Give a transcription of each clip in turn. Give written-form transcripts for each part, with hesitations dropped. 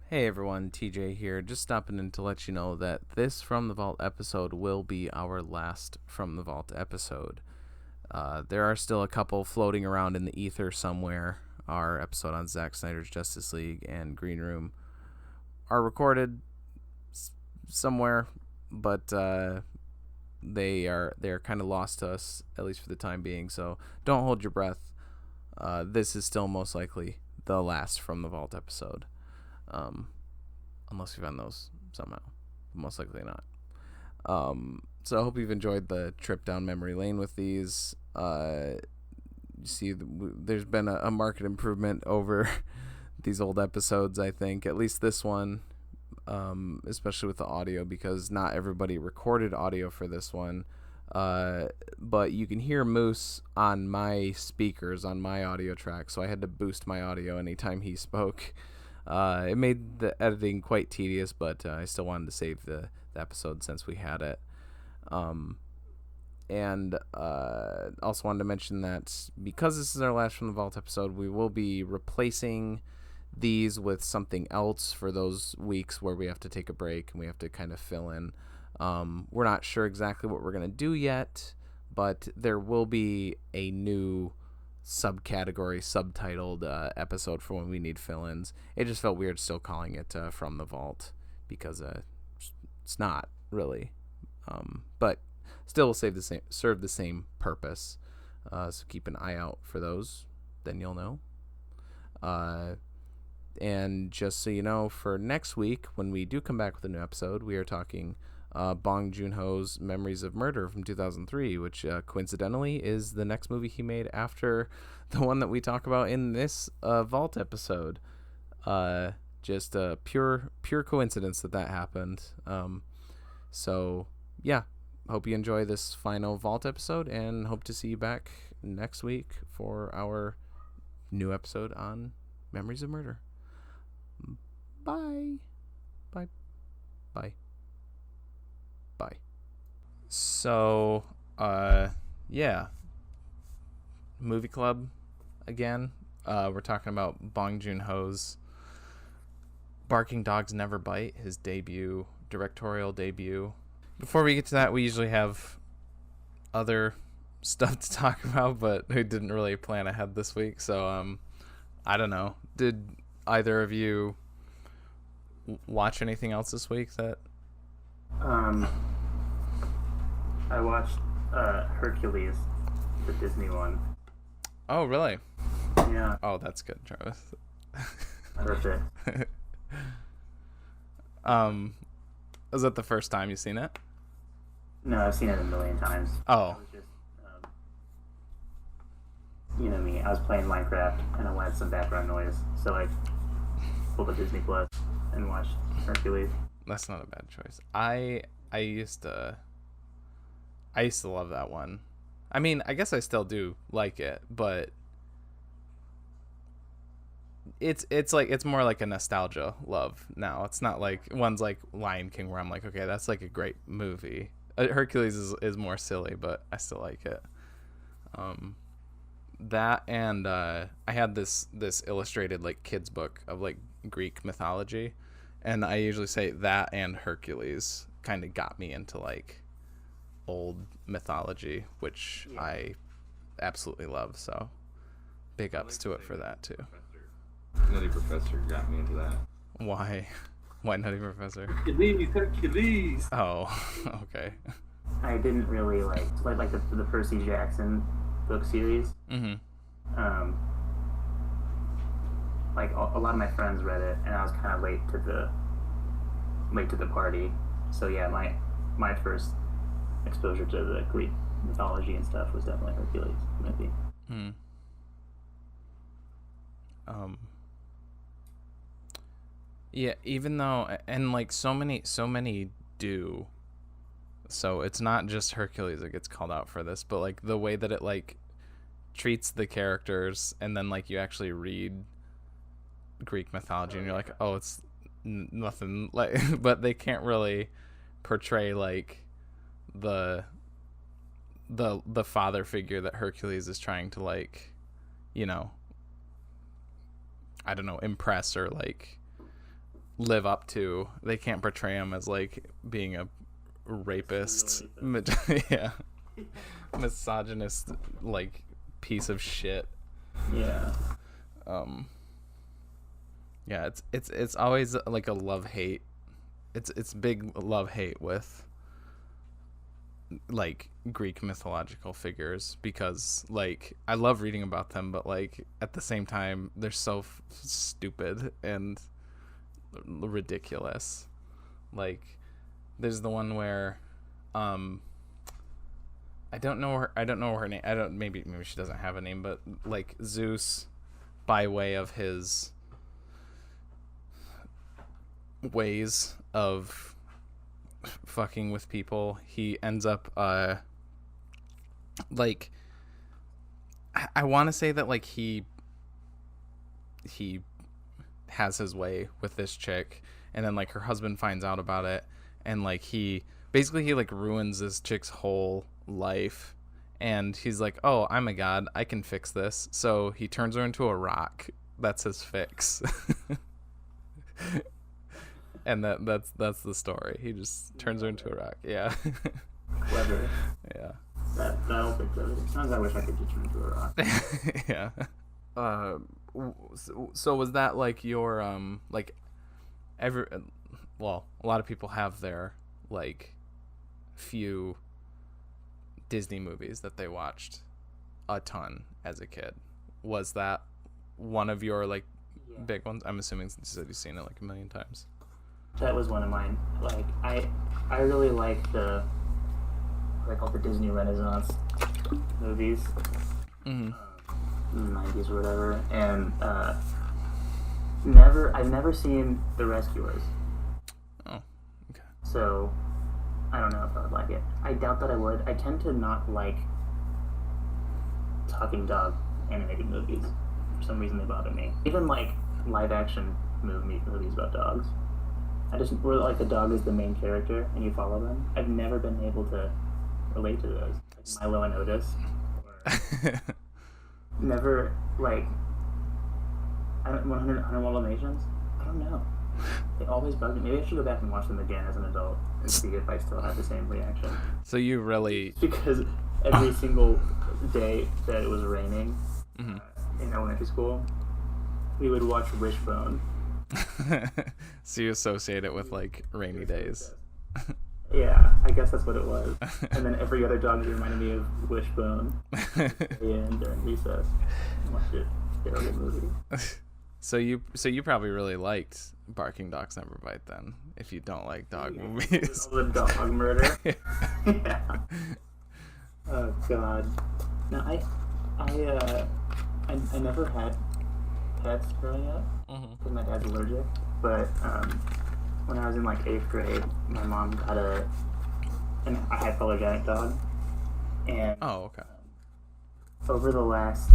Hey everyone, TJ here. Just stopping in to let you know that this From the Vault episode will be our last From the Vault episode. There are still a couple floating around in the ether somewhere. Our episode on Zack Snyder's Justice League and Green Room are recorded somewhere, but they're kind of lost to us, at least for the time being. So don't hold your breath. This is still most likely the last From the Vault episode. Unless we find those somehow. Most likely not. So I hope you've enjoyed the trip down memory lane with these. You see, there's been a marked improvement over these old episodes, I think. At least this one, especially with the audio, because not everybody recorded audio for this one. But you can hear Moose on my speakers, on my audio track, so I had to boost my audio anytime he spoke. It made the editing quite tedious, but I still wanted to save the episode since we had it. And also wanted to mention that because this is our last From the Vault episode, we will be replacing these with something else for those weeks where we have to take a break and we have to kind of fill in. We're not sure exactly what we're going to do yet, but there will be a new subcategory, subtitled episode for when we need fill-ins. It just felt weird still calling it From the Vault because it's not really, but still will serve the same purpose. So keep an eye out for those, then you'll know. And just so you know, for next week when we do come back with a new episode, we are talking Bong Joon-ho's Memories of Murder from 2003, which coincidentally is the next movie he made after the one that we talk about in this Vault episode. Just a pure coincidence that happened. So yeah, hope you enjoy this final Vault episode and hope to see you back next week for our new episode on Memories of Murder. Bye. Bye. Bye. Bye. So, yeah. Movie Club again. We're talking about Bong Joon-ho's Barking Dogs Never Bite, his directorial debut. Before we get to that, we usually have other stuff to talk about, but we didn't really plan ahead this week, so I don't know. Did either of you watch anything else this week that I watched Hercules, the Disney one. Oh, really? Yeah. Oh, that's good, Travis. Perfect. Was that the first time you've seen it? No, I've seen it a million times. Oh. I was just, you know me, I was playing Minecraft and I wanted some background noise, so I pulled up Disney Plus and watched Hercules. That's not a bad choice. I used to love that one. I mean, I guess I still do like it, but it's like it's more like a nostalgia love now. It's not like ones like Lion King where I'm like, okay, that's like a great movie. Hercules is more silly, but I still like it. That and I had this illustrated like kids book of like Greek mythology, and I usually say that and Hercules kind of got me into like old mythology, which I absolutely love. So big ups to it for that too. Nutty Professor got me into that. Why Nutty Professor? Hercules. Oh, okay. I didn't really like the Percy Jackson book series. Mm-hmm. Like a lot of my friends read it, and I was kind of late to the party. So yeah, my first exposure to the Greek mythology and stuff was definitely Hercules movie. Hmm. Yeah, even though, and like so many do, so it's not just Hercules that gets called out for this, but like the way that it like treats the characters, and then like you actually read Greek mythology and you're like, oh, it's nothing like, but they can't really portray like the father figure that Hercules is trying to like, you know, I don't know, impress or like live up to. They can't portray him as like being a rapist. Yeah. Misogynist, like, piece of shit. Yeah. Yeah, it's always like a love-hate. It's big love-hate with like Greek mythological figures, because like I love reading about them, but like at the same time they're so stupid and ridiculous. Like there's the one where I don't know her name. Maybe she doesn't have a name, but like Zeus, by way of his ways of fucking with people, he ends up like I want to say that like he has his way with this chick, and then like her husband finds out about it, and like he like ruins this chick's whole life, and he's like, oh, I'm a god, I can fix this. So he turns her into a rock. That's his fix. And that's the story. He just turns her into a rock. Yeah. Clever. Yeah. That'll fix everything. Sometimes I wish I could just turn into a rock. Yeah. So was that like your like a lot of people have their like few Disney movies that they watched a ton as a kid. Was that one of your like big ones? I'm assuming since you said you've seen it like a million times. That was one of mine. Like I really like what I call the Disney Renaissance movies, in the 90s or whatever, and I've never seen The Rescuers. Oh, okay. So I don't know if I would like it. I doubt that I would. I tend to not like talking dog animated movies. For some reason they bother me. Even like live action movies about dogs. Where like the dog is the main character and you follow them. I've never been able to relate to those. Like Milo and Otis. Or never like 101 Dalmatians. I don't know. They always bug me. Maybe I should go back and watch them again as an adult and see if I still have the same reaction. So you really... Because every single day that it was raining in elementary school, we would watch Wishbone. So you associate it with like rainy days. Yeah, I guess that's what it was. And then every other dog reminded me of Wishbone. And during recess, I watched it. Terrible movie. So you probably really liked Barking Dogs Never Bite then, if you don't like dog movies. All the dog murder. Yeah. Oh God. No, I never had pets growing up because my dad's allergic. But when I was in like 8th grade, my mom got a hypoallergenic dog, and over the last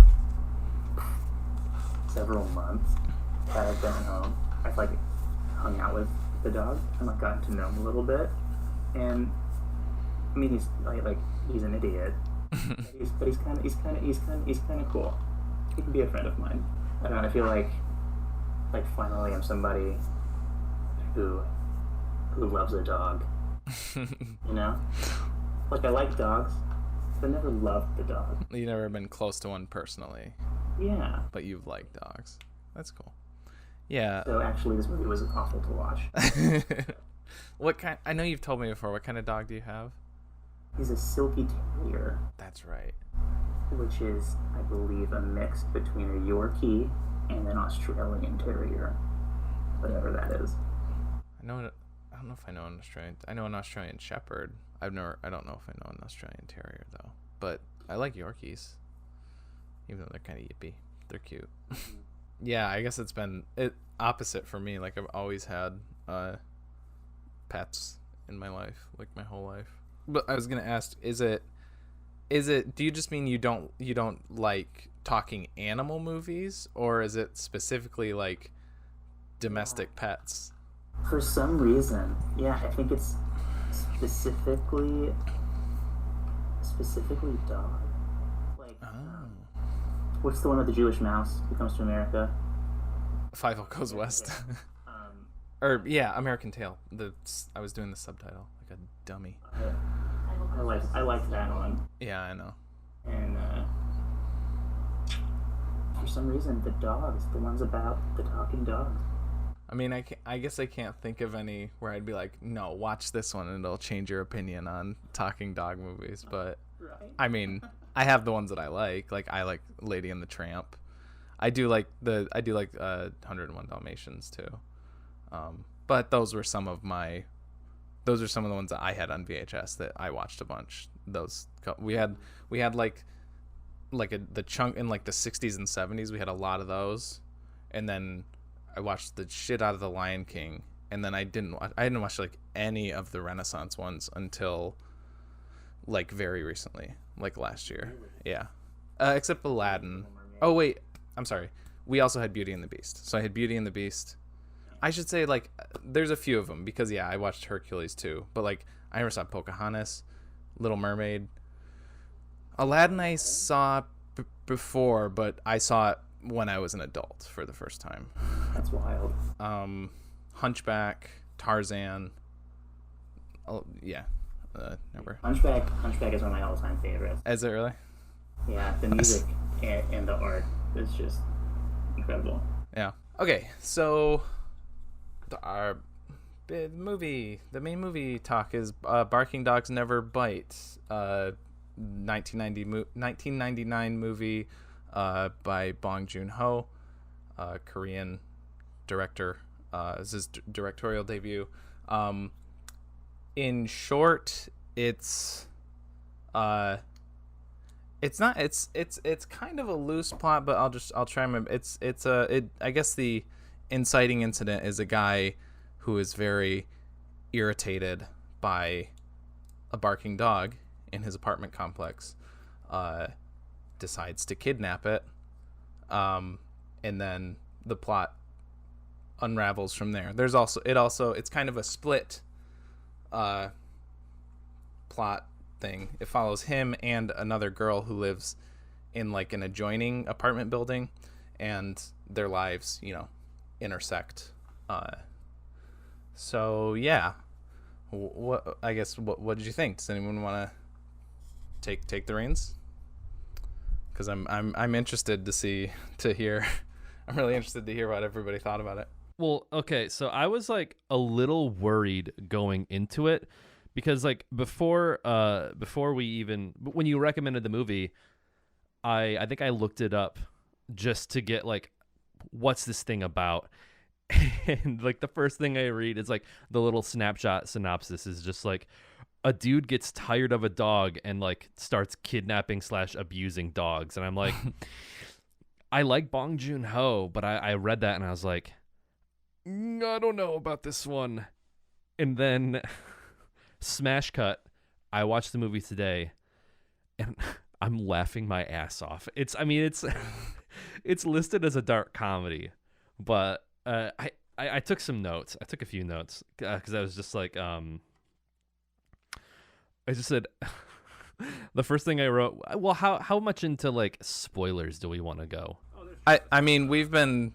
several months that I've been at home, I've like hung out with the dog and like gotten to know him a little bit. And I mean, he's like he's an idiot, but he's kind of cool. He can be a friend of mine. I don't know. I feel like finally I'm somebody who loves a dog. You know, like I like dogs, but I never loved the dog. You've never been close to one personally. Yeah. But you've liked dogs. That's cool. Yeah. So actually, this movie was awful to watch. What kind? I know you've told me before. What kind of dog do you have? He's a silky terrier. That's right. Which is, I believe, a mix between a Yorkie and an Australian Terrier, whatever that is. I don't know if I know an Australian. I know an Australian Shepherd. I don't know if I know an Australian Terrier though. But I like Yorkies, even though they're kind of yippy. They're cute. Yeah, I guess it's been opposite for me. Like I've always had pets in my life, like my whole life. But I was gonna ask, is it? Do you just mean you don't like talking animal movies, or is it specifically like domestic pets? For some reason, yeah, I think it's specifically dog. Like, what's the one with the Jewish mouse who comes to America? Five Goes West. Or yeah, American Tail. I was doing the subtitle like a dummy. I liked that one. Yeah, I know. And for some reason, the ones about the talking dogs. I mean, I guess I can't think of any where I'd be like, no, watch this one and it'll change your opinion on talking dog movies. But Right. I mean, I have the ones that I like. Like I like Lady and the Tramp. I do like 101 Dalmatians too. But those were some of the ones that I had on VHS that I watched a bunch. We had like the chunk in like the 60s and 70s. We had a lot of those, and then I watched the shit out of The Lion King, and then I didn't watch like any of the Renaissance ones until like very recently, like last year. Yeah, except Aladdin. Oh wait, I'm sorry. We also had Beauty and the Beast. So I had Beauty and the Beast. I should say like there's a few of them because I watched Hercules too. But like I never saw Pocahontas, Little Mermaid. Aladdin I saw before, but I saw it when I was an adult for the first time. That's wild. Hunchback, Tarzan. Oh yeah, never. Hunchback is one of my all-time favorites. Is it really? Yeah, the music and the art is just incredible. Yeah. Okay, so the main movie talk is Barking Dogs Never Bite, 1999 movie by joon-ho, Korean director. This is his directorial debut. In short, it's kind of a loose plot, but I'll try and remember. I guess the inciting incident is a guy who is very irritated by a barking dog in his apartment complex, decides to kidnap it, and then the plot unravels from there. It's kind of a split plot thing. It follows him and another girl who lives in like an adjoining apartment building, and their lives, intersect. So yeah, what did you think? Does anyone want to take the reins? Because I'm interested to hear. I'm really interested to hear what everybody thought about it. Well, okay, so I was like a little worried going into it because like before when you recommended the movie, I think I looked it up just to get like what's this thing about. And like the first thing I read is like the little snapshot synopsis is just like a dude gets tired of a dog and like starts kidnapping / abusing dogs. And I'm like, I like Bong Joon-ho, but I read that and I was like, I don't know about this one. And then smash cut, I watched the movie today and I'm laughing my ass off. It's it's listed as a dark comedy, but I took some notes. I took a few notes because I was just like, I just said, the first thing I wrote, well, how much into like spoilers do we want to go? I mean, we've been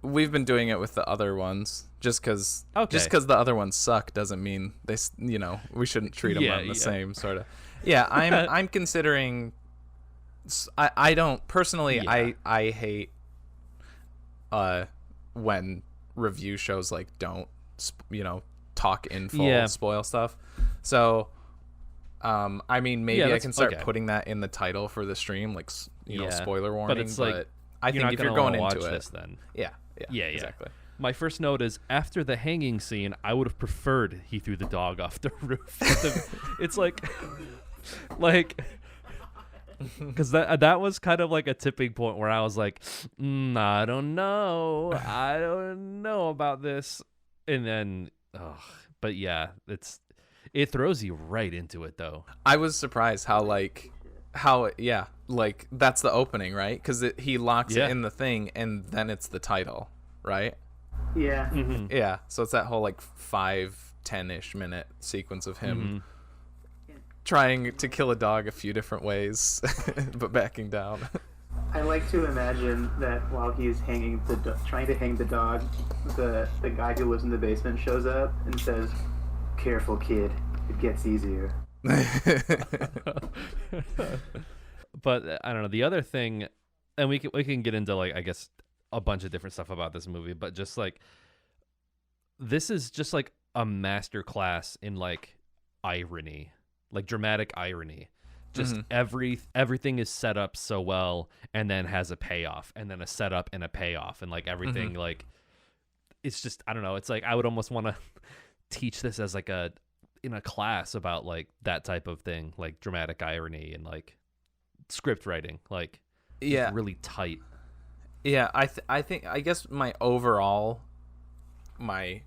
doing it with the other ones just because the other ones suck doesn't mean we shouldn't treat them on the same sort of. Yeah, I'm considering. I don't personally. Yeah. I hate when review shows like don't talk in full, spoil stuff. So I mean maybe I can start putting that in the title for the stream, like spoiler warning. But it's like I think if you're going into it, this, then yeah, exactly. My first note is after the hanging scene, I would have preferred he threw the dog off the roof. It's like because that was kind of like a tipping point where I was like, I don't know about this, and then but yeah, it throws you right into it though. I was surprised how that's the opening, right? Because he locks it in the thing and then it's the title, right? Yeah. Mm-hmm. Yeah, so it's that whole like 5-10-ish minute sequence of him trying to kill a dog a few different ways but backing down. I like to imagine that while he's trying to hang the dog, the guy who lives in the basement shows up and says, "Careful, kid. It gets easier." But I don't know. The other thing, and we can get into like I guess a bunch of different stuff about this movie, but just like this is just like a master class in like irony, like dramatic irony. Just everything is set up so well, and then has a payoff, and then a setup and a payoff, and like everything like it's just I don't know. It's like I would almost want to teach this as like in a class about like that type of thing, like dramatic irony and like script writing, like really tight. Yeah, I think I guess my overall my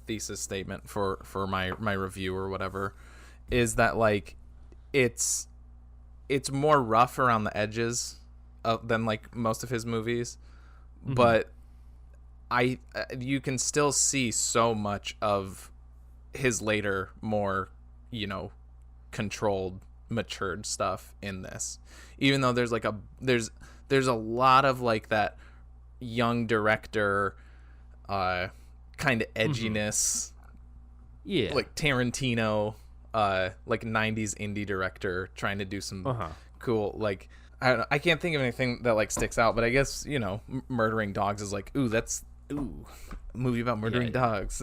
thesis statement for my review or whatever is that like it's more rough around the edges than like most of his movies, but you can still see so much of his later more controlled, matured stuff in this, even though there's like there's a lot of like that young director kind of edginess, like Tarantino, like 90s indie director trying to do some cool, like I can't think of anything that like sticks out, but I guess murdering dogs is like that's a movie about murdering dogs.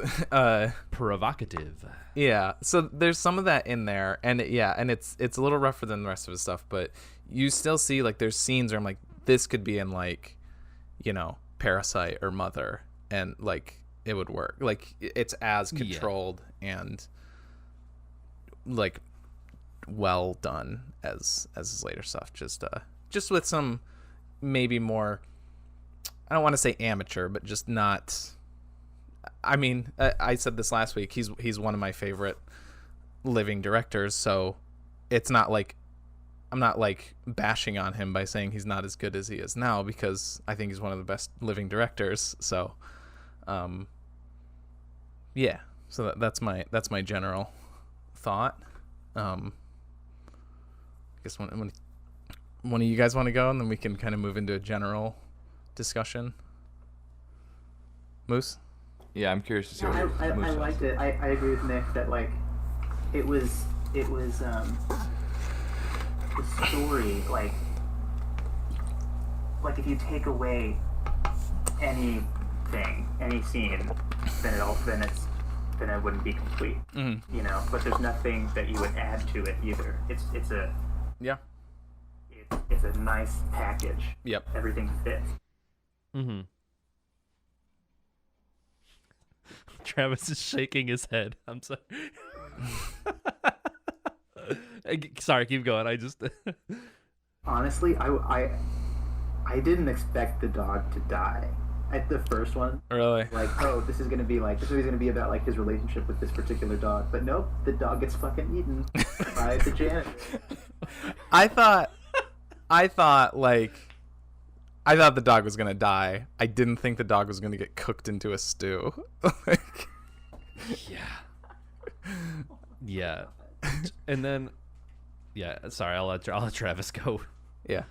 Provocative. Yeah, so there's some of that in there, and it's a little rougher than the rest of his stuff, but you still see like there's scenes where I'm like, this could be in like Parasite or Mother, and like it would work. Like it's as controlled and like well done as his later stuff, just with some maybe more, I don't want to say amateur, but just not. I mean, I said this last week. He's one of my favorite living directors, so it's not like I'm not like bashing on him by saying he's not as good as he is now, because I think he's one of the best living directors. So, yeah. So that's my general thought. I guess when one of you guys want to go, and then we can kind of move into a general discussion. Moose? Yeah, I'm curious to see what I liked it. I agree with Nick that like it was the story, like if you take away anything, any scene, then it wouldn't be complete. But there's nothing that you would add to it either. It's a nice package. Yep. Everything fits. Travis is shaking his head. I'm sorry. Sorry, keep going. I just honestly, I didn't expect the dog to die at the first one. Really? Like, this movie's gonna be about like his relationship with this particular dog. But nope, the dog gets fucking eaten by the janitor. I thought the dog was gonna die. I didn't think the dog was gonna get cooked into a stew. Yeah. And then, sorry, I'll let Travis go. Yeah.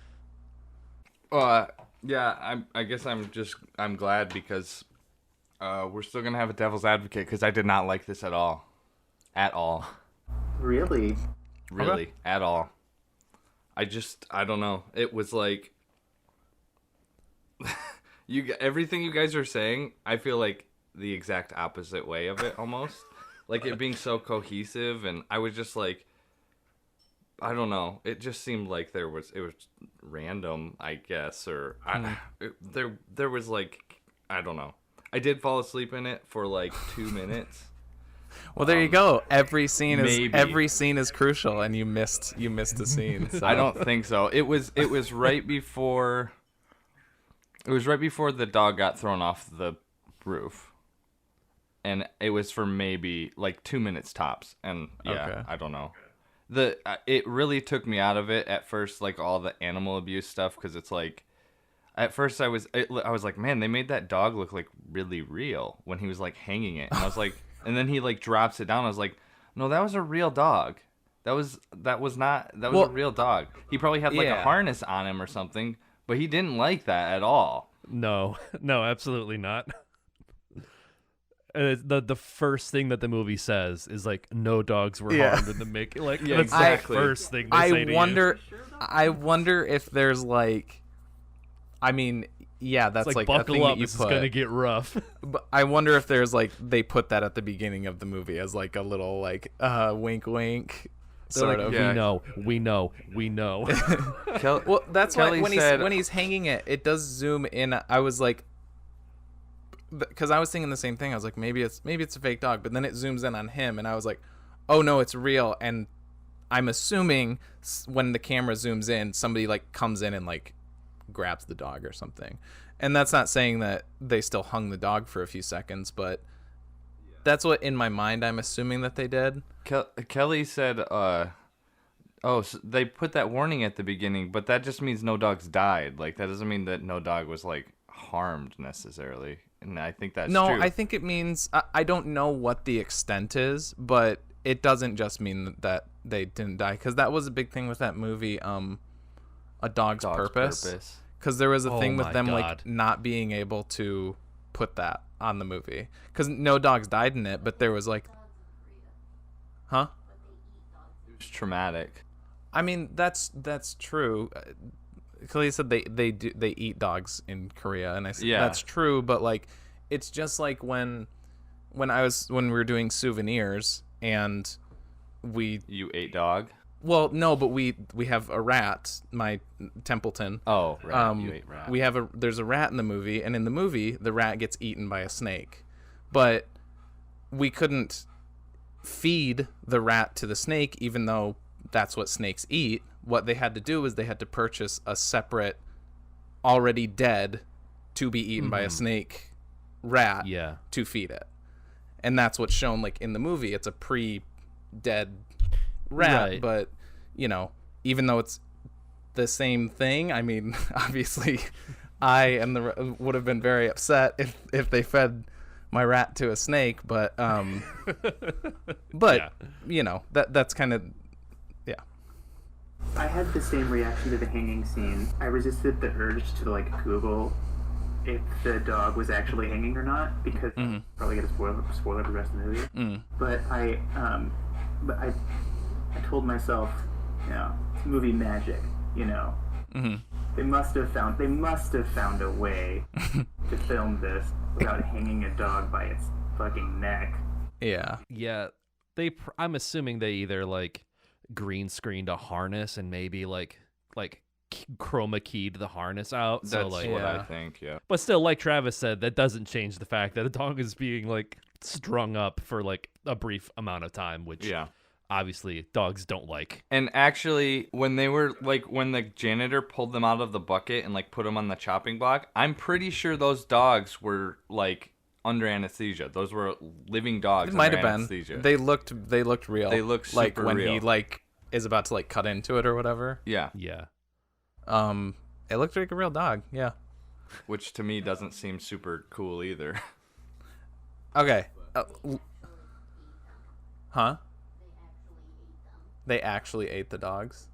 Yeah, I guess I'm glad, because we're still gonna have a devil's advocate, because I did not like this at all. Really? Okay. At all. I don't know. It was like everything you guys are saying, I feel like the exact opposite way of it almost. Like it being so cohesive, and I was just like, I don't know. It just seemed like it was random, I guess, or there was like, I don't know. I did fall asleep in it for like 2 minutes. Well, there you go. Every scene is crucial, and you missed a scene. So. I don't think so. It was right before. It was right before the dog got thrown off the roof, and it was for maybe like 2 minutes tops. And Okay. I don't know. It really took me out of it at first, like all the animal abuse stuff, because it's like, at first I was like, man, they made that dog look like really real when he was like hanging it, and I was like, and then he like drops it down. I was like, no, that was a real dog. That was Well, a real dog. He probably had like a yeah. harness on him or something, but he didn't like that at all. No, no, absolutely not. And it's the first thing that the movie says is like, no dogs were harmed in the making. Like, Yeah, that's exactly. the first thing they say to you. I wonder if there's like, I mean, yeah, that's It's like like a thing buckle that up, you this is put. gonna get rough. But I wonder if there's like they put that at the beginning of the movie as like a little like wink wink sort Like, of. Yeah. we know. Well, that's why Kelly when said- he's hanging it does zoom in. I was like, because I was thinking the same thing. I was like, maybe it's a fake dog, but then it zooms in on him, and I was like, oh no, it's real. And I'm assuming when the camera zooms in, somebody like comes in and like grabs the dog or something. And that's not saying that they still hung the dog for a few seconds, but that's what in my mind I'm assuming that they did. Kelly said, so they put that warning at the beginning, but that just means no dogs died. Like, that doesn't mean that no dog was, like, harmed necessarily. And I think that's No, true. I think it means I don't know what the extent is, but it doesn't just mean that they didn't die, because that was a big thing with that movie, A Dog's Purpose. Because there was a thing with my them God. like not being able to put that on the movie, because no dogs died in it, but there was like, huh? It was traumatic. I mean, that's true. Kelly said they eat dogs in Korea, and I said Yeah. that's true. But like, it's just like when we were doing souvenirs and You ate dog? well, no, but we have a rat, my Templeton. Oh, right. You ate rat. There's a rat in the movie, and in the movie the rat gets eaten by a snake, but we couldn't feed the rat to the snake, even though that's what snakes eat. What they had to do is they had to purchase a separate, already dead, to be eaten by a snake rat Yeah. to feed it. And that's what's shown like in the movie. It's a pre-dead rat, Right. but you know, even though it's the same thing, I mean, obviously I would have been very upset if they fed my rat to a snake, but Yeah. you know, that's kind of, yeah. I had the same reaction to the hanging scene. I resisted the urge to like Google if the dog was actually hanging or not, because probably get a spoiler for the rest of the movie. But I told myself, you know, it's movie magic, you know. They must have found a way to film this without hanging a dog by its fucking neck. Yeah. Yeah, I'm assuming they either like green screened a harness and maybe like chroma keyed the harness out. That's So like, what I Yeah. think, yeah. but still, like Travis said, that doesn't change the fact that a dog is being like strung up for like a brief amount of time, which Yeah. obviously dogs don't like. And actually, when the janitor pulled them out of the bucket and like put them on the chopping block, I'm pretty sure those dogs were like under anesthesia. Those were living dogs. It might under have been. anesthesia. They looked real. They look like super when real. he like is about to like cut into it or whatever. Yeah, Yeah. It looked like a real dog. Yeah. which to me doesn't seem super cool either. Okay. Huh? They actually ate the dogs.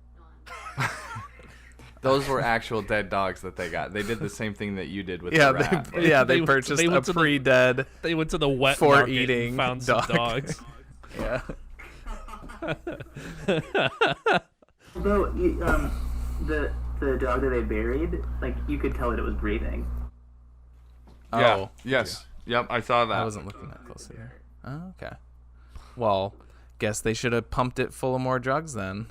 Those were actual dead dogs that they got. They did the same thing that you did with Yeah, the rat. they They- purchased they a went to the- pre-dead. They went to the wet For market eating and found dog. some dogs. Yeah. Although the dog that they buried, like you could tell that it was breathing. Yeah. Oh. Yes. Yep. I saw that. I wasn't looking that closely there. Oh, okay. Well, guess they should have pumped it full of more drugs then.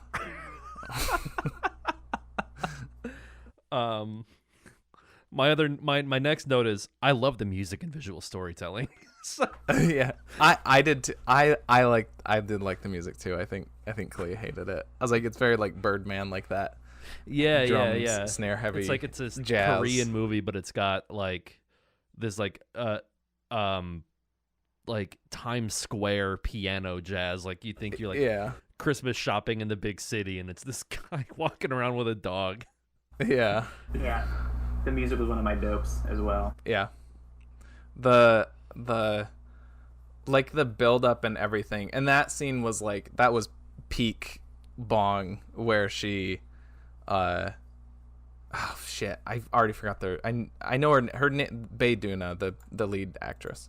My next note is I love the music and visual storytelling. So, Yeah, I did too. I did like the music too. I think Clea hated it. I was like, it's very like Birdman, like that. yeah, Drums, snare heavy. It's like it's a jazz. Korean movie, but it's got like this like Times Square piano jazz. Like you think you're like Yeah, Christmas shopping in the big city, and it's this guy walking around with a dog. yeah, Yeah, the music was one of my dopes as well. yeah. The like the build up and everything, and that scene was like that was peak bong where she oh shit, I already forgot I know her Bae Doona, the lead actress,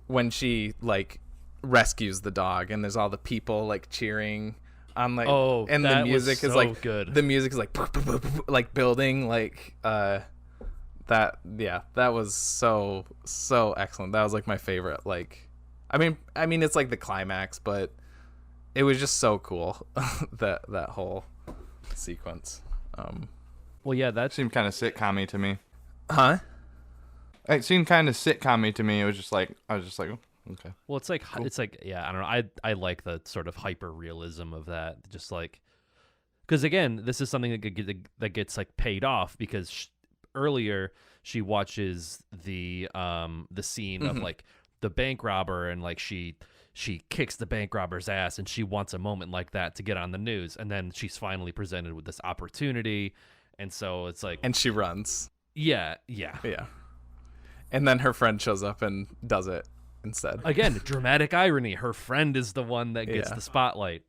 when she like rescues the dog and there's all the people like cheering on like, and the music is like good. The music is like building like that was so excellent. That was like my favorite. Like I mean it's like the climax, but it was just so cool that whole sequence. Well, yeah, that seemed kind of sitcom-y to me. Huh? It seemed kind of sitcom-y to me. It was just like, I was just like, oh, okay. Well, it's like cool. It's like, yeah, I don't know. I like the sort of hyper realism of that. Just like, because again, this is something that gets like paid off because earlier she watches the scene of like the bank robber and like she kicks the bank robber's ass and she wants a moment like that to get on the news, and then she's finally presented with this opportunity, and so it's like, and she runs. Yeah. And then her friend shows up and does it instead. Again, dramatic irony. Her friend is the one that gets the spotlight,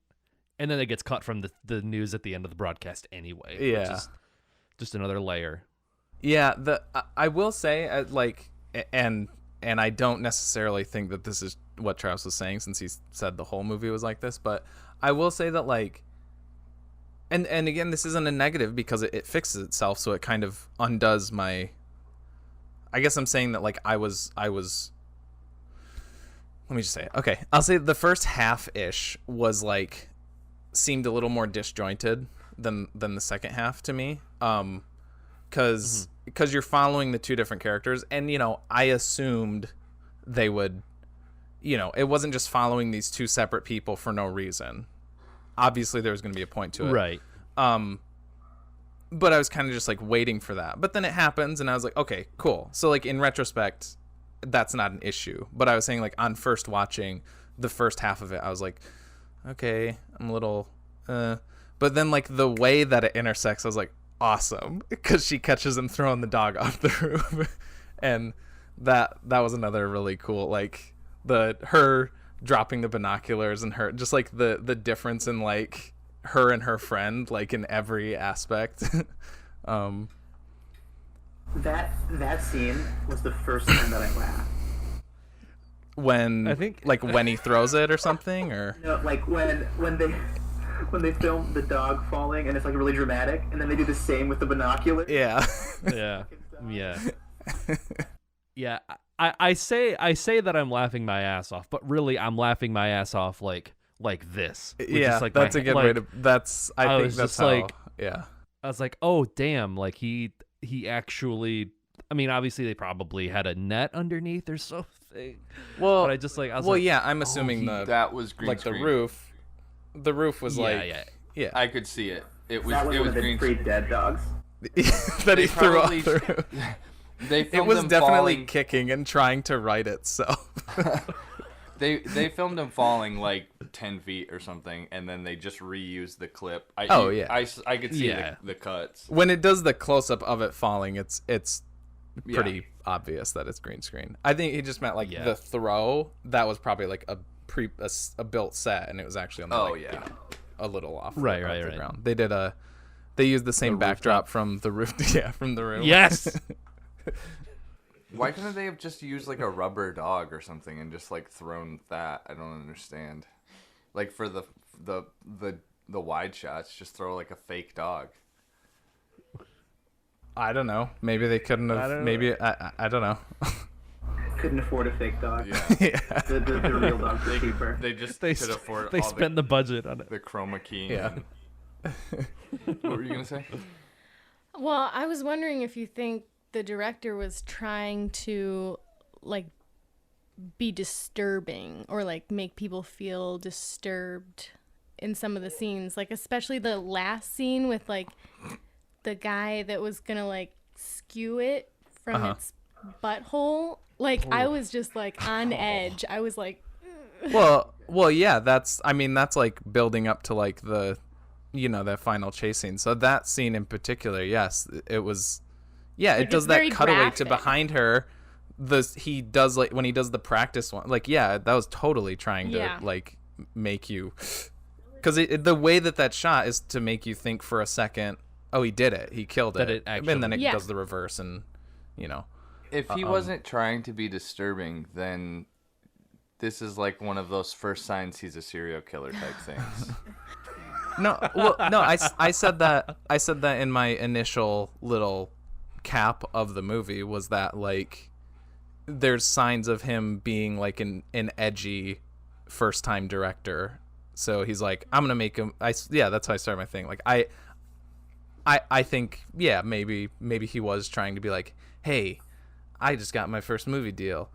and then it gets cut from the news at the end of the broadcast anyway. Yeah, which is just another layer. Yeah, I will say like, and I don't necessarily think that this is what Travis was saying since he said the whole movie was like this, but I will say that like, and again, this isn't a negative because it fixes itself, so it kind of undoes my. I guess I'm saying that like I was. Let me just say it. Okay, I'll say the first half-ish was like seemed a little more disjointed than the second half to me. Because you're following the two different characters, and I assumed they would, it wasn't just following these two separate people for no reason. Obviously, there was going to be a point to it, right? But I was kind of just like waiting for that. But then it happens, and I was like, okay, cool. So like in retrospect, that's not an issue. But I was saying like on first watching the first half of it, I was like, okay, I'm a little, but then like the way that it intersects, I was like, awesome, because she catches him throwing the dog off the roof, and that was another really cool, like her dropping the binoculars and her just like the difference in like her and her friend like in every aspect. That scene was the first time that I laughed. When I think like when he throws it or something, or no, like when they film the dog falling and it's like really dramatic, and then they do the same with the binoculars. yeah. I say that I'm laughing my ass off, but really I'm laughing my ass off like this. Yeah, like that's a good way to. That's I think was that's just how. like, yeah. I was like, oh damn, like he actually. I mean, obviously they probably had a net underneath or something. Well, but I was like, yeah, I'm assuming that was green like screen. the roof. The roof was yeah. I could see it. It was That was it one was of the green three screen. dead dogs. that he threw off the roof. They It filmed was him definitely falling. kicking and trying to right itself. They filmed him falling like 10 feet or something, and then they just reused the clip. I could see the cuts. When it does the close up of it falling, it's pretty obvious that it's green screen. I think he just meant like the throw. That was probably like a built set, and it was actually on the a little off the ground. They used the same backdrop from the roof. Yeah, from the roof. yes. Why couldn't they have just used like a rubber dog or something and just like thrown that? I don't understand. Like for the wide shots, just throw like a fake dog. I don't know. Maybe they couldn't have. Maybe I don't know. Couldn't afford a fake dog. Yeah. The real dogs are cheaper. They just They could afford. they all spent the budget on it. the chroma key. Yeah. What were you gonna say? Well, I was wondering if you think the director was trying to like be disturbing or like make people feel disturbed in some of the scenes, like especially the last scene with like the guy that was gonna like skew it from its butthole. Like I was just like on edge. I was like well yeah, that's like building up to like the that final chase scene. So that scene in particular, yes, it was like, it does it's very that cutaway graphic. to behind her. He does like when he does the practice one, like that was totally trying to like make you because the way that shot is to make you think for a second, oh, he did it, he killed That it, it actually- and then it Yeah. does the reverse, and If he wasn't trying to be disturbing, then this is like one of those first signs he's a serial killer type things. no, I said that in my initial little cap of the movie, was that like there's signs of him being like an edgy first time director. So he's like, I'm gonna make him. That's how I started my thing. Like I think maybe he was trying to be like, hey, I just got my first movie deal.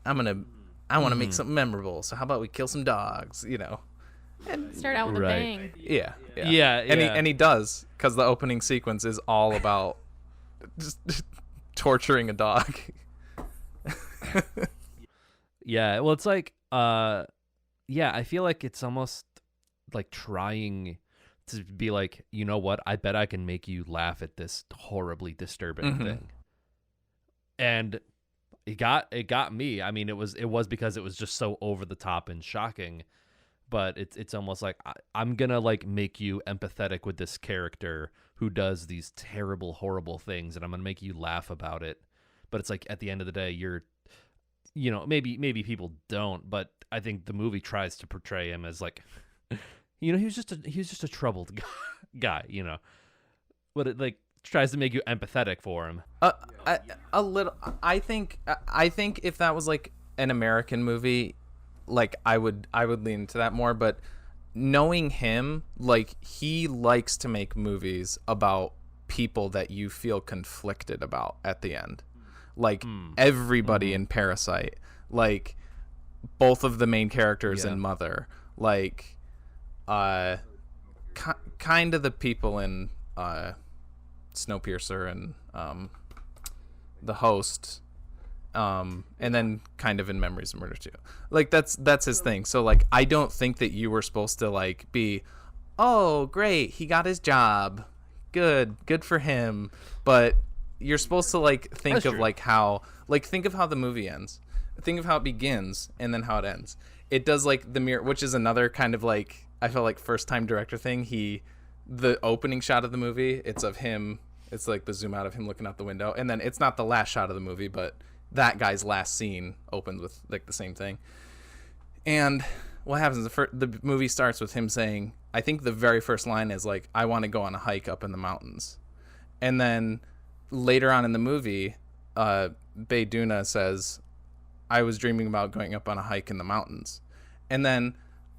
I want to make something memorable. So how about we kill some dogs? And Start out with a Right. bang. Yeah, And he does, because the opening sequence is all about just torturing a dog. Yeah, well, it's like, I feel like it's almost like trying to be like, you know what? I bet I can make you laugh at this horribly disturbing thing. And it got me. I mean, it was because it was just so over the top and shocking. But it's almost like I'm gonna like make you empathetic with this character who does these terrible, horrible things, and I'm gonna make you laugh about it. But it's like at the end of the day, maybe people don't, but I think the movie tries to portray him as like, he was just a troubled guy, but it like tries to make you empathetic for him. A little. I think if that was like an American movie, like I would lean into that more. But knowing him, like he likes to make movies about people that you feel conflicted about at the end. Like everybody in Parasite, like both of the main characters in Mother, like kind of the people in Snowpiercer and the host, and then kind of in Memories of Murder too. Like that's his thing. So like I don't think that you were supposed to like be, oh great, he got his job, good for him, but you're supposed to like think That's of true. like how, like think of how the movie ends, think of how it begins and then how it ends. It does like the mirror, which is another kind of like, I feel like first time director thing. The opening shot of the movie, it's of him, it's like the zoom out of him looking out the window, and then it's not the last shot of the movie, but that guy's last scene opens with like the same thing. And what happens, the movie starts with him saying, I think the very first line is like, I want to go on a hike up in the mountains. And then later on in the movie, Bayduna says, I was dreaming about going up on a hike in the mountains. And then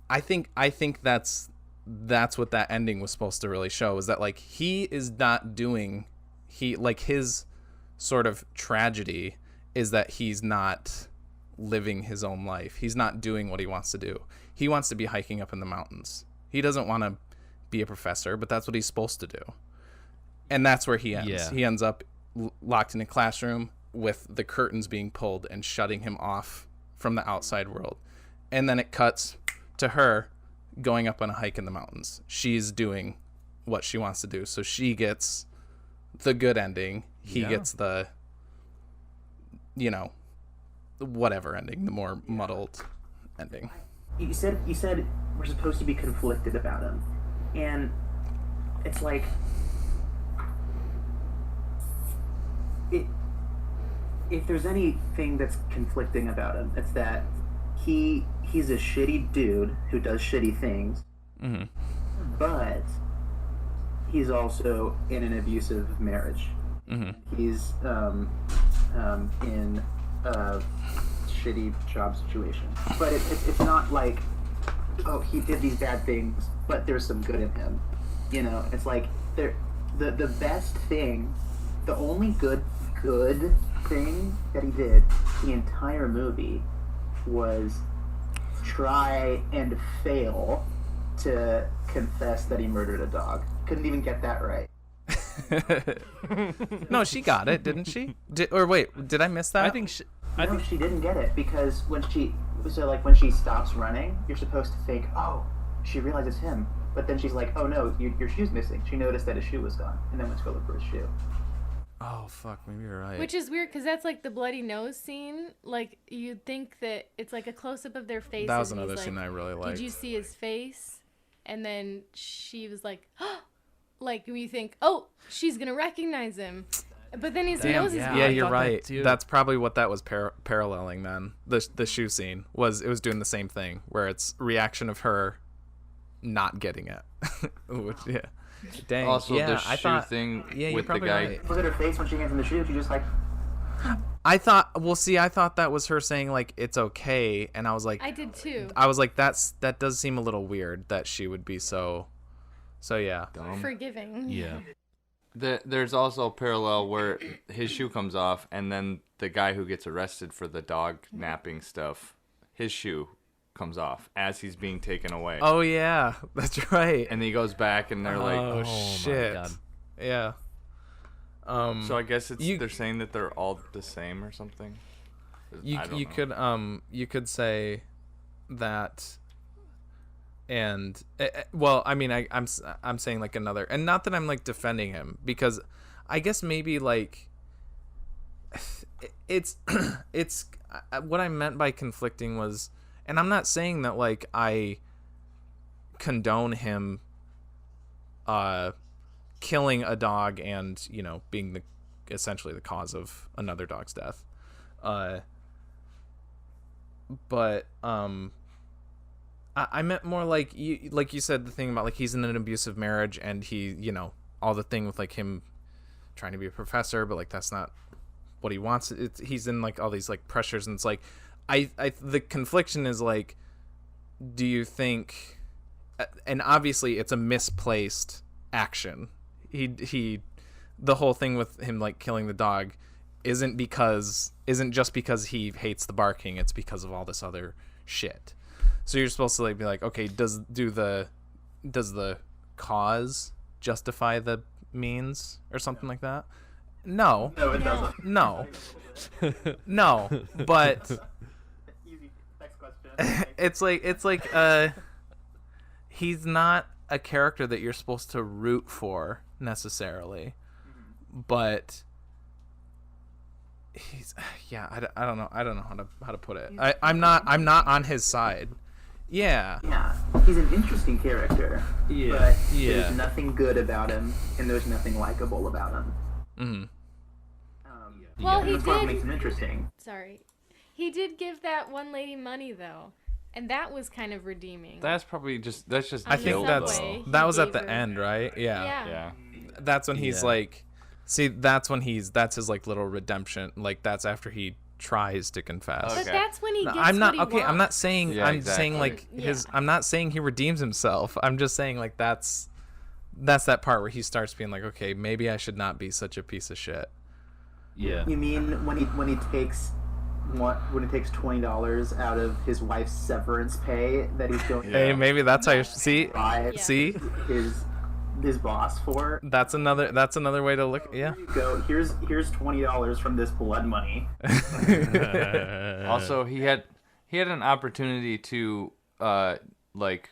I think that's what that ending was supposed to really show, is that like he is not doing, like his sort of tragedy is that he's not living his own life. He's not doing what he wants to do. He wants to be hiking up in the mountains. He doesn't want to be a professor, but that's what he's supposed to do. And that's where he ends. Yeah. He ends up locked in a classroom with the curtains being pulled and shutting him off from the outside world. And then it cuts to her going up on a hike in the mountains. She's doing what she wants to do. So she gets the good ending. He gets the, whatever ending, the more muddled ending. You said we're supposed to be conflicted about him, and it's like if there's anything that's conflicting about him, it's that he's a shitty dude who does shitty things, but he's also in an abusive marriage. He's in a shitty job situation, but it's not like, oh, he did these bad things, but there's some good in him. It's like the best thing, the only good thing that he did the entire movie was try and fail to confess that he murdered a dog. Couldn't even get that right. No, she got it, didn't she? Did I miss that? I think She didn't get it, because when she stops running, you're supposed to think, oh, she realizes him. But then she's like, oh no, your shoe's missing. She noticed that his shoe was gone, and then went to go look for his shoe. Oh fuck, maybe you're right. Which is weird, because that's like the bloody nose scene. Like, you'd think that it's like a close-up of their faces. That was and he's another like, scene I really liked. Did you see his face? and then she was like, like you think, oh, she's gonna recognize him, but then his nose is Yeah, you're thought that right. too. That's probably what that was paralleling then. The shoe scene was doing the same thing, where it's reaction of her not getting it. Which, yeah. Dang. Also, yeah, the shoe I thought, thing yeah, you're with the probably guy. right. Look at her face when she hands him the shoe. She just like, I thought that was her saying like it's okay, and I was like, I did too. I was like, that does seem a little weird that she would be so yeah. Forgiving. Yeah. There's also a parallel where his shoe comes off, and then the guy who gets arrested for the dog napping stuff, his shoe comes off as he's being taken away. Oh yeah, that's right. And he goes back, and they're like, oh my shit. God. Yeah. so I guess you- they're saying that they're all the same or something. You I don't know. you could say that, and well, I mean, I'm saying like another, and not that I'm like defending him, because I guess maybe like it's what I meant by conflicting was, and I'm not saying that like I condone him killing a dog and, you know, being essentially the cause of another dog's death. But I meant more like you said, the thing about like he's in an abusive marriage, and he, you know, all the thing with like him trying to be a professor, but like that's not what he wants. He's in like all these like pressures, and it's like I the confliction is like, do you think, and obviously it's a misplaced action. He the whole thing with him like killing the dog isn't just because he hates the barking, it's because of all this other shit. So you're supposed to like be like, okay, does the cause justify the means or something like that? No, it doesn't. no, no. But Easy. Next question. it's like he's not a character that you're supposed to root for necessarily, but he's I don't know how to put it. I'm not on his side. Yeah. Yeah, he's an interesting character. Yeah. But Yeah. there's nothing good about him, and there's nothing likable about him. Mm-hmm. Well, And he that's what did. makes him interesting. Sorry, he did give that one lady money though, and that was kind of redeeming. That's just I the think that's subway, he that was at gave the her- end, right? Yeah. yeah. That's when he's Yeah. like, see, that's his like little redemption. Like that's after he tries to confess. But Okay. that's when he gets I'm not what he okay. I'm not wants. saying Yeah, I'm exactly. saying like his. Yeah. I'm not saying he redeems himself. I'm just saying like that's that part where he starts being like, okay, maybe I should not be such a piece of shit. Yeah. You mean when he takes $20 out of his wife's severance pay that he's going Hey, Yeah. maybe that's how you see. to buy Yeah. See, his boss for? that's another way to look. Yeah. Here you go. Here's $20 from this blood money. Also, he had an opportunity to like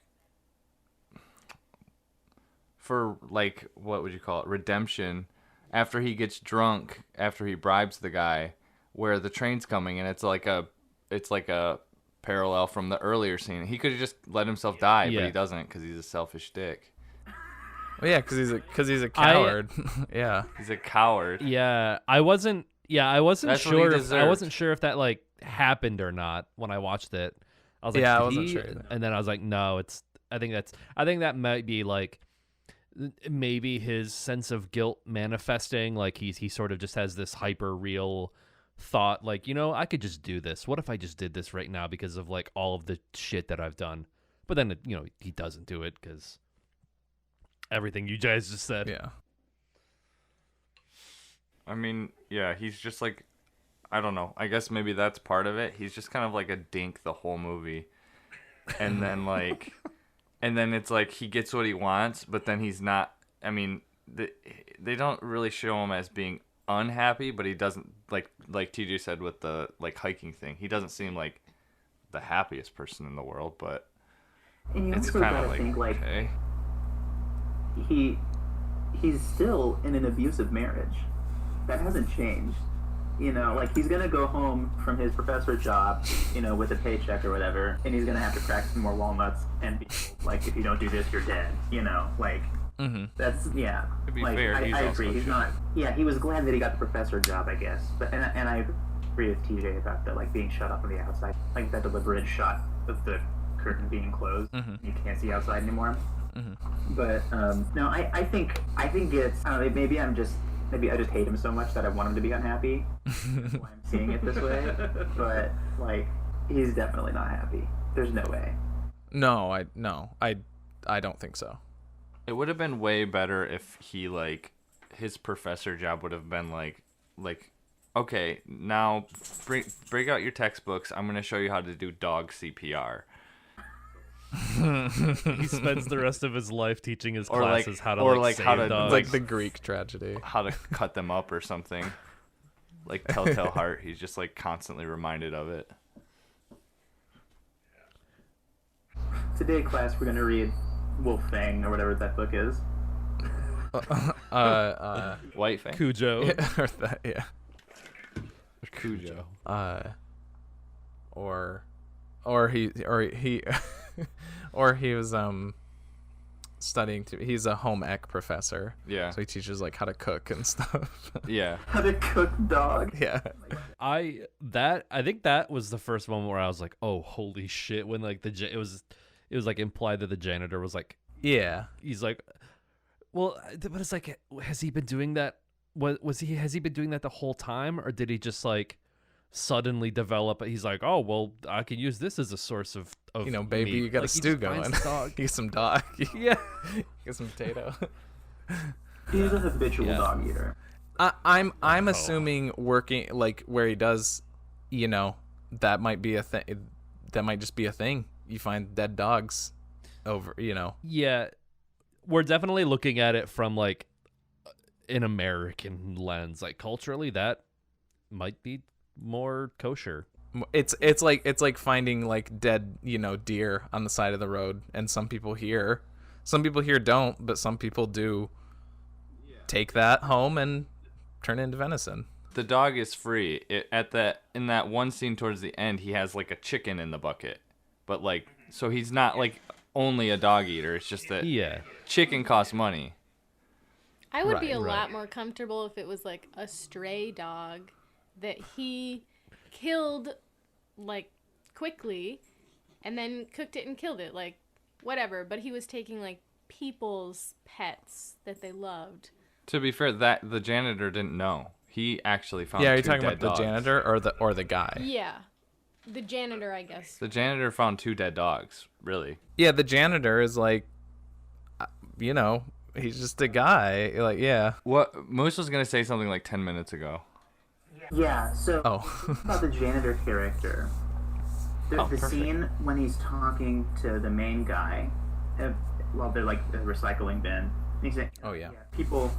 for like what would you call it, redemption, after he gets drunk, after he bribes the guy, where the train's coming, and it's like a parallel from the earlier scene. He could have just let himself die, Yeah. but he doesn't because he's a selfish dick. Well, yeah, because he's a coward. Yeah. He's a coward. Yeah, I wasn't That's what he sure. I deserved. wasn't sure if that like happened or not when I watched it. I was like, Yeah, I did wasn't he? sure either. And then I was like, no, I think that might be like maybe his sense of guilt manifesting. Like he sort of just has this hyper real thought, like, you know, I could just do this. What if I just did this right now because of like all of the shit that I've done? But then you know he doesn't do it because everything you guys just said. Yeah. I mean, yeah, he's just like, I don't know. I guess maybe that's part of it. He's just kind of like a dink the whole movie. And then like, and then it's like he gets what he wants, but then he's not, I mean, they don't really show him as being unhappy, but he doesn't, like TJ said with the like hiking thing, he doesn't seem like the happiest person in the world, but And you it's also kind gotta of like, think like okay. he's still in an abusive marriage. That hasn't changed. You know, like he's gonna go home from his professor job, you know, with a paycheck or whatever, and he's gonna have to crack some more walnuts and be like, if you don't do this, you're dead. You know, like that's To be like, fair, I he's agree. also He's not. Yeah, he was glad that he got the professor job, I guess. But and I agree with TJ about the like being shut off on the outside, like that deliberate shot of the curtain being closed. You can't see outside anymore. But no, I think it's. I don't know, maybe I just hate him so much that I want him to be unhappy. That's why I'm seeing it this way. But like, he's definitely not happy. There's no way. No, I don't think so. It would have been way better if he like his professor job would have been like okay, now break out your textbooks. I'm gonna show you how to do dog CPR. He spends the rest of his life teaching his Or, like- classes how to or, like like, save how to, dogs. Like the Greek tragedy. How to cut them up or something. Like Telltale Heart, he's just like constantly reminded of it. Today, class, we're gonna read Wolf Fang or whatever that book is. White Fang. Cujo. or that, yeah. Cujo. Or he or he was studying to. He's a home ec professor. Yeah. So he teaches like how to cook and stuff. Yeah. How to cook dog. Yeah. I think that was the first moment where I was like, oh, holy shit! When like it was like implied that the janitor was like, Yeah. he's like, well, but it's like, has he been doing that? Has he been doing that the whole time, or did he just like suddenly develop? He's like, oh well, I can use this as a source of You know, baby, meat. you got a Like, he stew just finds going. the dog. Get some dog. Yeah. Get some potato. He's a habitual Yeah. dog eater. I'm assuming working like where he does, you know, that might be a thing. That might just be a thing. You find dead dogs over, you know. Yeah, we're definitely looking at it from like an American lens. Like culturally, that might be more kosher. It's like finding like dead, you know, deer on the side of the road, and some people here don't, but some people do take that home and turn it into venison. The dog is free. In that one scene towards the end, he has like a chicken in the bucket. But like, so he's not like only a dog eater. It's just that chicken costs money. I would be Right, a right. lot more comfortable if it was like a stray dog that he killed like quickly and then cooked it and killed it, like whatever. But he was taking like people's pets that they loved. To be fair, that the janitor didn't know. He actually found. Yeah, are you two talking dead about the dogs. janitor or the guy? Yeah, the janitor, I guess. The janitor found 2 dead dogs. Really. Yeah, the janitor is like, you know, he's just a guy. Like, yeah. What Moose was gonna say something like 10 minutes ago. Yeah, so Oh. about the janitor character. The perfect. scene when he's talking to the main guy, while they're like the recycling bin, and he's saying, Oh, yeah. people,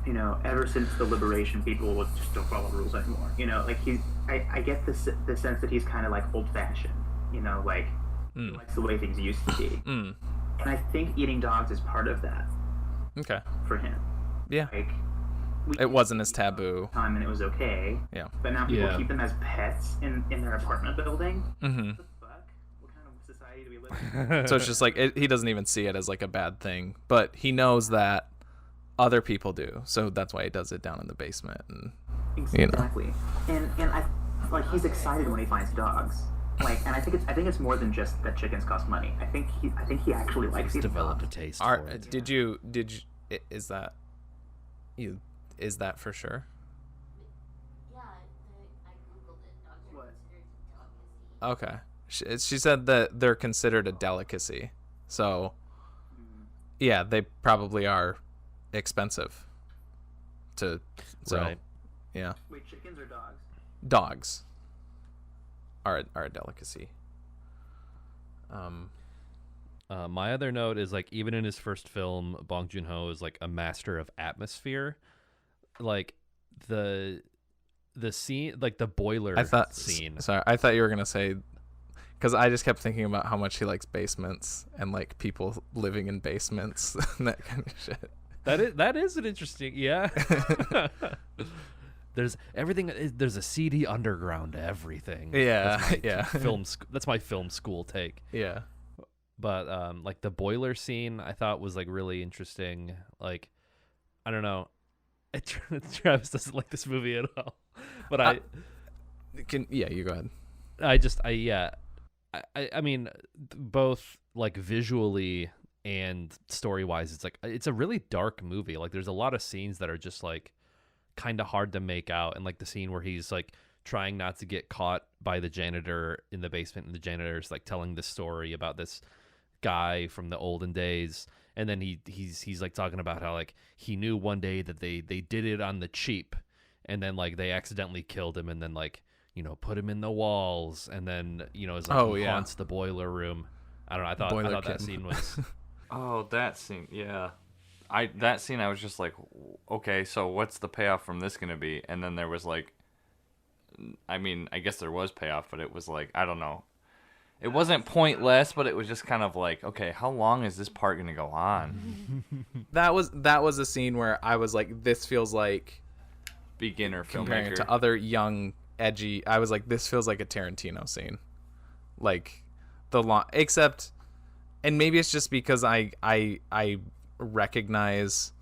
you know, ever since the liberation, people just don't follow rules anymore. You know, like I get the sense that he's kind of like old-fashioned. You know, like he likes the way things used to be. And I think eating dogs is part of that Okay. for him. Yeah. Like, It wasn't as taboo. time and it was okay. Yeah. But now people Yeah. keep them as pets in their apartment building. Mm-hmm. What the fuck? What kind of society do we live in? So it's just like he doesn't even see it as like a bad thing, but he knows that other people do. So that's why he does it down in the basement. And you know. Exactly. And I like he's excited when he finds dogs. Like, and I think it's more than just that chickens cost money. I think he actually likes He's eating developed a dogs. taste for it. Did you is that for sure? Yeah, I googled it. Dogs are considered delicacy. Okay. She said that they're considered a delicacy. So yeah, they probably are expensive to Right. yeah. Wait, chickens or dogs? Dogs are a delicacy. My other note is like even in his first film, Bong Joon-ho is like a master of atmosphere. Like the scene, like the boiler I thought scene. Sorry, I thought you were gonna say, because I just kept thinking about how much he likes basements and like people living in basements and that kind of shit. That is an interesting, yeah. There's everything. There's a seedy underground to everything. Yeah, That's my yeah. That's my film school take. Yeah. But like the boiler scene, I thought was like really interesting. Like, I don't know. Travis doesn't like this movie at all. But you go ahead. I mean, both like visually and story wise, it's a really dark movie. Like, there's a lot of scenes that are just like kind of hard to make out, and like the scene where he's like trying not to get caught by the janitor in the basement, and the janitor's like telling this story about this guy from the olden days, and then he's like talking about how like he knew one day that they did it on the cheap, and then like they accidentally killed him, and then like, you know, put him in the walls, and then, you know, it's like haunts the boiler room. I don't know. I thought that scene was Oh, that scene, yeah. That scene, I was just like, okay, so what's the payoff from this going to be? And then there was like, I mean, I guess there was payoff, but it was like, I don't know. It wasn't pointless, but it was just kind of like, okay, how long is this part going to go on? That was a scene where I was like, this feels like Beginner comparing filmmaker. it to other young, edgy. I was like, this feels like a Tarantino scene, like the long, except, and maybe it's just because I recognize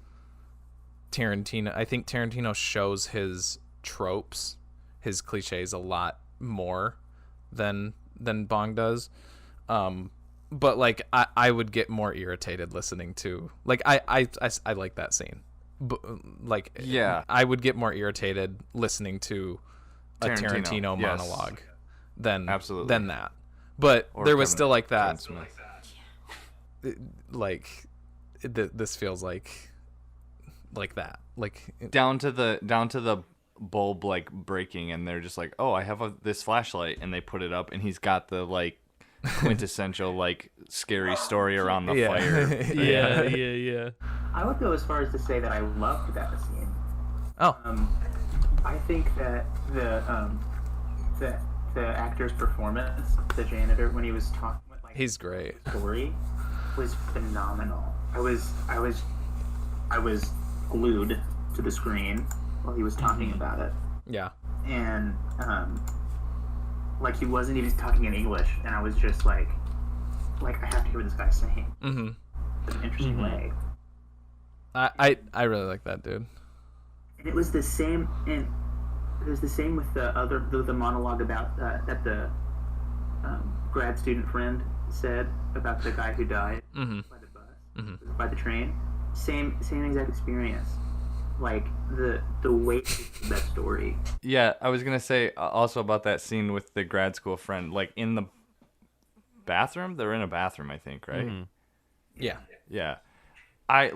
Tarantino. I think Tarantino shows his tropes, his cliches a lot more than Bong does. But like I would get more irritated listening to, like, I like that scene. But like, yeah, I would get more irritated listening to a Tarantino yes. monologue than Absolutely. that. But Or there was Kevin- still like Kevin that. Smith. Like this feels like that, like down to the bulb like breaking, and they're just like, oh, I have this flashlight, and they put it up, and he's got the like quintessential like scary story around the fire. yeah. I would go as far as to say that I loved that scene. Oh. I think that the actor's performance, the janitor, when he was talking with like he's great. story, was phenomenal. I was glued to the screen while he was talking about it. Yeah. And like he wasn't even talking in English, and I was just like I have to hear what this guy's saying. Mm-hmm. In an interesting way. I really like that dude. And it was the same, and it was the same with the monologue about that the grad student friend said about the guy who died by the bus, by the train. Same exact experience. Like the weight of that story. Yeah, I was gonna say also about that scene with the grad school friend, like in the bathroom. They're in a bathroom, I think, right? Mm-hmm. Yeah. Yeah. I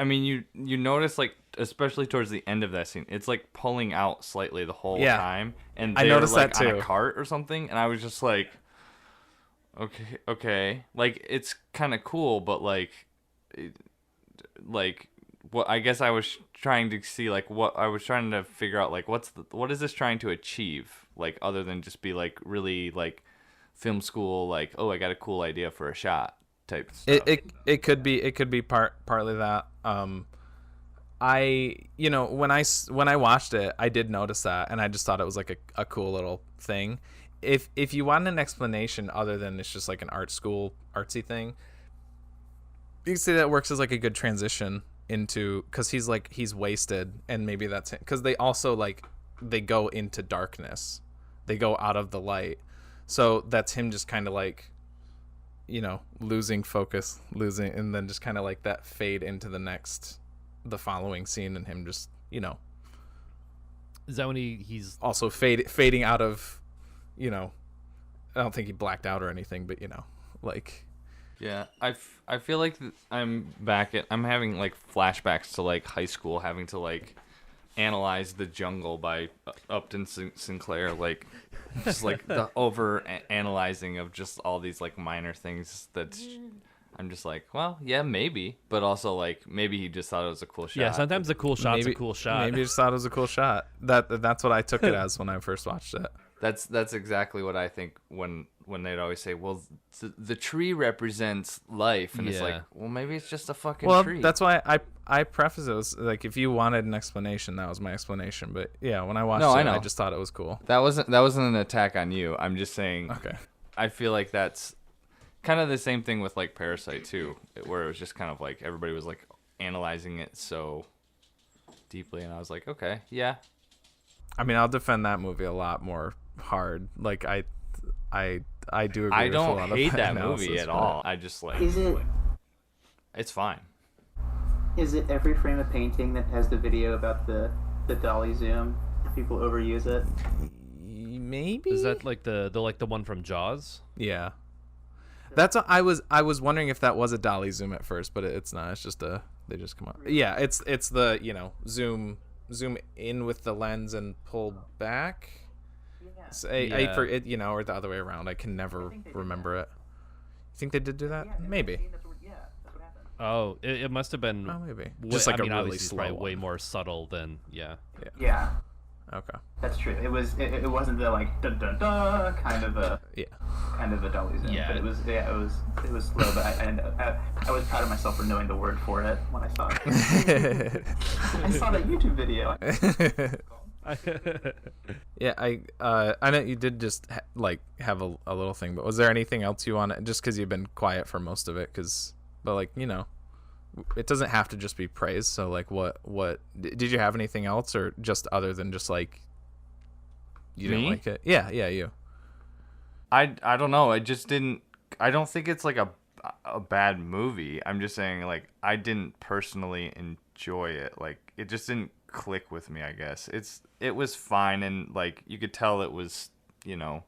mean, you notice, like, especially towards the end of that scene, it's like pulling out slightly the whole time, and I they're noticed like that on too. a cart or something, and I was just like, okay, like it's kind of cool, but like what I guess I was trying to see, like what I was trying to figure out, like what is this trying to achieve, like other than just be like really like film school, like, oh, I got a cool idea for a shot type stuff. It could be partly that. I, you know, when I watched it, I did notice that, and I just thought it was like a cool little thing. If you want an explanation other than it's just like an art school artsy thing, you can say that works as like a good transition into, because he's wasted, and maybe that's it, because they also like they go into darkness, they go out of the light, so that's him just kind of like, you know, losing focus, and then just kind of like that fade into the following scene, and him just, you know, Is that when he's also fading out of, you know, I don't think he blacked out or anything, but, you know, like. Yeah, I feel like I'm having like flashbacks to like high school, having to like analyze The Jungle by Upton Sinclair, like just like the over analyzing of just all these like minor things that I'm just like, well, yeah, maybe, but also like maybe he just thought it was a cool shot. Yeah, sometimes a cool shot's a cool shot. Maybe he just thought it was a cool shot. That's what I took it as when I first watched it. That's exactly what I think when when they'd always say, well, the tree represents life, and it's Yeah. like, well, maybe it's just a fucking Well, tree. that's why I preface it was like, if you wanted an explanation, that was my explanation. But yeah, when I watched No, it, I know. I just thought it was cool. That wasn't an attack on you. I'm just saying. Okay. I feel like that's kind of the same thing with like Parasite too, where it was just kind of like everybody was like analyzing it so deeply, and I was like, okay, yeah. I mean, I'll defend that movie a lot more hard. Like I do agree I with a don't lot of hate that analysis, movie at but- all. I just like Is it it's fine. is it every frame of painting that has the video about the dolly zoom? People overuse it. Maybe. Is that like the one from Jaws? Yeah. That's I was wondering if that was a dolly zoom at first, but it's not. It's just they just come up. Yeah, it's the, you know, zoom in with the lens and pull back. So I for it, you know, or the other way around. I can never remember it. You think they did do that? Maybe. Yeah, that's what happened. Oh, it must have been. Oh, maybe. Way, Just like I mean, a really obviously it's slow probably one. way more subtle than Yeah, Okay. that's true. It wasn't the like dun dun dun kind of a dolly zoom. Yeah. But it was slow. But I was proud of myself for knowing the word for it when I saw it. I saw that YouTube video. Yeah, I know you did just have a little thing, but was there anything else you want? Just because you've been quiet for most of it, but like, you know, it doesn't have to just be praise. So like, what did you have anything else, or just other than just like you didn't Me? like it? Yeah, you. I don't know. I just didn't. I don't think it's like a bad movie. I'm just saying, like, I didn't personally enjoy it. Like, it just didn't click with me, I guess. It was fine, and like you could tell it was, you know,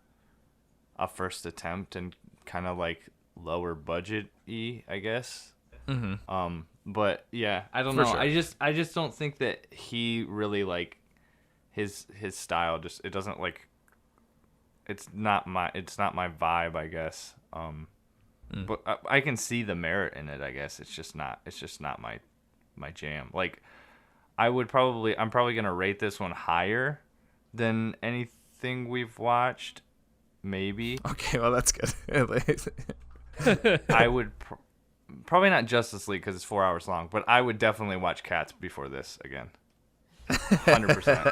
a first attempt and kind of like lower budget-y, I guess. Mm-hmm. But yeah, I don't For know. sure. I just don't think that he really like his style. Just it doesn't like. It's not my vibe, I guess. But I can see the merit in it, I guess. It's just not my jam. Like, I'm probably gonna rate this one higher than anything we've watched, maybe. Okay, well that's good. I would probably not Justice League because it's 4 hours long, but I would definitely watch Cats before this again. 100%.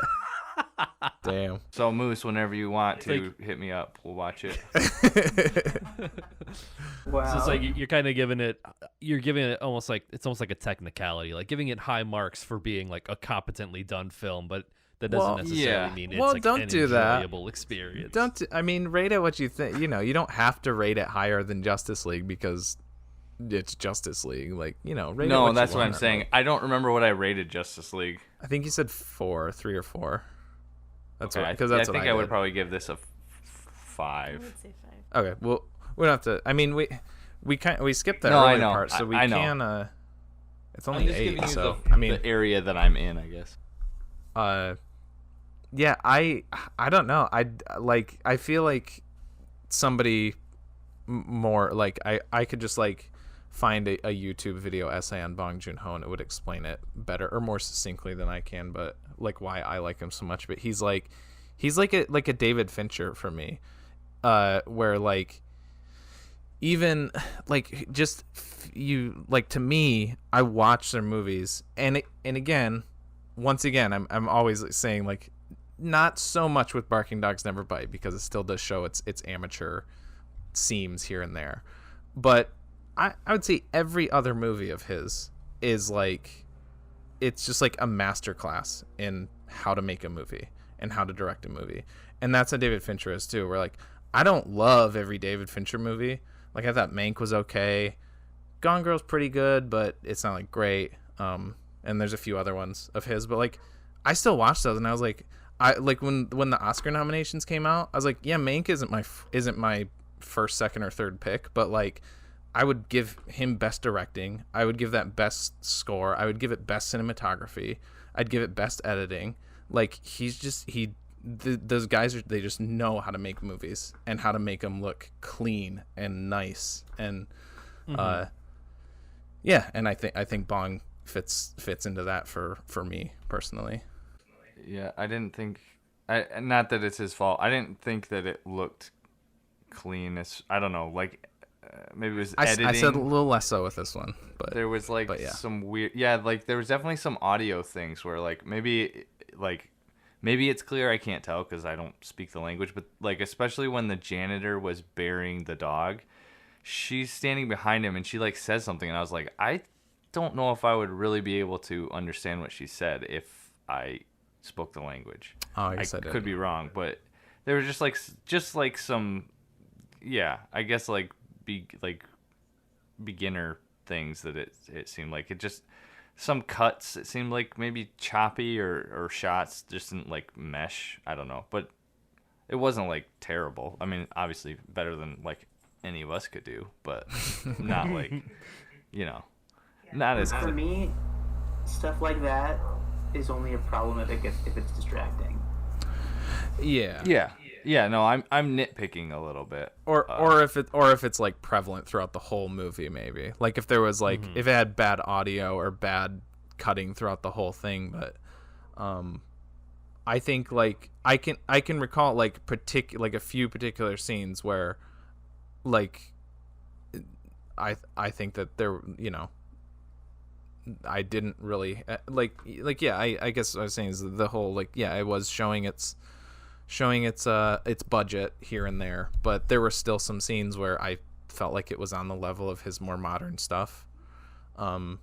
Damn. So Moose, whenever you want to hit me up, we'll watch it. Wow. So it's like you're kind of giving it almost like a technicality, like giving it high marks for being like a competently done film, but that doesn't necessarily mean it's like don't an do that. enjoyable experience. I mean, rate it what you think. You know, you don't have to rate it higher than Justice League because it's Justice League. Like, you know, rate it No, what that's you what I'm want. saying. I don't remember what I rated Justice League. I think you said 3 or 4. That's Okay, what, because that's I what think I would did. probably give this a I 5. would say 5. Okay, well, we don't have to. I mean, we skipped the No, I earlier know. part, so we I know. can. It's I'm only just 8, giving you so the, I mean, the area that I'm in, I guess. yeah, I don't know. I feel like somebody more like I could just like find a YouTube video essay on Bong Joon-ho and it would explain it better or more succinctly than I can, but like why I like him so much. But he's like a David Fincher for me, where like even like just you like, to me, I watch their movies and again, once again, I'm always saying like not so much with Barking Dogs Never Bite because it still does show its amateur seams here and there, but I would say every other movie of his is like, it's just like a masterclass in how to make a movie and how to direct a movie. And that's how David Fincher is too. Where like, I don't love every David Fincher movie. Like, I thought Mank was okay. Gone Girl's pretty good, but it's not like great. And there's a few other ones of his, but like, I still watch those and I was like, when the Oscar nominations came out, I was like, yeah, Mank isn't my first, second, or third pick, but like, I would give him best directing. I would give that best score. I would give it best cinematography. I'd give it best editing. Like, those guys they just know how to make movies and how to make them look clean and nice and yeah. And I think Bong fits into that for me personally. Yeah, I didn't think. Not that it's his fault. I didn't think that it looked clean. I don't know, like maybe it was I editing. said a little less so with this one, but there was like yeah. some weird, like there was definitely some audio things where like maybe it's clear, I can't tell because I don't speak the language, but like especially when the janitor was burying the dog, she's standing behind him and she like says something and I was like, I don't know if I would really be able to understand what she said if I spoke the language. Oh, I guess I could be wrong, but there was just like some, I guess like beginner things that it seemed like. It just, some cuts, it seemed like maybe choppy or shots just didn't like mesh. I don't know, but it wasn't like terrible. I mean, obviously better than like any of us could do, but not like, not as For me, stuff like that is only a problem if it's distracting. Yeah, no, I'm nitpicking a little bit. Or if it's like prevalent throughout the whole movie, maybe. Like if there was like if it had bad audio or bad cutting throughout the whole thing, but I think like I can recall like a few particular scenes where like I think that there, I didn't really I guess what I was saying is the whole it was showing its budget here and there, but there were still some scenes where I felt like it was on the level of his more modern stuff. So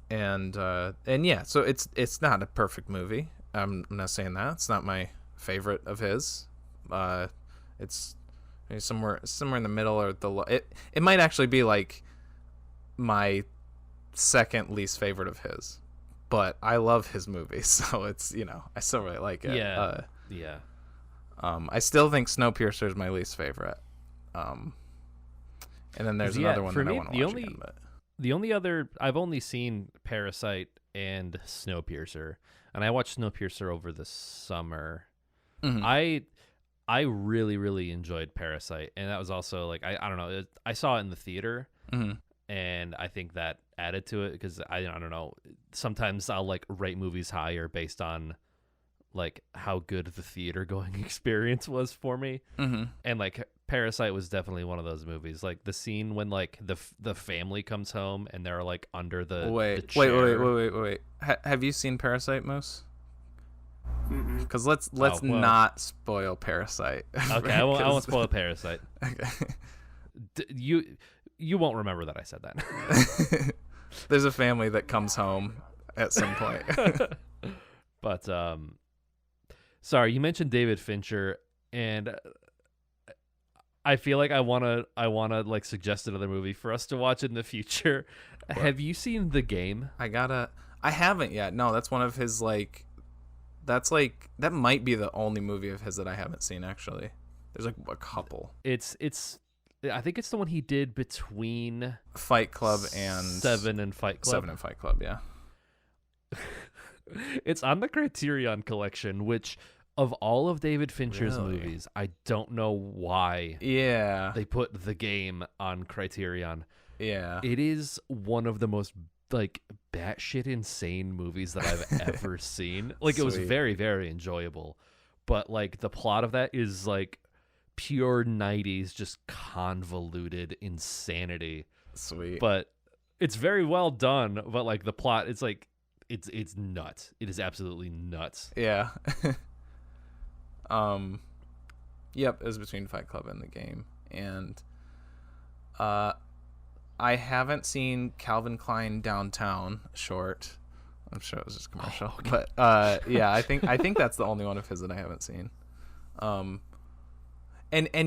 it's not a perfect movie. I'm not saying that. It's not my favorite of his. It's somewhere in the middle, or it might actually be like my second least favorite of his. But I love his movies, so it's, I still really like it. Yeah. I still think Snowpiercer is my least favorite. And then there's another one that I want to watch again. But the only other, I've only seen Parasite and Snowpiercer, and I watched Snowpiercer over the summer. Mm-hmm. I really, really enjoyed Parasite, and that was also like, I don't know, I saw it in the theater, and I think that added to it, because I don't know, sometimes I'll like rate movies higher based on like how good the theater going experience was for me. And like Parasite was definitely one of those movies. Like the scene when like the family comes home and they're like under the chair. Wait. Have you seen Parasite, Moose? Because let's not spoil Parasite. Okay, I won't spoil Parasite. Okay. You won't remember that I said that. There's a family that comes home at some point. But sorry, you mentioned David Fincher, and I feel like I wanna like suggest another movie for us to watch in the future. What? Have you seen The Game? I haven't yet. No, that's one of his that might be the only movie of his that I haven't seen, actually. There's like a couple. I think it's the one he did between Fight Club and Seven and Fight Club, yeah. It's on the Criterion Collection, which of all of David Fincher's movies, I don't know why they put The Game on Criterion. Yeah. It is one of the most like batshit insane movies that I've ever seen. Like it was very, very enjoyable. But like the plot of that is like pure 90s, just convoluted insanity. Sweet. But it's very well done, but like the plot, it's like it's nuts. It is absolutely nuts. Yeah. Yep, it was between Fight Club and The Game. And I haven't seen Calvin Klein Downtown short. I'm sure it was just commercial. Oh, okay. But yeah, I think that's the only one of his that I haven't seen. And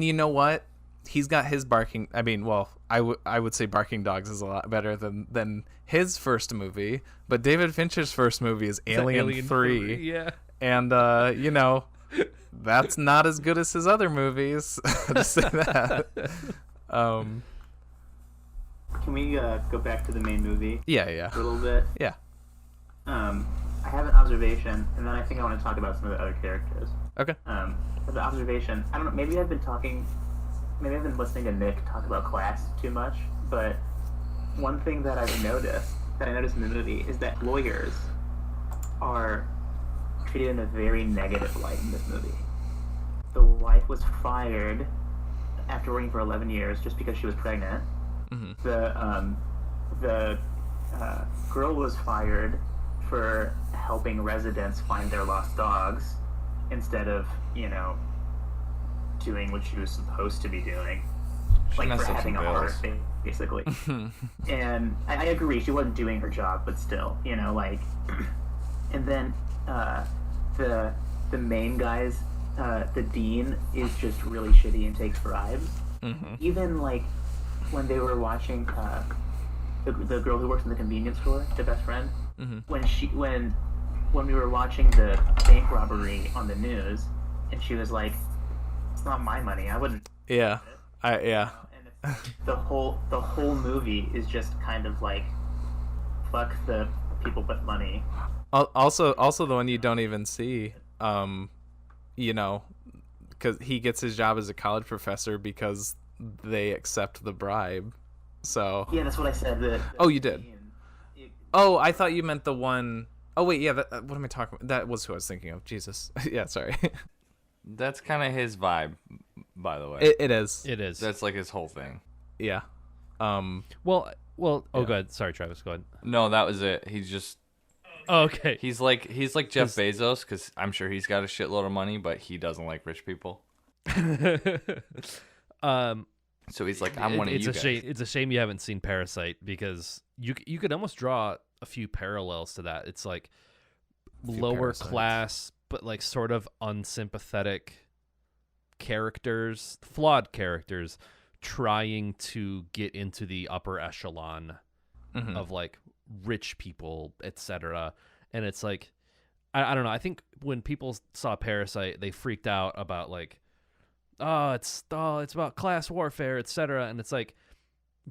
you know what? He's got his Barking. I mean, well, I would say Barking Dogs is a lot better than his first movie. But David Fincher's first movie is Alien 3. Yeah. And that's not as good as his other movies. To say that. Can we go back to the main movie? Yeah. For a little bit. Yeah. I have an observation, and then I think I want to talk about some of the other characters. Okay. For the observation, I don't know. Maybe I've been listening to Nick talk about class too much. But one thing that I noticed in the movie, is that lawyers are treated in a very negative light in this movie. The wife was fired after working for 11 years just because she was pregnant. The girl was fired for helping residents find their lost dogs instead of, doing what she was supposed to be doing. Like for having a heart, basically. And I agree, she wasn't doing her job, but still, and then the main guys, the dean is just really shitty and takes bribes. Even like when they were watching the girl who works in the convenience store, the best friend, when we were watching the bank robbery on the news, and she was like, "It's not my money. I wouldn't." Yeah, And the whole movie is just kind of like, fuck the people with money. Also the one you don't even see, because he gets his job as a college professor because they accept the bribe. So yeah, that's what I said. Oh, you did. Oh, I thought you meant the one. Oh wait, yeah. What am I talking about? That was who I was thinking of. Jesus. Yeah, sorry. That's kind of his vibe, by the way. It is. It is. That's like his whole thing. Yeah. Well. Oh, Yeah. go ahead. Sorry, Travis. Go ahead. No, that was it. He's just. Oh, okay. He's like Jeff Bezos, because I'm sure he's got a shitload of money, but he doesn't like rich people. So he's like, I'm one of you guys. It's a shame you haven't seen Parasite, because you could almost draw a few parallels to that. It's like lower parasites. class, but like sort of unsympathetic characters, flawed characters, trying to get into the upper echelon of like rich people, etc. And it's like, I don't know. I think when people saw Parasite, they freaked out about like, it's about class warfare, etc. And it's like,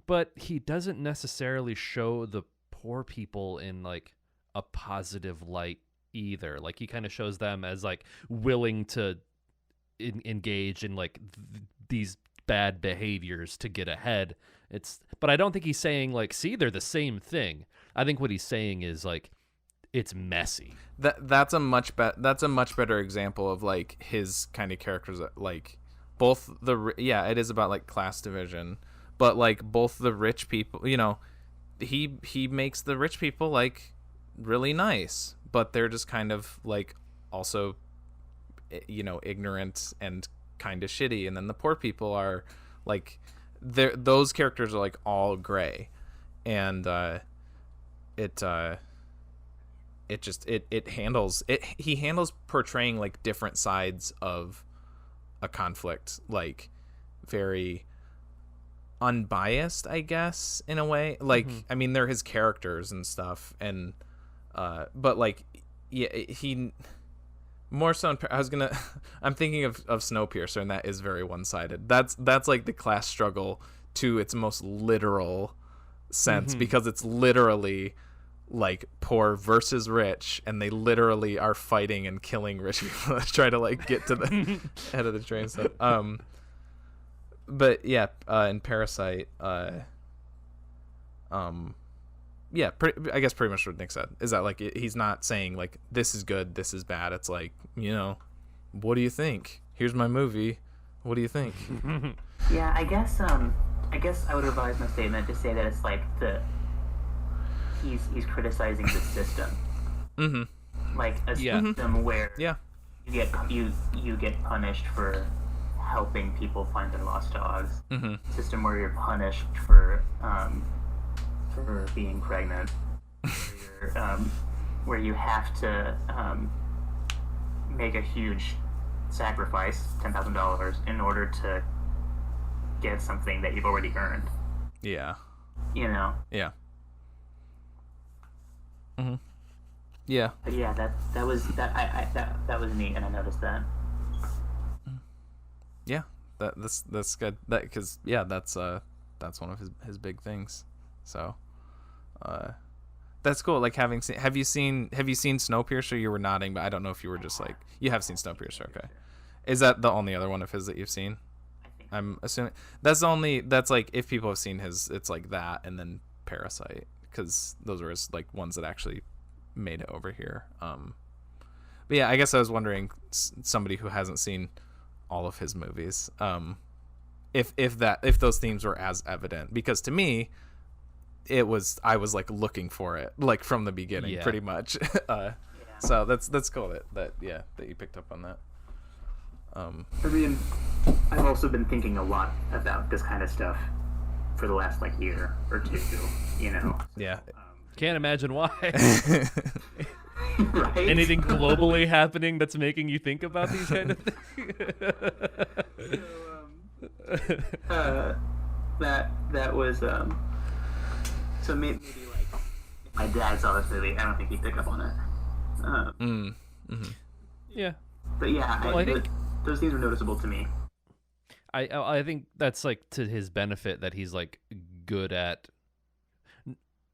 but he doesn't necessarily show the poor people in like a positive light either. Like he kind of shows them as like willing to engage in like these bad behaviors to get ahead. But I don't think he's saying like, see, they're the same thing. I think what he's saying is like, it's messy. That's a much better example of like his kind of characters, like both it is about like class division, but like both the rich people, he makes the rich people like really nice, but they're just kind of like also ignorant and kind of shitty, and then the poor people are like, those characters are like all gray, and he handles portraying like different sides of a conflict like very unbiased, I guess, in a way. Like I mean, they're his characters and stuff, and but like he more so I'm thinking of Snowpiercer, and that is very one-sided. That's like the class struggle to its most literal sense, because it's literally like poor versus rich, and they literally are fighting and killing rich people to try to like get to the head of the train. So but yeah, in Parasite, I guess pretty much what Nick said is that like he's not saying like this is good, this is bad. It's like, what do you think? Here's my movie. What do you think? Yeah, I guess I would revise my statement to say that it's like he's criticizing the system. Like a system where you get punished for helping people find their lost dogs. System where you're punished for being pregnant. Where you have to make a huge sacrifice, $10,000, in order to get something that you've already earned. Yeah. Yeah. Yeah. But yeah, that was neat, and I noticed that. Yeah, that's good. That because that's one of his big things. So, that's cool. Like have you seen Snowpiercer? You were nodding, but I don't know if you were just like, you have seen Snowpiercer. Okay, is that the only other one of his that you've seen? I'm assuming that's like, if people have seen his, it's like that and then Parasite, because those are his like ones that actually made it over here. But yeah, I guess I was wondering, somebody who hasn't seen all of his movies, if those themes were as evident, because to me I was like looking for it like from the beginning, pretty much. So that's cool that you picked up on that. I mean, I've also been thinking a lot about this kind of stuff for the last like year or two, you know. Yeah. Can't imagine why. Right? Anything globally happening that's making you think about these kind of things? That was so maybe like my dad saw this movie. I don't think he'd pick up on it. Yeah. But yeah, Well, I think those things were noticeable to me. I think that's like to his benefit that he's like good at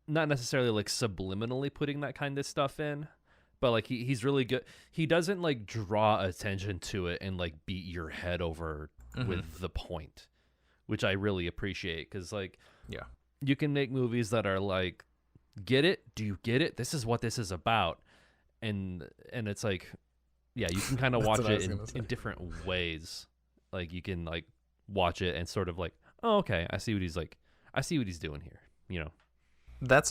not necessarily like subliminally putting that kind of stuff in, but like he's really good. He doesn't like draw attention to it and like beat your head over with the point, which I really appreciate, because like you can make movies that are like, get it? Do you get it? This is what this is about, and it's like, yeah, you can kind of watch it in different ways. Like you can like watch it and sort of like, oh, okay, I see what he's doing here, you know. I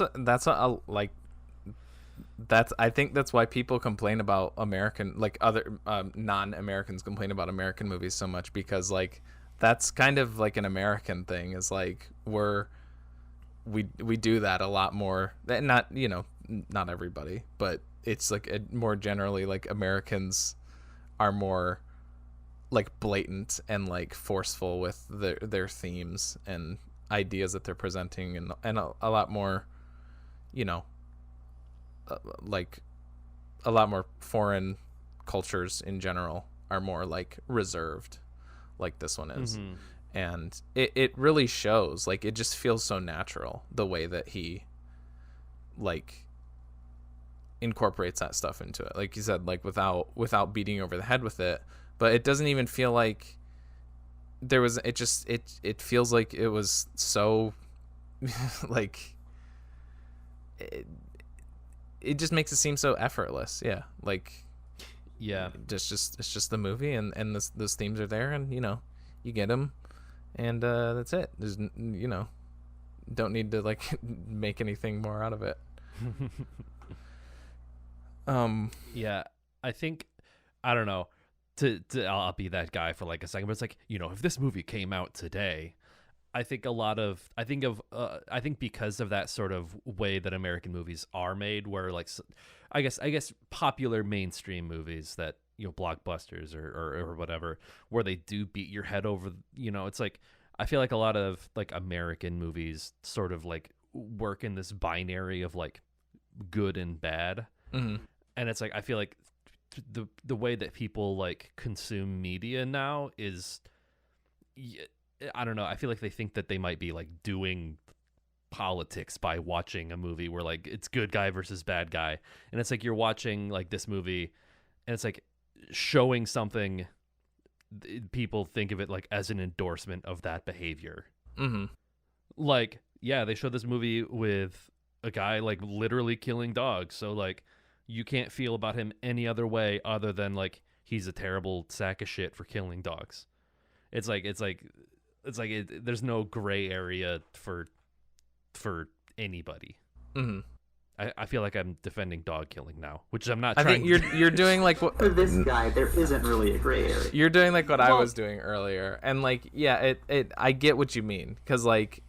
think that's why people complain about American, like other non-Americans complain about American movies so much, because like that's kind of like an American thing, is like we do that a lot more. Not, you know, not everybody, but it's like more generally like Americans are more like blatant and like forceful with their themes and ideas that they're presenting, and a lot more, you know, like a lot more foreign cultures in general are more like reserved, like this one is. And it really shows. Like it just feels so natural the way that he like incorporates that stuff into it, like you said, like without beating over the head with it. But it doesn't even feel like there was, it feels like it was so like it just makes it seem so effortless. Yeah, like it's just the movie, and those themes are there, and you know, you get them, and that's it. There's, you know, don't need to like make anything more out of it. Yeah, I think, I don't know, to I'll be that guy for like a second, but it's like, you know, if this movie came out today, I think because of that sort of way that American movies are made, where like, I guess popular mainstream movies that, you know, blockbusters or whatever, where they do beat your head over, you know, it's like, I feel like a lot of like American movies sort of like work in this binary of like good and bad. And it's like, I feel like the way that people like consume media now is, I don't know, I feel like they think that they might be like doing politics by watching a movie where like it's good guy versus bad guy, and it's like you're watching like this movie and it's like showing something, people think of it like as an endorsement of that behavior. Like, yeah, they showed this movie with a guy like literally killing dogs, so like you can't feel about him any other way other than like he's a terrible sack of shit for killing dogs. It's like there's no gray area for anybody. I feel like I'm defending dog killing now, which I'm not. I think you're doing like what for this guy, there isn't really a gray area. You're doing like what I was doing earlier, and like, yeah, it I get what you mean, because like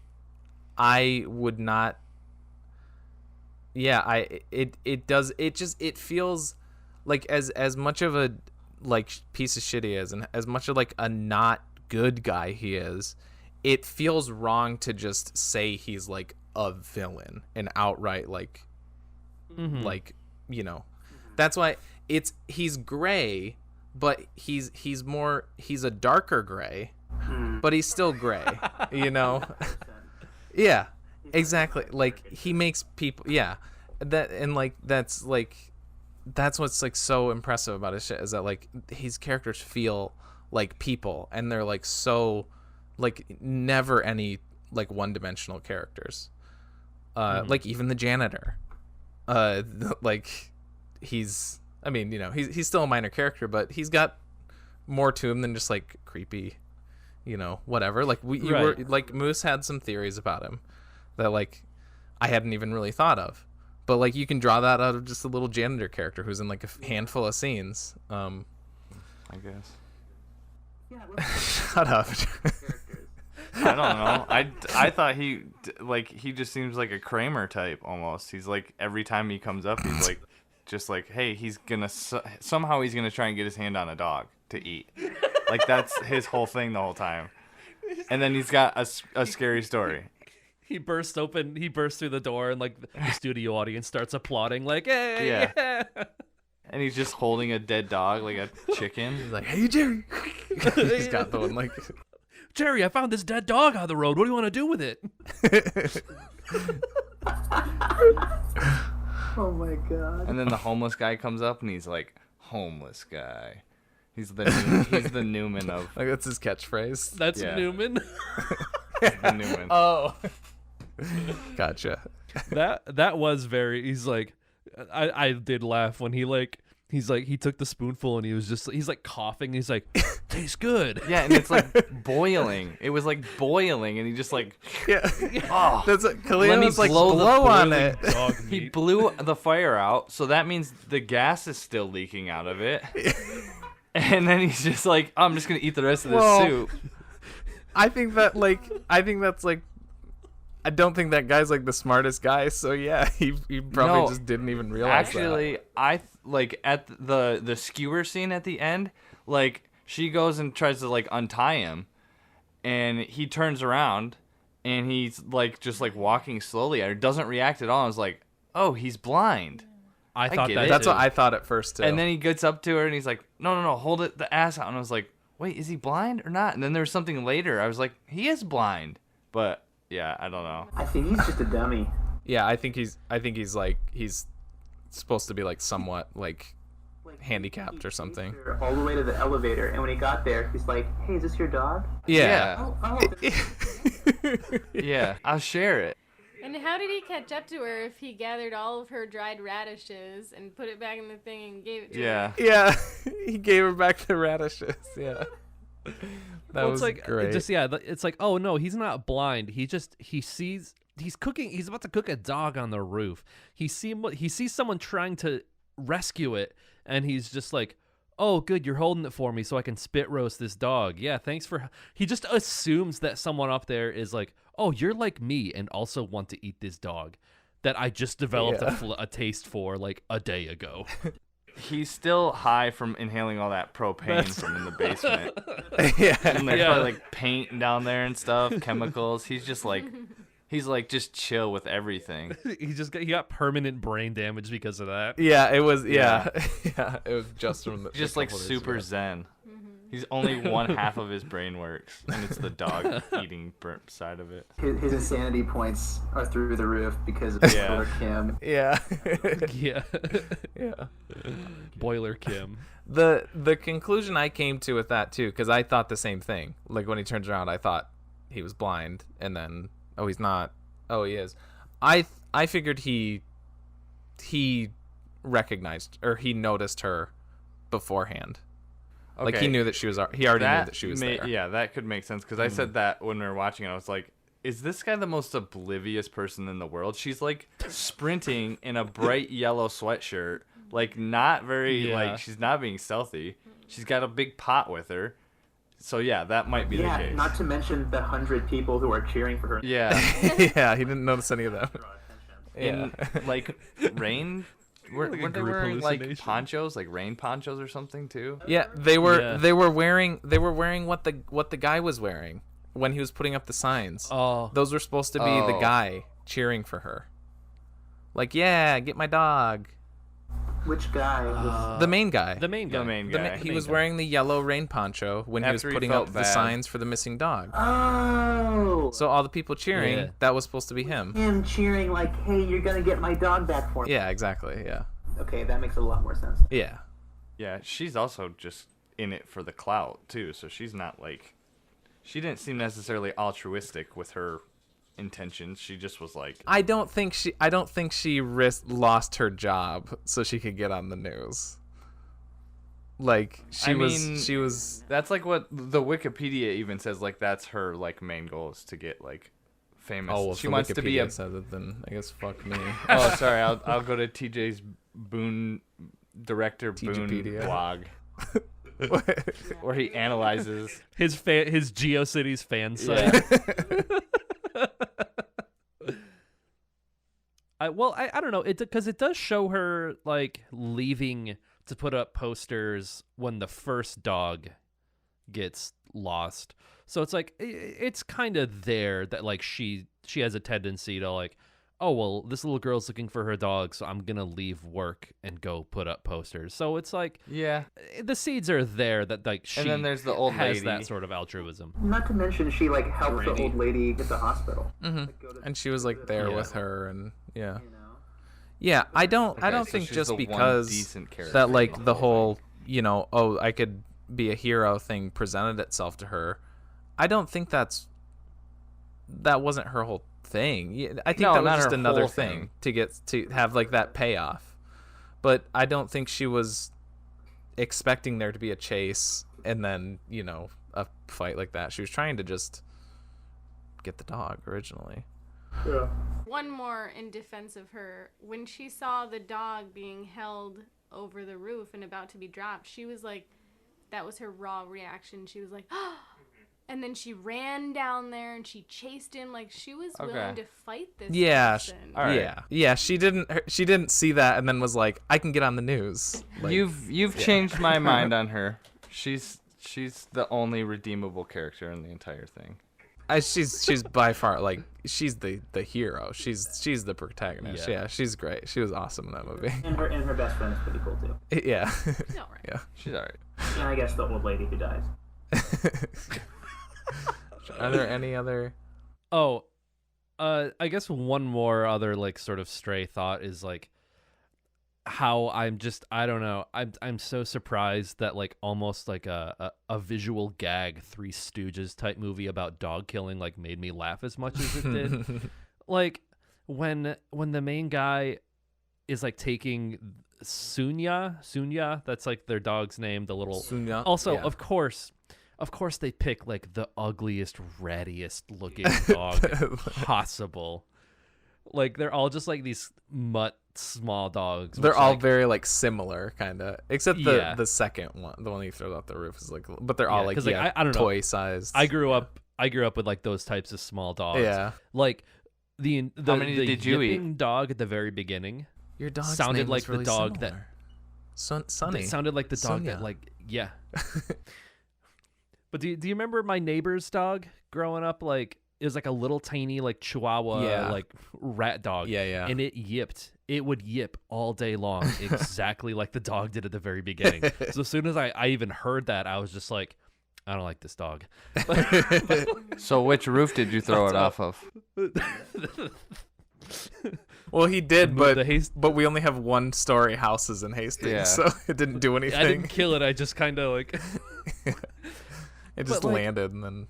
I would not. Yeah, it feels like as much of a like piece of shit he is, and as much of like a not good guy he is, it feels wrong to just say he's like a villain and outright like like, you know, that's why he's gray, but he's a darker gray, but he's still gray, you know. Yeah, exactly. Like he makes people, that's what's like so impressive about his shit, is that like his characters feel like people, and they're like so like never any like one-dimensional characters. Like even the janitor, like he's, I mean, you know, he's still a minor character, but he's got more to him than just like creepy whatever. Like you Right. were like Moose had some theories about him that like I hadn't even really thought of. But like you can draw that out of just a little janitor character who's in like a handful of scenes. I guess. Yeah, let's Shut up. characters. I don't know. I thought he just seems like a Kramer type almost. He's like every time he comes up, he's like just like, hey, he's gonna somehow he's gonna try and get his hand on a dog to eat. Like that's his whole thing the whole time. And then he's got a scary story. He bursts through the door, and like the studio audience starts applauding, like, "Hey, Yeah. yeah!" And he's just holding a dead dog like a chicken. He's like, hey Jerry. He's got the one like Jerry, I found this dead dog on the road. What do you want to do with it? Oh my god. And then the homeless guy comes up and he's like, homeless guy. He's the Newman of like that's his catchphrase. That's Yeah. Newman. the Newman. Oh. Gotcha. That was very. He's like, I did laugh when he took the spoonful and he's like coughing. He's like, tastes good. Yeah, and it's like boiling. It was like boiling, and he just like, Yeah. oh, That's what let Khalil me was like blow the blow on boiling it. dog he meat. blew the fire out, so that means the gas is still leaking out of it. And then he's just like, I'm just gonna eat the rest of this Well, soup. I think that's like I don't think that guy's like the smartest guy, so yeah, he probably No, just didn't even realize Actually, like at the skewer scene at the end, like she goes and tries to like untie him, and he turns around, and he's like just like walking slowly at her, doesn't react at all. I was like, oh, he's blind. I thought get that it. That's too. what I thought at first too. And then he gets up to her and he's like, no, hold it the ass out. And I was like, wait, is he blind or not? And then there was something later. I was like, he is blind. But yeah, I don't know. I think he's just a dummy. yeah, I think he's like he's supposed to be like somewhat like handicapped or something. All the way to the elevator, and when he got there, he's like, "Hey, is this your dog?" Yeah. Yeah, I'll share it. And how did he catch up to her if he gathered all of her dried radishes and put it back in the thing and gave it to her? Yeah. Yeah, he gave her back the radishes. Yeah, that Well, was it's like great. it's like, oh no, he's not blind. He sees he's cooking. He's about to cook a dog on the roof. He sees someone trying to rescue it, and he's just like, oh, good, you're holding it for me so I can spit roast this dog. Yeah, thanks for. He just assumes that someone up there is like, oh, you're like me and also want to eat this dog that I just developed a taste for like a day ago. He's still high from inhaling all that propane from in the basement. yeah, And there's Yeah. probably like paint down there and stuff, chemicals. He's like just chill with everything. He got permanent brain damage because of that. yeah, it was yeah, yeah, it was just from the, Just a like couple days super ago. zen. He's only one half of his brain works, and it's the dog eating burnt side of it. His insanity points are through the roof because of Yeah. Killer Kim. Yeah, Yeah. yeah. Boiler Kim. The conclusion I came to with that too, because I thought the same thing. Like when he turns around, I thought he was blind, and then oh, he's not. Oh, he is. I figured he recognized or he noticed her beforehand. Like he knew that she was. He already knew that she was there. Yeah, that could make sense because I said that when we were watching it. I was like, is this guy the most oblivious person in the world? She's like sprinting in a bright yellow sweatshirt, like not very Yeah. like she's not being stealthy. She's got a big pot with her. So yeah, that might be the Yeah, case. not to mention the 100 people who are cheering for her. Yeah, Yeah, he didn't notice any of them. in like rain. Weren't they group wearing like hallucination. ponchos, like rain ponchos or something too? Yeah, they were. Yeah. They were wearing what the guy was wearing when he was putting up the signs. Oh, Those were supposed to be the Oh. guy cheering for her. Like, yeah, get my dog. Which guy was... The main guy. the main guy. The main The guy. he was wearing the yellow rain poncho when he was After he putting felt up the bad. signs for the missing dog. Oh! So all the people cheering, Yeah. that was supposed to be him. Him cheering like, hey, you're gonna get my dog back for me. Yeah, exactly. Yeah. Okay, that makes a lot more sense. Yeah. Yeah, she's also just in it for the clout too, so she's not like she didn't seem necessarily altruistic with her intentions. She just was like I don't think she lost her job so she could get on the news. Like I mean, she was. That's like what the Wikipedia even says. Like that's her like main goal is to get like famous. Oh, well, she if wants Wikipedia to be a. says it, then I guess fuck me. Oh, sorry. I'll go to TJ's Boone director Boone TJpedia. blog. Where he analyzes his GeoCities fan site. I don't know, because it does show her like leaving to put up posters when the first dog gets lost. So it's like it's kind of there that like she has a tendency to like, oh well, this little girl's looking for her dog, so I'm gonna leave work and go put up posters. So it's like, yeah, the seeds are there that like she and then there's the old has lady. that sort of altruism. Not to mention she like helped the old lady get to the hospital. And she was like there with her, and yeah. You know? Yeah, I don't so think she's just the one because decent character that in like the the whole whole, you know, oh, I could be a hero thing presented itself to her. I don't think that wasn't her whole thing. I think No, that was not just her another whole thing thing. to have like that payoff. But I don't think she was expecting there to be a chase and then, you know, a fight like that. She was trying to just get the dog originally. Yeah. One more in defense of her. When she saw the dog being held over the roof and about to be dropped, she was like, that was her raw reaction. She was like, oh. And then she ran down there and she chased him like she was willing to fight this person. All right. Yeah. She didn't see that and then was like, I can get on the news. Like, You've changed my mind on her. She's the only redeemable character in the entire thing. She's by far like she's the hero. She's the protagonist. Yeah, she's great. She was awesome in that movie. And her best friend is pretty cool too. Yeah. She's all right. Yeah. She's alright. And I guess the old lady who dies. Are there any other? Oh, I guess one more other like sort of stray thought is like how I don't know. I'm so surprised that like almost like a visual gag Three Stooges type movie about dog killing like made me laugh as much as it did. Like when the main guy is like taking Sunya, that's like their dog's name, the little Sunya. Also, Yeah. of course they pick like the ugliest, rattiest looking dog possible. Like they're all just like these mutt small dogs. They're which, all like, very like similar, kind of, except Yeah. the second one, the one he throws out the roof is like, but they're all like, 'cause, like, yeah, I don't know. toy sized. I grew up with like those types of small dogs. Yeah. Like the How many the did you eat? yipping dog at the very beginning Your dog sounded like the dog that Sunny. That sounded like the dog Sunya. that like yeah. But do you remember my neighbor's dog growing up? Like it was like a little tiny like Chihuahua like rat dog. Yeah. And it yipped. It would yip all day long, exactly like the dog did at the very beginning. So as soon as I even heard that, I was just like, I don't like this dog. So which roof did you throw it off of? Well, he did, Move but the but we only have 1-story houses in Hastings, Yeah. so it didn't do anything. I didn't kill it. I just kind of like It just but, like- landed and then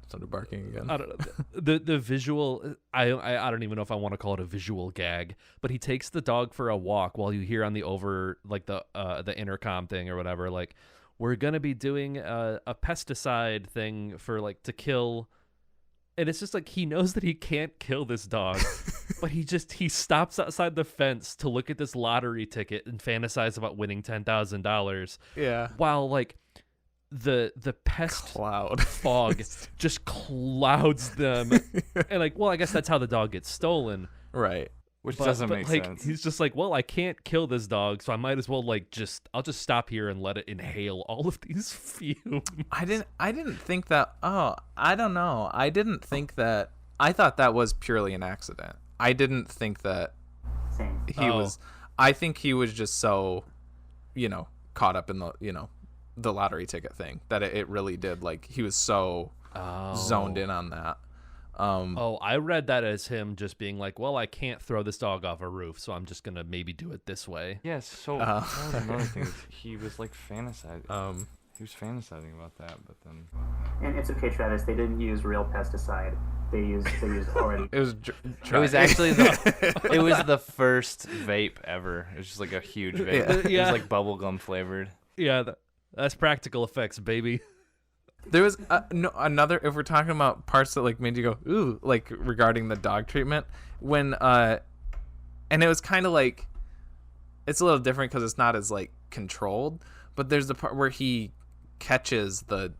started barking again. I don't know. The visual. I don't even know if I want to call it a visual gag. But he takes the dog for a walk while you hear on the the intercom thing or whatever. Like we're gonna be doing a pesticide thing for like to kill. And it's just like he knows that he can't kill this dog, but he stops outside the fence to look at this lottery ticket and fantasize about winning $10,000. Yeah. While like the pest Cloud. fog just clouds them, and like, well, I guess that's how the dog gets stolen. Right. Which But, doesn't but, make like, sense. He's just like, well, I can't kill this dog, so I might as well like I'll just stop here and let it inhale all of these fumes. I didn't think that. Oh, I don't know. I didn't think that. I thought that was purely an accident. I didn't think that Same. he was. I think he was just so, caught up in the lottery ticket thing that it really did. Like he was so zoned in on that. I read that as him just being like, well, I can't throw this dog off a roof, so I'm just gonna maybe do it this way. Yes, so that was another thing. Is he was like fantasizing. He was fantasizing about that, but then And it's okay, Travis. They didn't use real pesticide. They used already. It was. it was actually the first vape ever. It was just like a huge vape. Yeah. It was like bubblegum flavored. Yeah, that's practical effects, baby. There was another, if we're talking about parts that like made you go ooh, like regarding the dog treatment, when and it was kind of like, it's a little different because it's not as like controlled, but there's the part where he catches the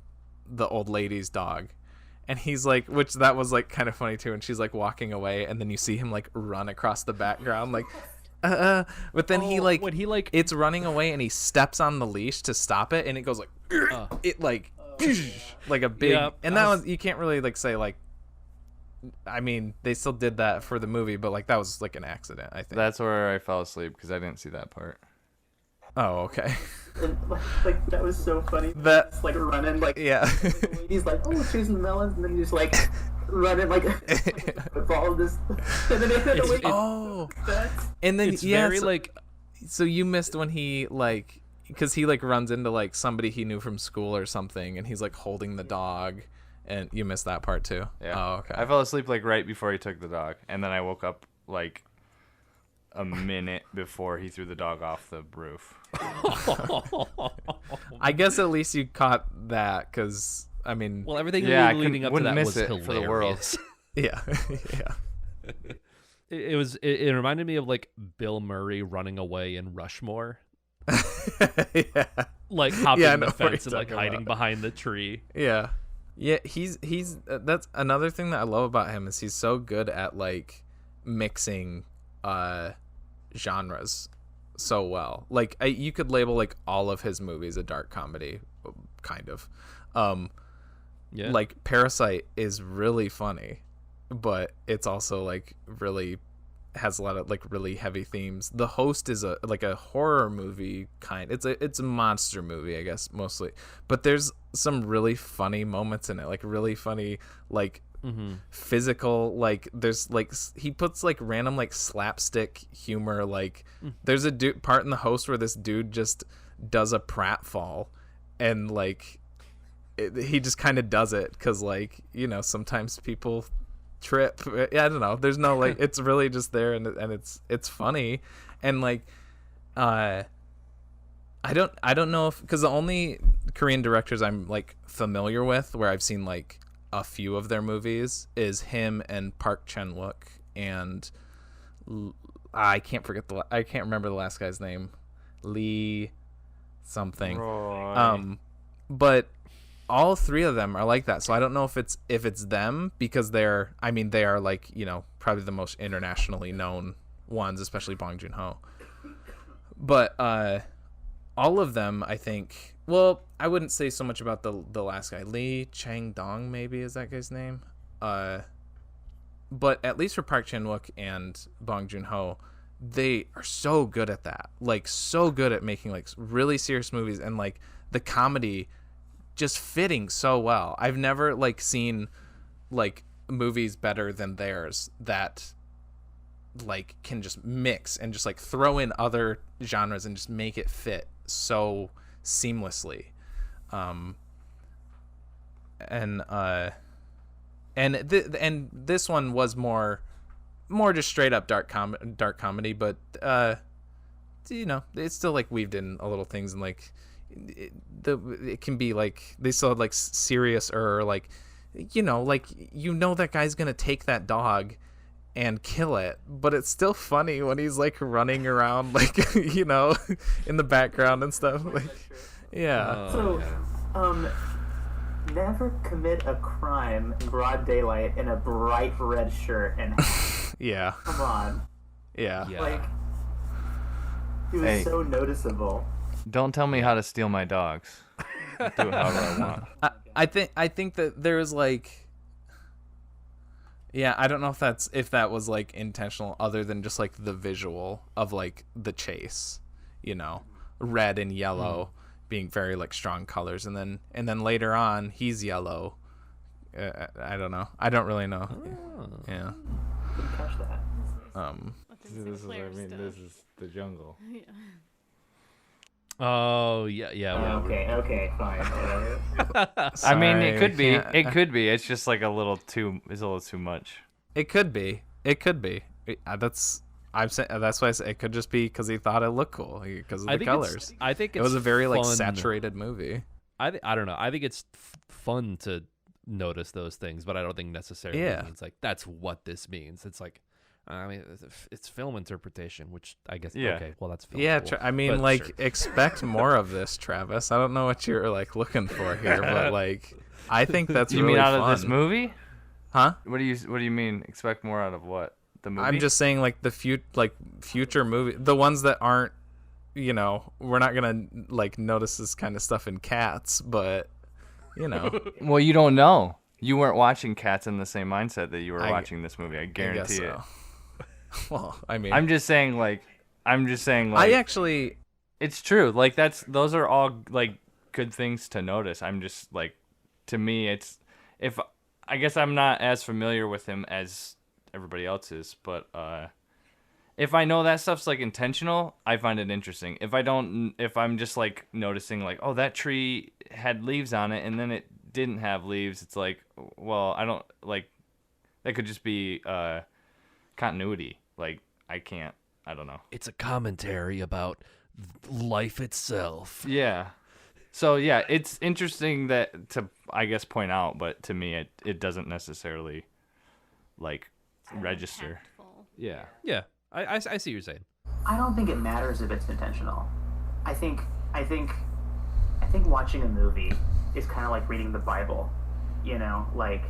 old lady's dog, and he's like, which that was like kind of funny too, and she's like walking away, and then you see him like run across the background like but then when he like it's running away and he steps on the leash to stop it, and it goes like it like like a big and that was, you can't really like say like, I mean, they still did that for the movie, but like that was like an accident, I think. That's where I fell asleep because I didn't see that part. Oh, okay. And, like that was so funny. That's like running like the lady's like, oh, choosing the melons, and then you just like running like football this, and then and then it's very like, so you missed when he like, because he like runs into like somebody he knew from school or something, and he's like holding the dog, and you missed that part too. Yeah. Oh, okay. I fell asleep like right before he took the dog, and then I woke up like a minute before he threw the dog off the roof. I guess at least you caught that, because I mean, well, everything leading up to wouldn't that miss was it hilarious. for the world. yeah. It reminded me of like Bill Murray running away in Rushmore. Yeah. Like hopping Yeah, I the know what fence and you're like talking hiding about. behind the tree. Yeah. He's that's another thing that I love about him, is he's so good at like mixing genres so well. Like you could label like all of his movies a dark comedy, kind of. Yeah. Like Parasite is really funny, but it's also like really has a lot of like really heavy themes. The Host is a horror movie kind. It's a monster movie, I guess, mostly. But there's some really funny moments in it, like really funny like physical, like there's like he puts like random like slapstick humor, like there's a part in The Host where this dude just does a pratfall, and like he just kind of does it because like, you know, sometimes people trip. Yeah, I don't know, there's no like, it's really just there, and it's funny. And like I don't know if, because the only Korean directors I'm like familiar with where I've seen like a few of their movies is him and Park Chan-wook, and I can't remember the last guy's name, Lee something. But all three of them are like that, so I don't know if it's them, because they are like, you know, probably the most internationally known ones, especially Bong Joon-ho. But all of them, I think, well, I wouldn't say so much about the last guy, Lee Chang-dong, maybe is that guy's name. But at least for Park Chan-wook and Bong Joon-ho, they are so good at that, like so good at making like really serious movies, and like the comedy just fitting so well. I've never like seen like movies better than theirs that like can just mix and just like throw in other genres and just make it fit so seamlessly. And this one was more just straight up dark comedy, but you know, it's still like weaved in a little things, and like it can be like they still have like serious, or like, you know, like, you know, that guy's gonna take that dog and kill it, but it's still funny when he's like running around like, you know, in the background and stuff, like, yeah. So never commit a crime in broad daylight in a bright red shirt and Yeah. Come on. Yeah. Like, he was so noticeable. Don't tell me how to steal my dogs. Do it however I want. I think that there's like, yeah, I don't know if that was like intentional, other than just like the visual of like the chase, you know, red and yellow being very like strong colors, and then later on he's yellow. I don't know. I don't really know. Oh. Yeah. Didn't catch that. This is the jungle. Yeah. Oh yeah. Okay, fine. I mean, it could be. can't- It could be. It's just like a little too. It's a little too much. It could be. That's I'm saying that's why I say it could just be because he thought it looked cool because of the colors. I think it was a very like fun. saturated movie. I don't know. I think it's fun to notice those things, but I don't think necessarily means like that's what this means. It's like, I mean, it's film interpretation, which I guess okay. Well, that's film. Yeah, school, I mean, but like sure. expect more of this, Travis. I don't know what you're like looking for here, but like I think that's You really mean out fun. of this movie? Huh? What do you mean? Expect more out of what? The movie? I'm just saying like the future movie, the ones that aren't, you know, we're not gonna like notice this kind of stuff in Cats, but you know. Well, you don't know. You weren't watching Cats in the same mindset that you were watching this movie. I guarantee it. Well, I mean, I'm just saying like I actually, it's true. Like those are all like good things to notice. I'm just like, to me, it's I guess I'm not as familiar with him as everybody else is, but if I know that stuff's like intentional, I find it interesting. If I'm just like noticing like, oh, that tree had leaves on it and then it didn't have leaves, it's like, well, I don't like, that could just be continuity. Like I don't know. It's a commentary about life itself. Yeah. So yeah, it's interesting that to, I guess, point out, but to me it doesn't necessarily like register. Impactful. Yeah. Yeah, I see what you're saying. I don't think it matters if it's intentional. I think watching a movie is kind of like reading the Bible, you know, like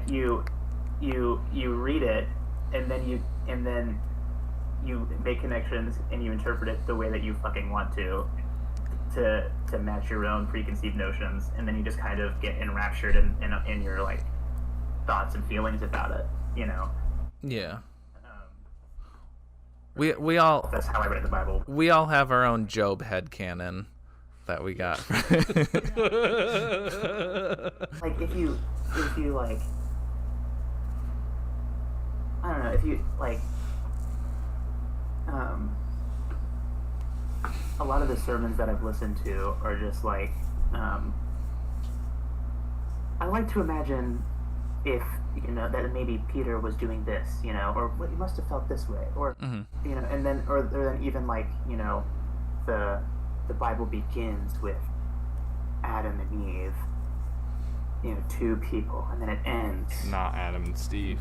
you read it and then you make connections and you interpret it the way that you fucking want to match your own preconceived notions, and then you just kind of get enraptured in your like thoughts and feelings about it, you know. yeah. We all, That's how I read the Bible. we all have our own Job headcanon that we got. Like if you like, I don't know, if you like a lot of the sermons that I've listened to are just like I like to imagine if, you know, that maybe Peter was doing this, you know, or well, he must have felt this way, or you know, and then or then even like, you know, the Bible begins with Adam and Eve, you know, two people, and then it ends. Not Adam and Steve.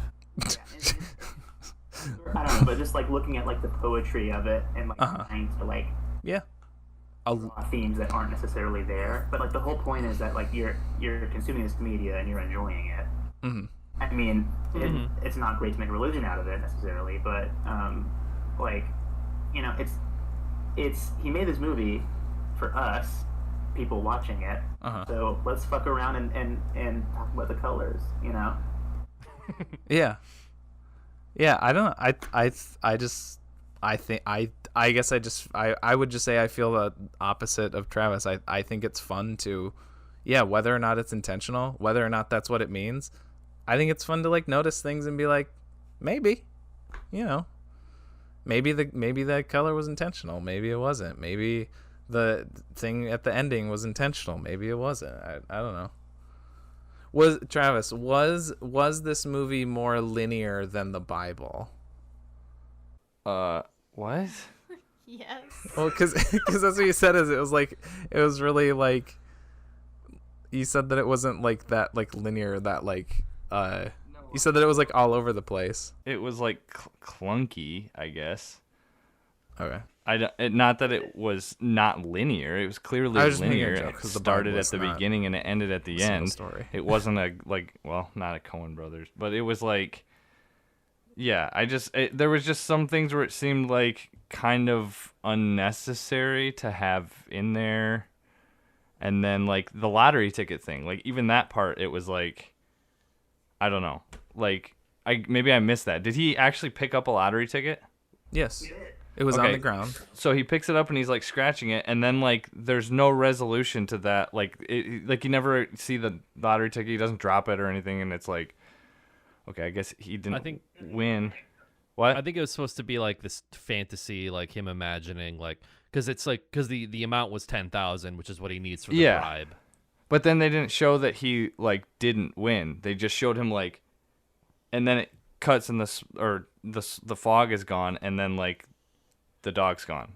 I don't know, but just like looking at like the poetry of it and like trying to like Yeah. draw themes that aren't necessarily there, but like the whole point is that like you're consuming this media and you're enjoying it. I mean, it's not great to make religion out of it necessarily, but like, you know, it's he made this movie for us people watching it, so let's fuck around and talk about the colors, you know. Yeah. Yeah, I don't, I guess I would just say I feel the opposite of Travis. I think it's fun to, yeah, whether or not it's intentional, whether or not that's what it means, I think it's fun to like notice things and be like, maybe, you know, maybe the color was intentional, maybe it wasn't, maybe the thing at the ending was intentional, maybe it wasn't. I don't know. Was this movie more linear than the Bible? What? Yes. Well, because that's what you said. Is it was really like, you said that it wasn't like that, like linear, that like you said that it was like all over the place. It was like clunky, I guess. Okay. Not that it was not linear. It was clearly linear. It started at the beginning and it ended at the end. Story. It wasn't not a Coen Brothers, but it was like, yeah. There was just some things where it seemed like kind of unnecessary to have in there, and then like the lottery ticket thing, like even that part, it was like, I don't know, like maybe I missed that. Did he actually pick up a lottery ticket? Yes. It was on the ground. So he picks it up and he's like scratching it, and then like there's no resolution to that. Like like you never see the lottery ticket. He doesn't drop it or anything, and it's like, okay, I guess he didn't win. What? I think it was supposed to be like this fantasy, like him imagining, like, because the amount was 10,000, which is what he needs for the bribe. But then they didn't show that he like didn't win. They just showed him like, and then it cuts in this, or the fog is gone, and then like the dog's gone.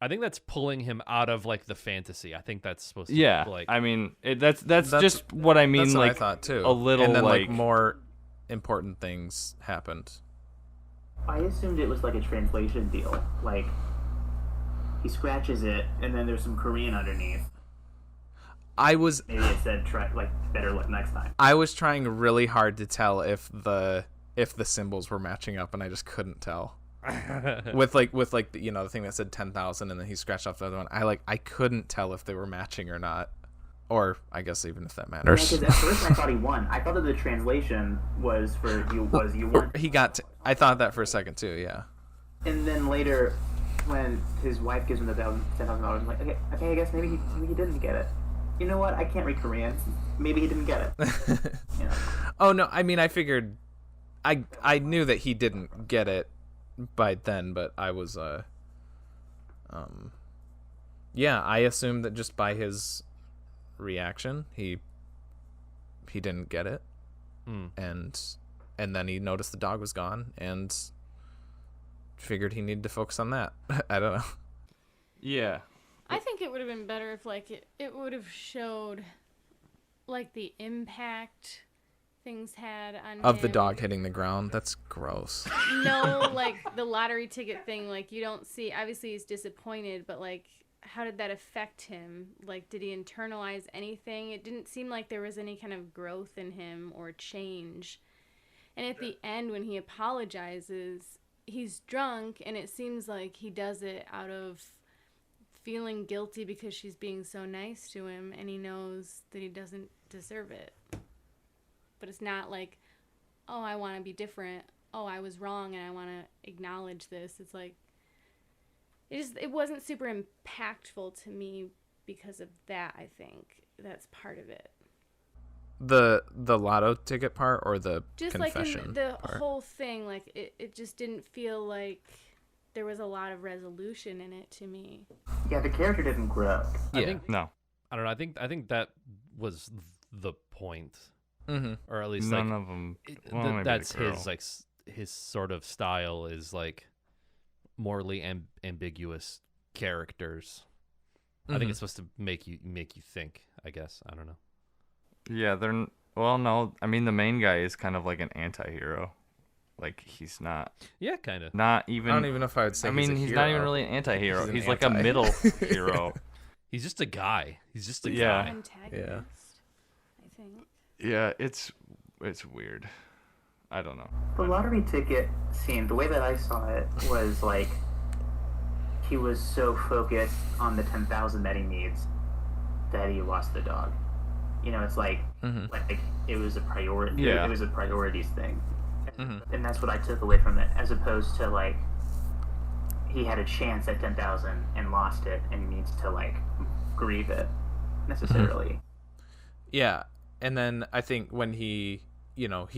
I think that's pulling him out of like the fantasy. I think that's supposed to Yeah, be like I mean that's just what I mean. That's Like what I thought too. a little and then like more important things happened. I assumed it was like a translation deal. Like, he scratches it, and then there's some Korean underneath. Maybe it said, better luck next time. I was trying really hard to tell if the symbols were matching up, and I just couldn't tell. with the thing that said 10,000, and then he scratched off the other one. I couldn't tell if they were matching or not, or I guess even if that matters. Yeah, because at first I thought he won. I thought that the translation was for you won. I thought that for a second too. Yeah. And then later, when his wife gives him the $10,000, I'm like, okay, I guess maybe he didn't get it. You know what? I can't read Korean. Maybe he didn't get it. Oh no! I mean, I figured, I knew that he didn't get it by then, but I was I assumed that just by his reaction he didn't get it. And then he noticed the dog was gone and figured he needed to focus on that. I don't know. Yeah, I think it would have been better if like it would have showed like the impact things had on Of the him. dog hitting the ground. That's gross. No, like the lottery ticket thing, like you don't see, obviously he's disappointed, but like how did that affect him? Like, did he internalize anything? It didn't seem like there was any kind of growth in him or change. And at the end, when he apologizes, he's drunk, and it seems like he does it out of feeling guilty because she's being so nice to him, and he knows that he doesn't deserve it. But it's not like, oh, I want to be different. Oh, I was wrong, and I want to acknowledge this. It's like, it wasn't super impactful to me because of that. I think that's part of it. The lotto ticket part or the Just confession like in the part? whole thing, like it just didn't feel like there was a lot of resolution in it to me. Yeah, the character didn't grow. Yeah. no, I don't know. I think that was the point, or at least none like of them. that's his like his sort of style is like morally ambiguous characters. I think it's supposed to make you think. I guess I don't know. Yeah, they're no. I mean, the main guy is kind of like an anti-hero. Like he's not. Yeah, kind of. Not even. I don't even know if I would say. I mean, he's not even really an anti-hero. He's like a middle hero. He's just a guy. He's just a Yeah. guy. Antagonist, I think. Yeah, it's weird. I don't know. The lottery ticket scene, the way that I saw it was like he was so focused on the 10,000 that he needs that he lost the dog. You know, it's like it was a priority. Yeah. It was a priorities thing, and that's what I took away from it, as opposed to like he had a chance at 10,000 and lost it, and he needs to like grieve it necessarily. Yeah, and then I think when he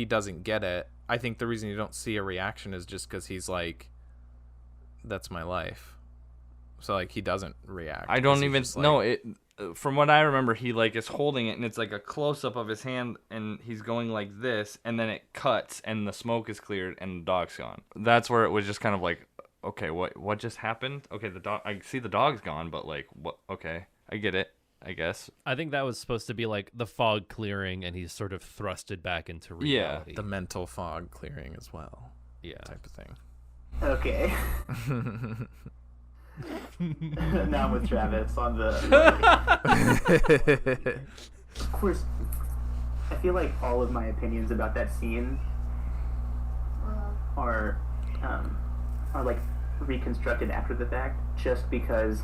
doesn't get it, I think the reason you don't see a reaction is just because he's like, that's my life. So like he doesn't react. I don't even know like, it. From what I remember, he like is holding it, and it's like a close up of his hand, and he's going like this, and then it cuts, and the smoke is cleared, and the dog's gone. That's where it was just kind of like, okay, what just happened? Okay, the dog. I see the dog's gone, but like, what? Okay, I get it. I guess. I think that was supposed to be like the fog clearing, and he's sort of thrusted back into reality. the mental fog clearing as well. Yeah. Type of thing. Okay. Now I'm with Travis on the. Of course, I feel like all of my opinions about that scene are like reconstructed after the fact, just because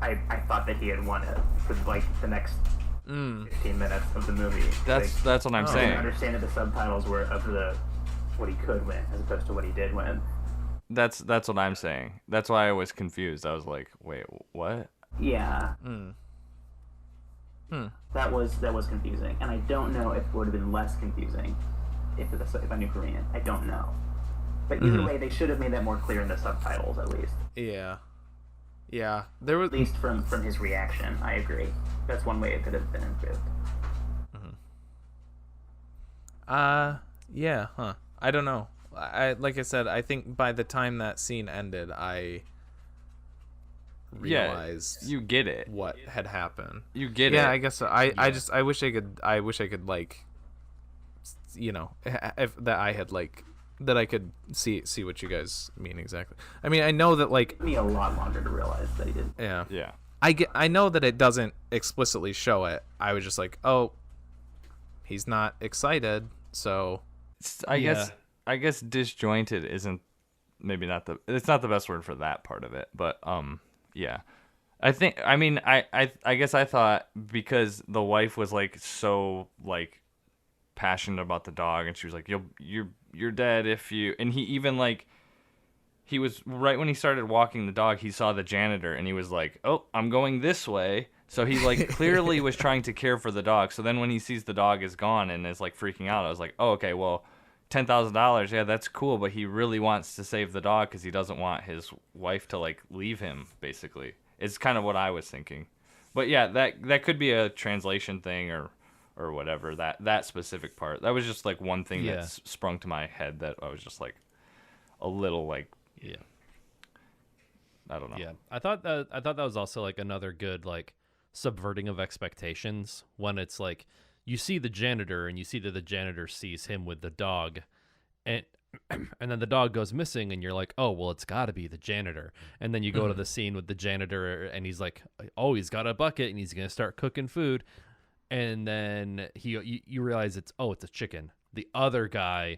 I thought that he had won it for like the next 15 minutes of the movie. That's what I'm I saying. didn't understand that the subtitles were of what he could win as opposed to what he did win. That's what I'm saying. That's why I was confused. I was like, wait, what? Yeah. That was confusing, and I don't know if it would have been less confusing if I knew Korean. I don't know. But either way, they should have made that more clear in the subtitles, at least. Yeah. There was At least from his reaction, I agree. That's one way it could have been improved. yeah, huh. I don't know. like I said, I think by the time that scene ended, I realized you get it. what had happened. You get it. Yeah, I guess so. I wish I could like, you know, if that I had like that I could see what you guys mean exactly. I mean, I know that like It took me a lot longer to realize that he did. yeah. Yeah. I know that it doesn't explicitly show it. I was just like, oh, he's not excited, so I guess disjointed isn't maybe not it's not the best word for that part of it, but yeah. I guess I thought because the wife was like so like passionate about the dog and she was like you're dead if you, and he even like he was right when he started walking the dog, he saw the janitor and he was like, "Oh, I'm going this way." So he like clearly was trying to care for the dog. So then when he sees the dog is gone and is like freaking out, I was like, "Oh, okay, well, $10,000, yeah, that's cool, but he really wants to save the dog because he doesn't want his wife to like leave him." Basically, it's kind of what I was thinking. But yeah, that could be a translation thing or whatever. That specific part, that was just like one thing that sprung to my head that I was just like a little like. Yeah. I don't know. Yeah. I thought that was also like another good like subverting of expectations when it's like you see the janitor and you see that the janitor sees him with the dog and then the dog goes missing and you're like, "Oh, well, it's got to be the janitor." And then you go to the scene with the janitor and he's like, "Oh, he's got a bucket and he's going to start cooking food." And then you realize it's a chicken. The other guy,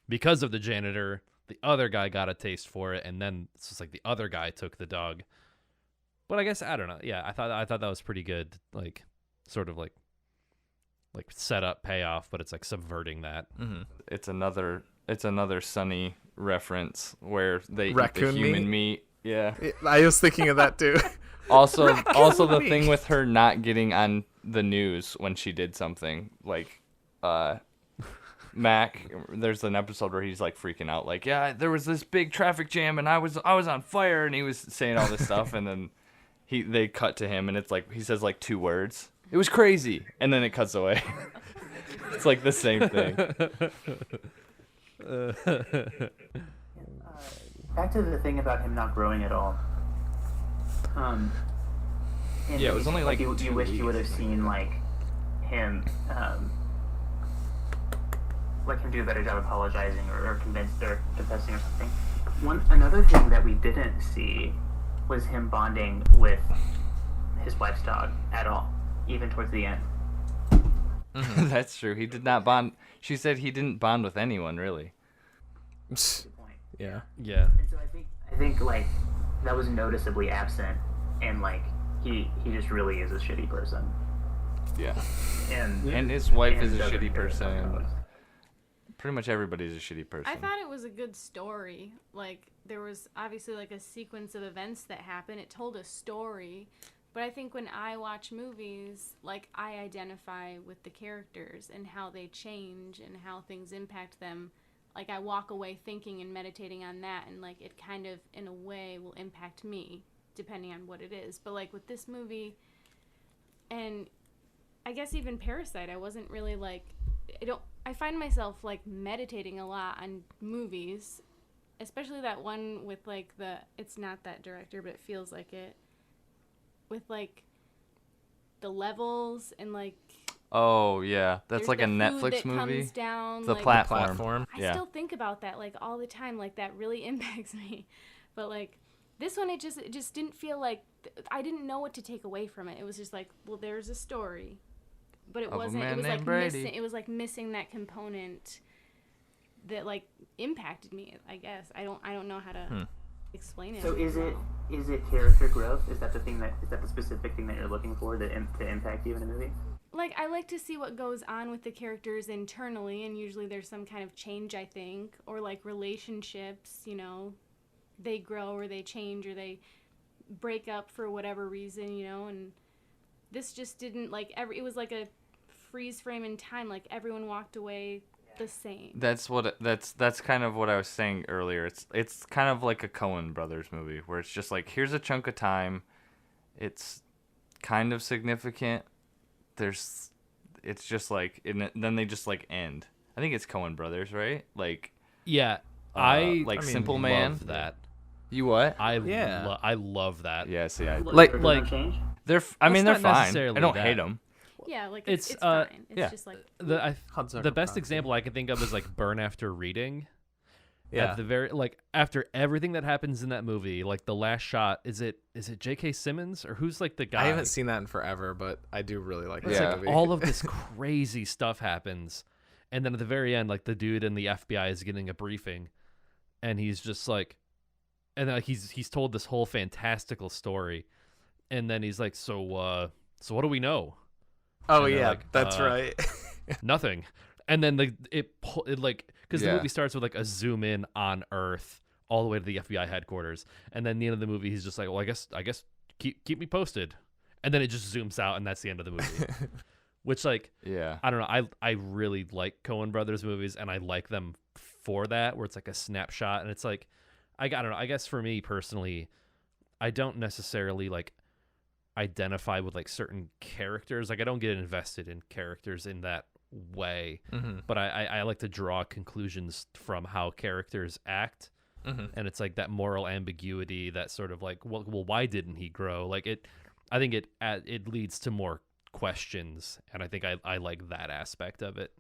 because of the janitor, the other guy got a taste for it, and then it's just like the other guy took the dog. But I guess I don't know. Yeah, I thought that was pretty good. Like, sort of like setup payoff, but it's like subverting that. Mm-hmm. It's another Sunny reference where they Raccoon eat the human meat. Yeah. I was thinking of that too. Also the thing with her not getting on the news when she did something like Mac, there's an episode where he's like freaking out, like, "Yeah, there was this big traffic jam and I was on fire," and he was saying all this stuff, and then they cut to him and it's like he says like 2 words. "It was crazy," and then it cuts away. It's like the same thing. Back to the thing about him not growing at all. Yeah, it was only like you 2 wish you would have weeks. seen like him do a better job apologizing or convinced or confessing or something. Another thing that we didn't see was him bonding with his wife's dog at all, even towards the end. Mm-hmm. That's true. He did not bond. She said he didn't bond with anyone really. Good point. Yeah. Yeah. And so I think like that was noticeably absent, and like he just really is a shitty person. Yeah. And his wife and is a doesn't shitty care about person. dogs. Pretty much everybody's a shitty person. I thought it was a good story. Like, there was obviously like a sequence of events that happened. It told a story. But I think when I watch movies, like, I identify with the characters and how they change and how things impact them. Like, I walk away thinking and meditating on that, and like it kind of in a way will impact me depending on what it is. But like with this movie, and I guess even Parasite, I wasn't really like, I find myself like meditating a lot on movies, especially that one with like it's not that director, but it feels like it, with like the levels and like. Oh yeah, that's like a Netflix that movie. Comes down, The like, platform. I Yeah. still think about that like all the time. Like that really impacts me. But like this one, it just didn't feel like I didn't know what to take away from it. It was just like, well, there's a story. But it Of a wasn't. man It was named like Brady. missing. It was like missing that component that like impacted me. I guess I don't know how to explain it. So is well. it character growth? Is that the specific thing that you're looking for to impact you in a movie? Like, I like to see what goes on with the characters internally, and usually there's some kind of change, I think, or like relationships. You know, they grow or they change or they break up for whatever reason. You know, and this just didn't like it was like a freeze frame in time. Like everyone walked away the same. That's kind of what I was saying earlier. It's kind of like a Coen Brothers movie where it's just like, here's a chunk of time. It's kind of significant. It's just like, and then they just like end. I think it's Coen Brothers, right? Like, Yeah. like Simple Man. love that. You what? I Yeah. love that. Yeah, see, I What, Like- characters like- don't change? they're. I mean, they're It's not fine. necessarily I don't that. hate them. Yeah, like It's, it's fine. It's yeah. just like Hudsucker The best Proxy. example I can think of is like Burn After Reading. Yeah. At the very after everything that happens in that movie, like the last shot, is it J.K. Simmons or who's like the guy? I haven't seen that in forever, but I do really like It's that like movie. all of this crazy stuff happens, and then at the very end, like the dude in the FBI is getting a briefing, and he's just like, and then, like he's told this whole fantastical story, and then he's like, so what do we know? Oh and they're yeah, like, that's right. Nothing. And then it like because the Yeah. movie starts with like a zoom in on Earth all the way to the FBI headquarters, and then the end of the movie he's just like, well, I guess keep me posted, and then it just zooms out and that's the end of the movie. Which like Yeah. I don't know, I really like Coen Brothers movies, and I like them for that, where it's like a snapshot, and it's like I don't know, I guess for me personally, I don't necessarily like identify with like certain characters. Like I don't get invested in characters in that way, but I like to draw conclusions from how characters act, and it's like that moral ambiguity, that sort of like, well, why didn't he grow? Like I think it leads to more questions, and I think I like that aspect of it.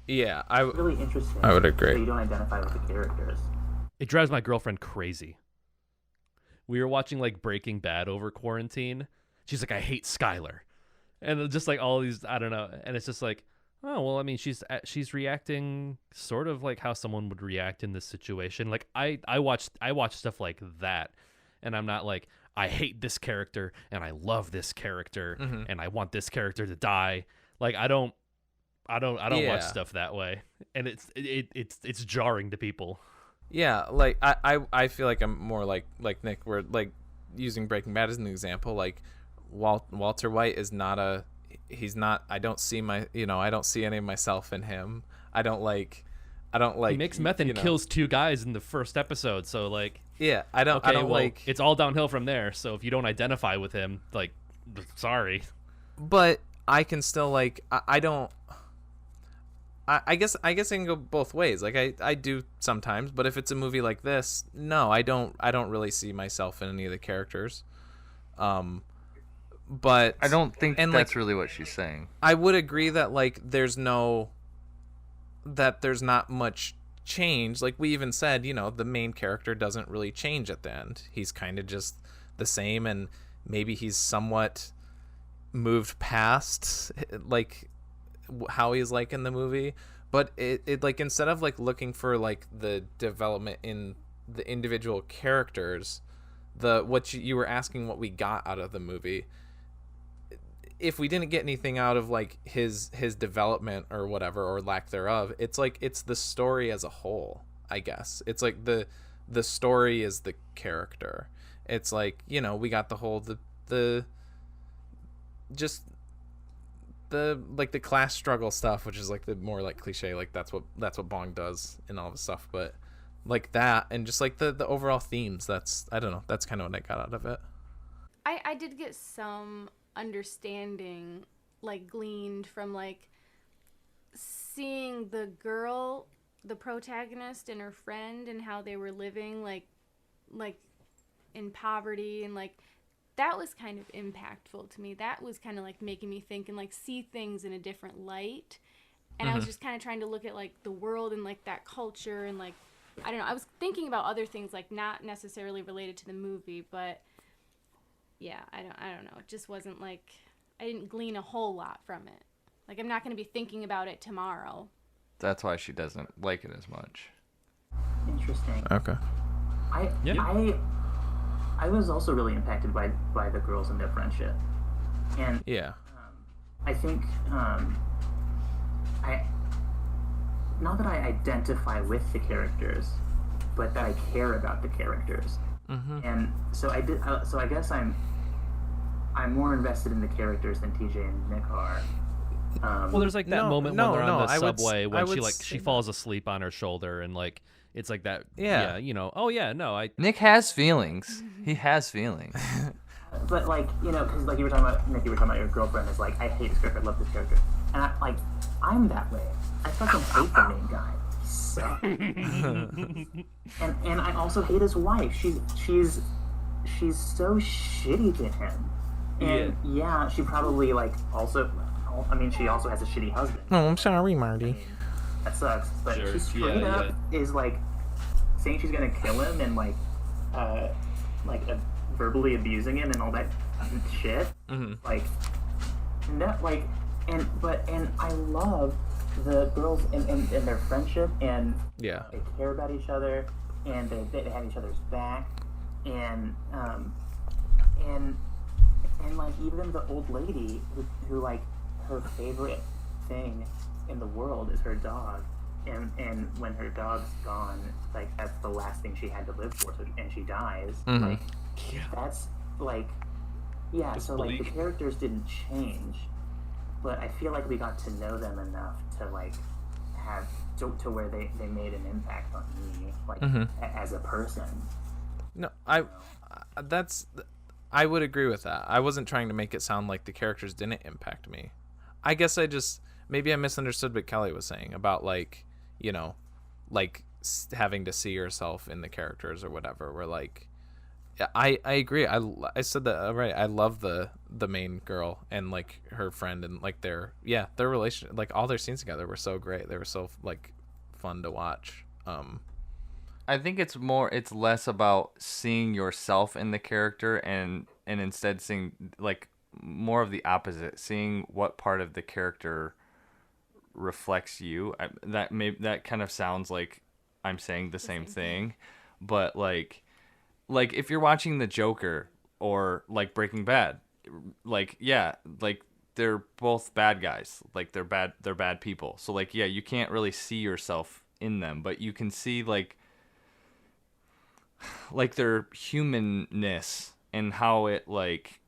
Yeah, Really interesting. I would agree. So you don't identify with the characters. It drives my girlfriend crazy. We were watching like Breaking Bad over quarantine. She's like, I hate Skylar. And just like all these, I don't know. And it's just like, oh, well, I mean, she's reacting sort of like how someone would react in this situation. Like I watch stuff like that, and I'm not like, I hate this character and I love this character and I want this character to die. Like I don't watch stuff that way, and it's jarring to people. Yeah, like I feel like I'm more like Nick. We're like using Breaking Bad as an example. Like Walter White is not he's not. I don't see I don't see any of myself in him. I don't like. He makes meth and kills 2 guys in the first episode. So like, yeah, I don't like. It's all downhill from there. So if you don't identify with him, like, sorry. But I can still like. I don't. I guess I can go both ways. Like I do sometimes, but if it's a movie like this, no, I don't really see myself in any of the characters. But I don't think and that's like, really what she's saying. I would agree that like there's not much change. Like we even said, the main character doesn't really change at the end. He's kind of just the same, and maybe he's somewhat moved past like how he's like in the movie, but it like instead of like looking for like the development in the individual characters, what you were asking what we got out of the movie, if we didn't get anything out of like his development or whatever, or lack thereof, it's like it's the story as a whole. I guess it's like the story is the character. It's like we got the whole the like the class struggle stuff, which is like the more like cliche, like that's what Bong does and all the stuff, but like that, and just like the overall themes, that's I don't know, that's kind of what I got out of it. I did get some understanding, like gleaned from like seeing the girl, the protagonist, and her friend, and how they were living like in poverty, and like that was kind of impactful to me. That was kind of like making me think and like see things in a different light. And I was just kind of trying to look at like the world and like that culture, and like I don't know, I was thinking about other things like not necessarily related to the movie, but yeah, I don't know. It just wasn't like I didn't glean a whole lot from it. Like I'm not going to be thinking about it tomorrow. That's why she doesn't like it as much. Interesting. Okay. I was also really impacted by the girls and their friendship, and Yeah. I think not that I identify with the characters, but that I care about the characters. And so I did. So I guess I'm more invested in the characters than TJ and Nick are. Well, there's like that moment when they're on the subway when she say falls asleep on her shoulder, and like it's like that. Yeah. Oh yeah, no, Nick has feelings. He has feelings. But like because like you were talking about Nick, you were talking about your girlfriend is like, I hate this character, I love this character, and I'm that way. I fucking hate the main guy. sucks. and I also hate his wife. She's so shitty to him. And yeah, she probably like also. I mean, she also has a shitty husband. Oh, I'm sorry, Marty. That sucks. But Sure. she straight Yeah, up is like saying she's gonna kill him and like verbally abusing him and all that shit. Mm-hmm. Like, no, like, and I love the girls and their friendship, and Yeah. they care about each other, and they have each other's back, and like even the old lady who like her favorite thing in the world is her dog, and when her dog's gone, like that's the last thing she had to live for, and she dies. Mhm. Like that's like so like the bleak. characters didn't change, but I feel like we got to know them enough to like have to where they made an impact on me, like as a person. No, I would agree with that. I wasn't trying to make it sound like the characters didn't impact me. I guess maybe I misunderstood what Kelly was saying about like, you know, like having to see yourself in the characters or whatever. Where like, I agree. I said that right. I love the main girl and like her friend and like their relationship, like all their scenes together were so great. They were so like fun to watch. I think it's less about seeing yourself in the character and instead seeing like more of the opposite, seeing what part of the character reflects you. That kind of sounds like I'm saying the same thing, but like if you're watching The Joker or like Breaking Bad, like like they're both bad guys, like they're bad people. So like you can't really see yourself in them, but you can see like their humanness and how it like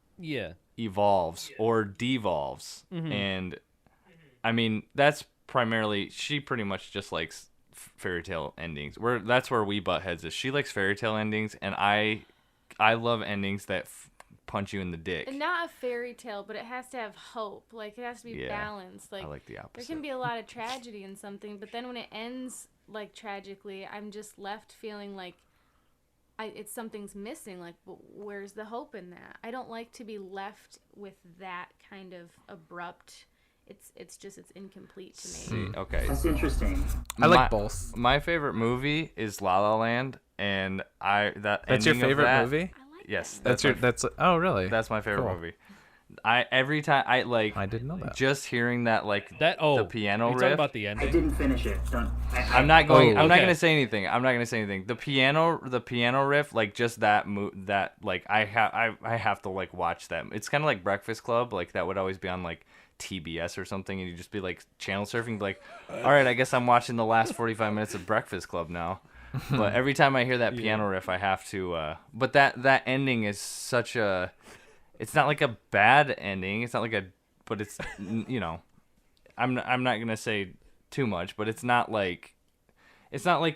evolves or devolves. And I mean that's primarily, she pretty much just likes fairy tale endings. That's where we butt heads is. She likes fairy tale endings, and I love endings that punch you in the dick. And not a fairy tale, but it has to have hope. Like it has to be balanced. Like I like the opposite. there can be a lot of tragedy in something, but then when it ends like tragically, I'm just left feeling like something's missing. Like, where's the hope in that? I don't like to be left with that kind of abrupt. It's incomplete to me. See, okay. That's interesting. I like both. My favorite movie is La La Land, and That's your favorite movie? Yes, Oh really? That's my favorite Cool. movie. Every time I didn't know that. just hearing that the piano riff. Talking about the I ending. didn't finish it. I'm not going Oh, I'm not okay. going to say anything. The piano riff, like just that like I have to like watch that. It's kind of like Breakfast Club, like that would always be on like TBS or something, and you just be like channel surfing, like, all right, I guess I'm watching the last 45 minutes of Breakfast Club now. But every time I hear that piano riff, I have to. But that ending is such a. It's not like a bad ending. It's not like but it's you know, I'm not gonna say too much, but it's not like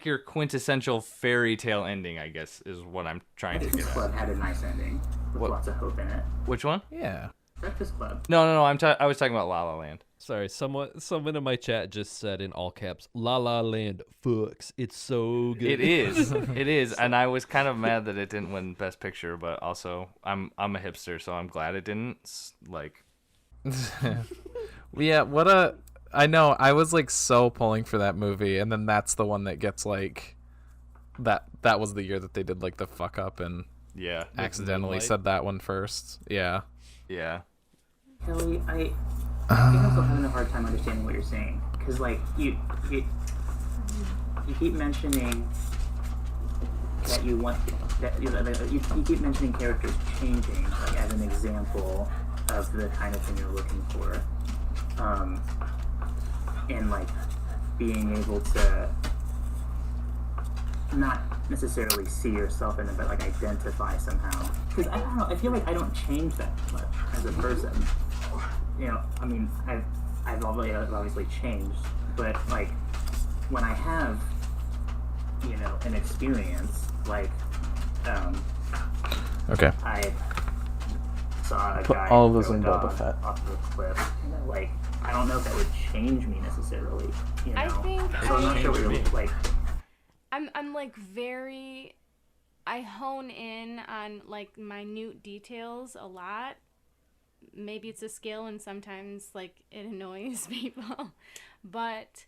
your quintessential fairy tale ending, I guess, is what I'm trying to get Breakfast Club at. had a nice ending with lots of hope in it. Which one? Yeah. Breakfast Club. No. I was talking about La La Land. Sorry, someone in my chat just said in all caps, "La La Land fucks. It's so good." It is, and I was kind of mad that it didn't win Best Picture, but also I'm a hipster, so I'm glad it didn't. Like, Yeah, I know, I was like so pulling for that movie, and then that's the one that gets like that was the year that they did like the fuck up and accidentally Moonlight. said that one first. Yeah. Kelly, I think I'm still having a hard time understanding what you're saying, because like you keep mentioning that you want that you keep mentioning characters changing, like as an example of the kind of thing you're looking for, and like being able to not necessarily see yourself in it, but like identify somehow. Because I don't know, I feel like I don't change that much as a person. You know, I mean, I've obviously changed, but like when I have, you know, an experience, like Okay. I saw a Put guy all of this throw a in dog Boba Fett. off of a cliff, you know, like I don't know if that would change me necessarily. You know? I think So I'm not sure what you're like. I'm like very, I hone in on like minute details a lot. Maybe it's a skill and sometimes like it annoys people, but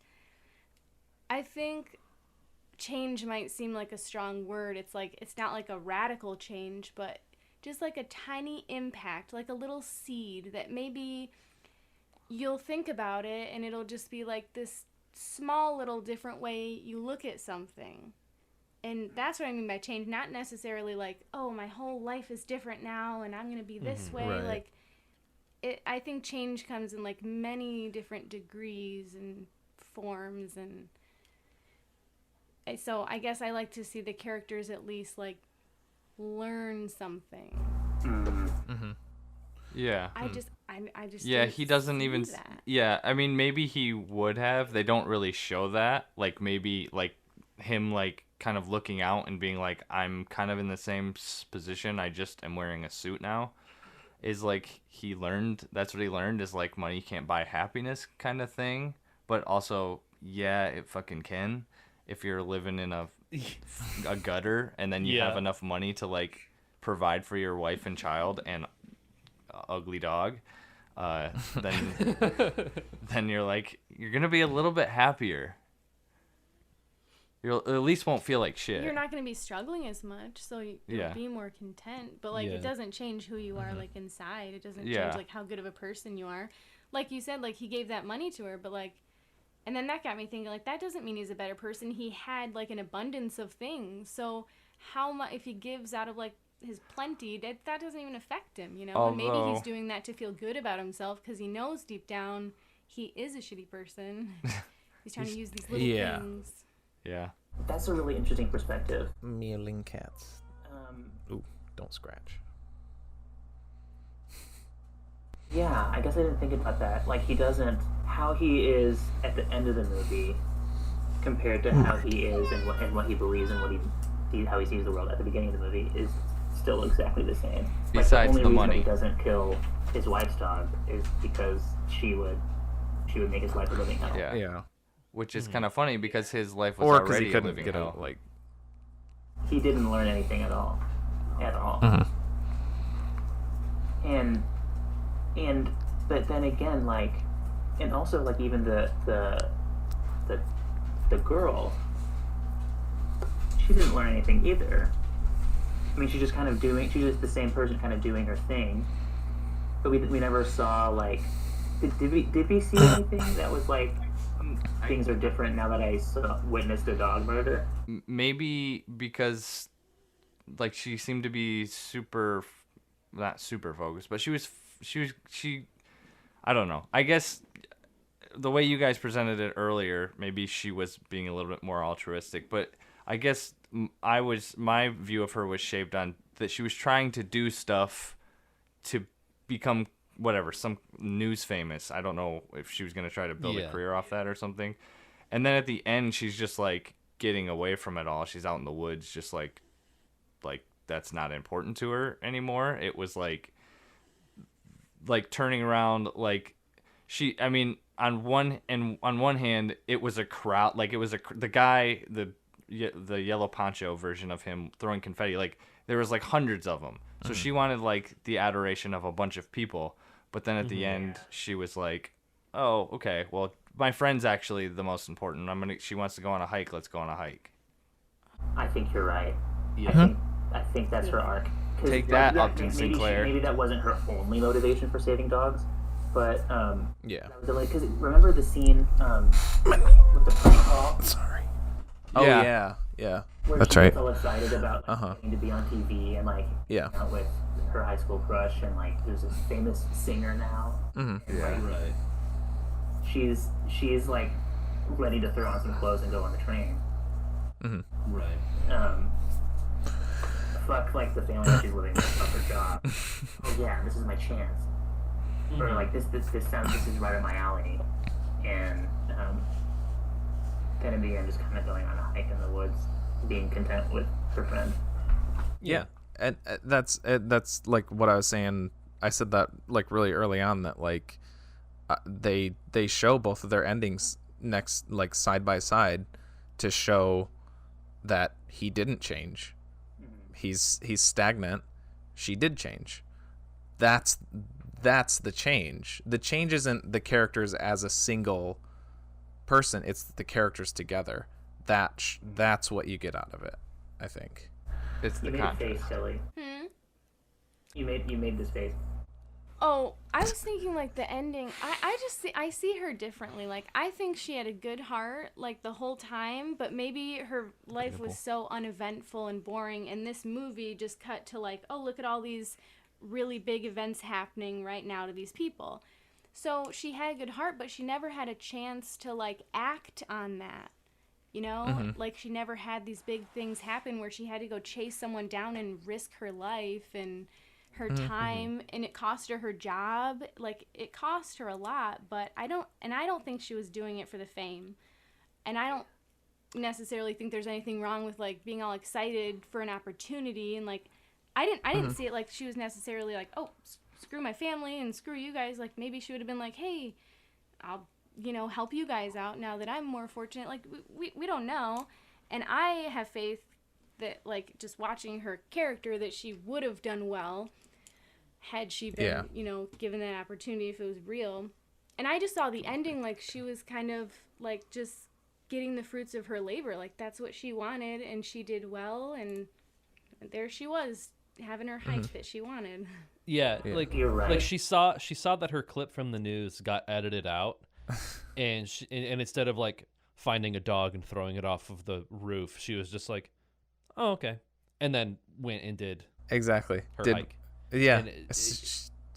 I think change might seem like a strong word. It's like, it's not like a radical change, but just like a tiny impact, like a little seed that maybe you'll think about it and it'll just be like this small little different way you look at something. And that's what I mean by change. Not necessarily like, oh, my whole life is different now and I'm going to be this way. right. Like, I think change comes in like many different degrees and forms. And so I guess I like to see the characters at least like learn something. Yeah. I just Yeah, didn't he doesn't see even. that. Yeah, I mean, maybe he would have. They don't really show that. Like, maybe, like, him, like, kind of looking out and being like, I'm kind of in the same position. I just am wearing a suit now. Is, like, he learned. That's what he learned is, like, money can't buy happiness kind of thing. But also, yeah, it fucking can. If you're living in a gutter and then you have enough money to, like, provide for your wife and child and ugly dog, then you're like, you're gonna be a little bit happier. You'll at least won't feel like shit. You're not going to be struggling as much, so you'll be more content. But like, it doesn't change who you are, like inside. It doesn't change like how good of a person you are. Like you said, like he gave that money to her, but like, and then that got me thinking, like, that doesn't mean he's a better person. He had like an abundance of things. So how much if he gives out of like his plenty, that doesn't even affect him, you know? And maybe he's doing that to feel good about himself because he knows deep down he is a shitty person. He's trying to use these little things. Yeah. That's a really interesting perspective. Meowing cats. Ooh, don't scratch. Yeah, I guess I didn't think about that. Like, he doesn't, how he is at the end of the movie compared to how he is and what he believes and how he sees the world at the beginning of the movie is still exactly the same. Besides like, the only money. reason he doesn't kill his wife's dog is because she would make his life a living hell. Yeah. Which is kind of funny because his life was Or because already he a couldn't living get hell. out, like. He didn't learn anything at all. And but then again, like, and also like even the girl, she didn't learn anything either. I mean, she's just the same person kind of doing her thing. But we never saw like, did we see anything that was like, things are different now that I witnessed a dog murder? Maybe because, like, she seemed to be not super focused, but she I don't know. I guess the way you guys presented it earlier, maybe she was being a little bit more altruistic, but I guess my view of her was shaped on that she was trying to do stuff to become whatever, some news famous. I don't know if she was going to try to build a career off that or something. And then at the end, she's just like getting away from it all. She's out in the woods, just like that's not important to her anymore. It was like turning around, like I mean, on one hand, it was a crowd, like it was the guy, the yellow poncho version of him throwing confetti, like there was like hundreds of them. So she wanted like the adoration of a bunch of people. But then at the end, she was like, "Oh, okay. Well, my friend's actually the most important. She wants to go on a hike. Let's go on a hike." I think you're right. Yeah. I think that's her arc. Take that, Upton Sinclair. Maybe that wasn't her only motivation for saving dogs, but Yeah. Because remember the scene with the prank call? Sorry. Yeah. Oh yeah. Yeah. Where That's she right. was all excited about getting to be on TV and like hanging out with her high school crush, and like there's this famous singer now. Right. She's like ready to throw on some clothes and go on the train. Right. Fuck like the family that she's living with, fuck her job. Oh yeah, this is my chance. Or like this is right up my alley. And then in the end, just kind of going on a hike in the woods, being content with her friend. Yeah. And that's like what I was saying. I said that like really early on, that like they show both of their endings next, like side by side, to show that he didn't change. He's stagnant. She did change. That's the change. The change isn't the characters as a single person. It's the characters together. That's what you get out of it, I think. It's the You made a face, contrast. Kelly. You made this face. Oh, I was thinking like the ending. I see her differently. Like I think she had a good heart like the whole time, but maybe her life was so uneventful and boring, and this movie just cut to like, oh, look at all these really big events happening right now to these people. So she had a good heart, but she never had a chance to like act on that. You know, like she never had these big things happen where she had to go chase someone down and risk her life and her time, and it cost her job. Like it cost her a lot, but I don't think she was doing it for the fame. And I don't necessarily think there's anything wrong with like being all excited for an opportunity, and like I didn't see it like she was necessarily like, oh, screw my family and screw you guys. Like maybe she would have been like, hey, I'll help you guys out now that I'm more fortunate. Like we don't know. And I have faith that like just watching her character that she would have done well had she been, given that opportunity if it was real. And I just saw the ending like she was kind of like just getting the fruits of her labor. Like that's what she wanted, and she did well, and there she was having her hike that she wanted. Yeah, like You're right. like she saw that her clip from the news got edited out, and and instead of like finding a dog and throwing it off of the roof, she was just like, oh, okay, and then went and did Exactly. her hike. Yeah. And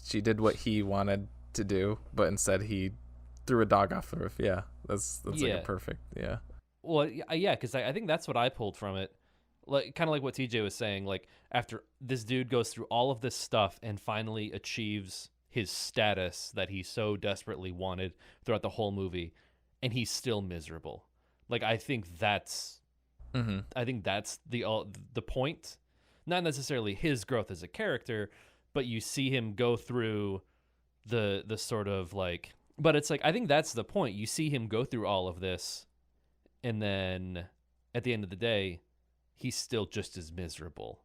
She did what he wanted to do, but instead he threw a dog off the roof. Yeah. That's like a perfect. Yeah. Well, yeah, because I think that's what I pulled from it. Like kind of like what TJ was saying. Like after this dude goes through all of this stuff and finally achieves his status that he so desperately wanted throughout the whole movie, and he's still miserable. Like I think that's the point. Not necessarily his growth as a character, but you see him go through the sort of like. But it's like I think that's the point. You see him go through all of this, and then at the end of the day, he's still just as miserable.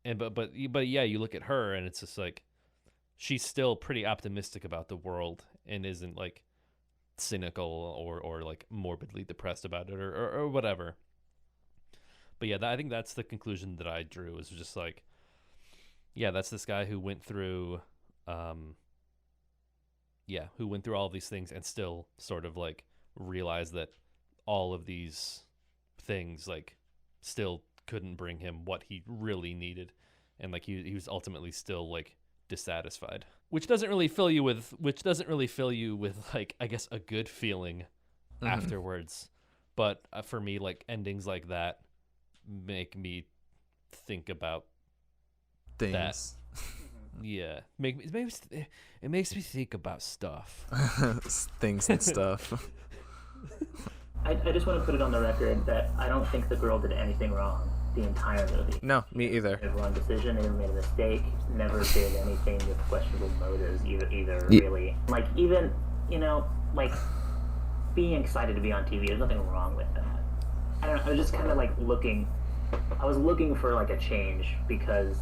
And but yeah, you look at her and it's just like she's still pretty optimistic about the world and isn't like cynical or like morbidly depressed about it or whatever. But yeah, I think that's the conclusion that I drew, was just like, yeah, that's this guy who went through all these things and still sort of like realized that all of these things like still couldn't bring him what he really needed, and like he was ultimately still like dissatisfied, which doesn't really fill you with like I guess a good feeling afterwards. But for me, like endings like that make me think about Things. that. Yeah, it makes me think about stuff. Things and stuff. I just want to put it on the record that I don't think the girl did anything wrong the entire movie. No, me either. Made a wrong decision, never made a mistake, never did anything with questionable motives either really. Like even, like being excited to be on TV, there's nothing wrong with that. I don't know, I was just kind of like looking for like a change because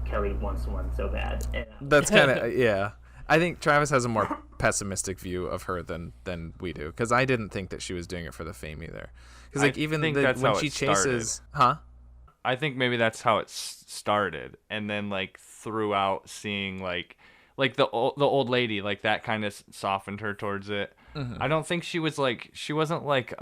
Kelly wants one so bad. And, That's kind of, yeah. I think Travis has a more pessimistic view of her than we do, because I didn't think that she was doing it for the fame either. Because like even when she chases, I think maybe that's how it started, and then like throughout seeing like the old lady, like that kind of softened her towards it. I don't think she wasn't like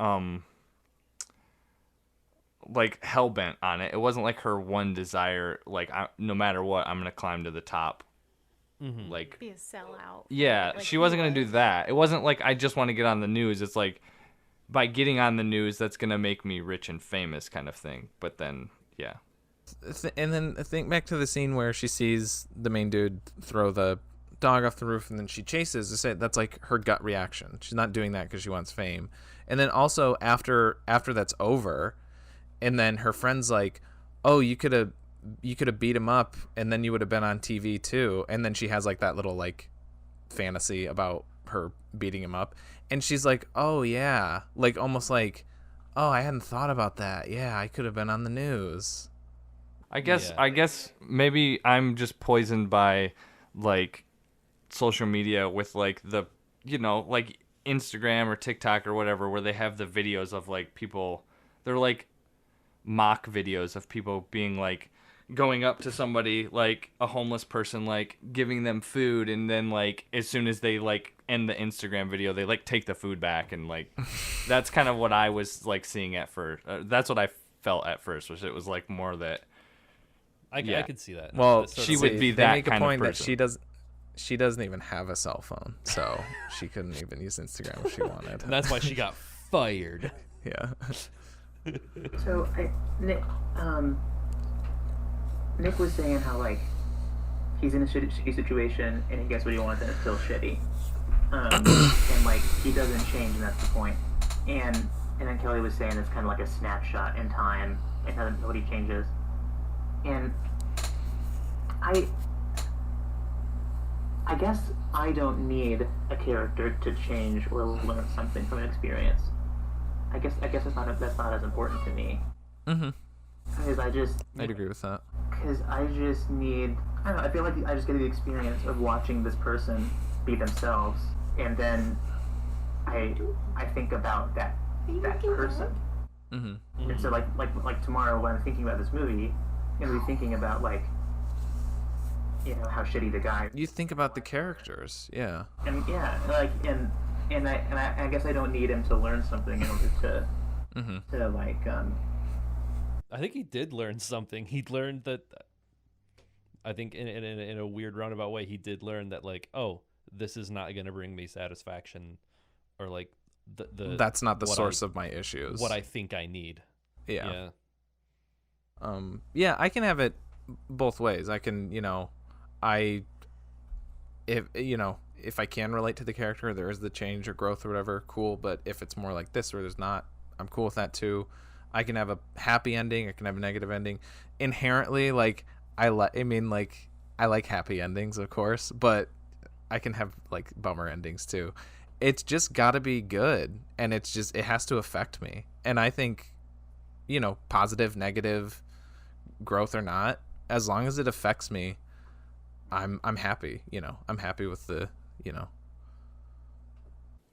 hell bent on it. It wasn't like her one desire, like no matter what, I'm gonna climb to the top. Like Be a sellout. Yeah, Like she wasn't gonna do that. It wasn't like I just want to get on the news. It's like by getting on the news, that's gonna make me rich and famous, kind of thing. But then, yeah. And then think back to the scene where she sees the main dude throw the dog off the roof, and then she chases. That's like her gut reaction. She's not doing that because she wants fame. And then also after that's over, and then her friend's like, "Oh, you could have beat him up, and then you would have been on TV too." And then she has like that little like fantasy about her beating him up, and she's like, oh yeah, like almost like, oh, I hadn't thought about that. Yeah, I could have been on the news. I guess maybe I'm just poisoned by like social media with like the, you know, like Instagram or TikTok or whatever, where they have the videos of like people, they're like mock videos of people being like going up to somebody, like a homeless person, like giving them food, and then like as soon as they like end the Instagram video, they like take the food back, and like that's kind of what I was like seeing at first. That's what I felt at first, was it was like more that I could see that. Well, That's sort she of would like- be they that make a kind of point that person. she doesn't even have a cell phone, so she couldn't even use Instagram if she wanted. And that's why she got fired. Yeah. So Nick was saying how like he's in a shitty situation and he gets what he wants and it's still shitty, and like he doesn't change, and that's the point. And then Kelly was saying it's kind of like a snapshot in time and how nobody changes. And I guess I don't need a character to change or learn something from an experience. I guess that's not as important to me. Mm-hmm. Because I'd agree with that. Because I just need, I don't know, I feel like I just get the experience of watching this person be themselves, and then I think about that person. Mm-hmm. And so like tomorrow when I'm thinking about this movie, I'm gonna be thinking about like, you know, how shitty the guy. You think about the characters, yeah. And yeah, like and I guess I don't need him to learn something in order to like I think he did learn something. He learned that. I think in a weird roundabout way, he did learn that like, oh, this is not going to bring me satisfaction, or like the that's not the what source of my issues. what I think I need. Yeah. Yeah, I can have it both ways. I can, you know, if I can relate to the character, there is the change or growth or whatever, cool. But if it's more like this or there's not, I'm cool with that too. I can have a happy ending. I can have a negative ending. Inherently, like I like happy endings, of course, but I can have like bummer endings too. It's just got to be good, and it has to affect me. And I think, you know, positive, negative, growth or not, as long as it affects me, I'm happy. You know, I'm happy with the, you know.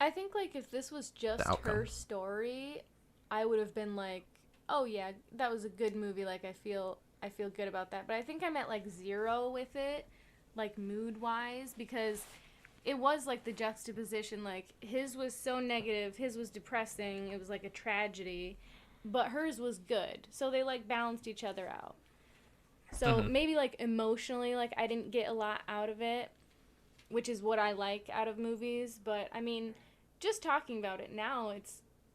I think like if this was just her story, I would have been like, oh yeah, that was a good movie. Like I feel good about that. But I think I'm at like 0 with it, like mood wise, because it was like the juxtaposition. Like his was so negative, his was depressing. It was like a tragedy, but hers was good. So they like balanced each other out. So maybe like emotionally, like I didn't get a lot out of it, which is what I like out of movies. But I mean, just talking about it now,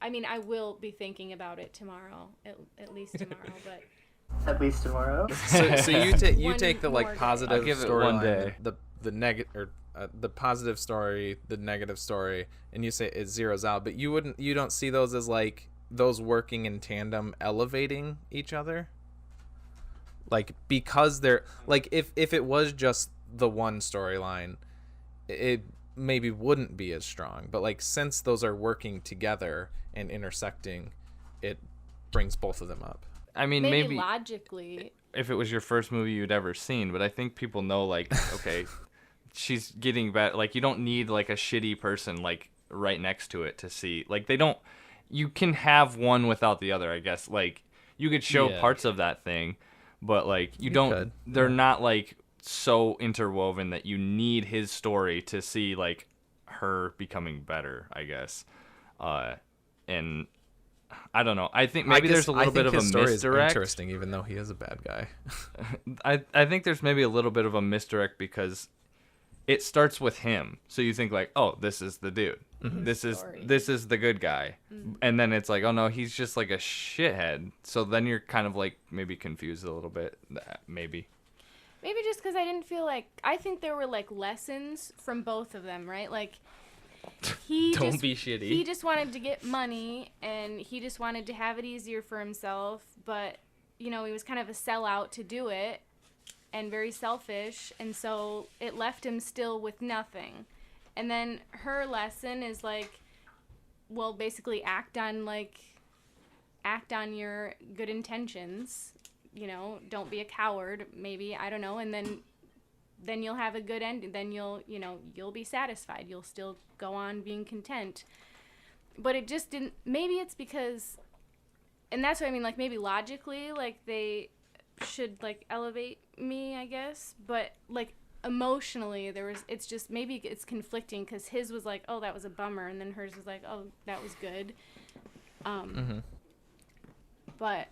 I will be thinking about it tomorrow, at least tomorrow, but at least tomorrow. So you take the like more positive I'll give it story one line, day. the negative or the positive story, the negative story, and you say it zeroes out, but you don't see those as like those working in tandem, elevating each other. Like because they're like if it was just the one storyline, it maybe wouldn't be as strong. But like since those are working together and intersecting, it brings both of them up. I mean, maybe logically. If it was your first movie you'd ever seen, but I think people know like, okay, she's getting better. Like you don't need like a shitty person like right next to it to see. Like they don't. You can have one without the other, I guess. Like you could show parts of that thing, but like you don't. could. They're not like so interwoven that you need his story to see like her becoming better, I guess. And I don't know. I think maybe there's a little bit of a misdirect. Interesting, even though he is a bad guy. I think there's maybe a little bit of a misdirect because it starts with him, so you think like, oh, this is the dude. Mm-hmm. This is the good guy, and then it's like, oh no, he's just like a shithead. So then you're kind of like maybe confused a little bit, maybe. Maybe just because I didn't feel like, I think there were like lessons from both of them, right? Like Don't be shitty. He just wanted to get money, and he just wanted to have it easier for himself, but you know, he was kind of a sellout to do it and very selfish, and so it left him still with nothing. And then her lesson is like, well, basically act on your good intentions. You know, don't be a coward. Maybe, I don't know. And then you'll have a good end. Then you'll be satisfied. You'll still go on being content. But it just didn't. Maybe it's because, and that's what I mean. Like maybe logically, like they should like elevate me, I guess. But like emotionally, it's just maybe it's conflicting because his was like, oh, that was a bummer, and then hers was like, oh, that was good. But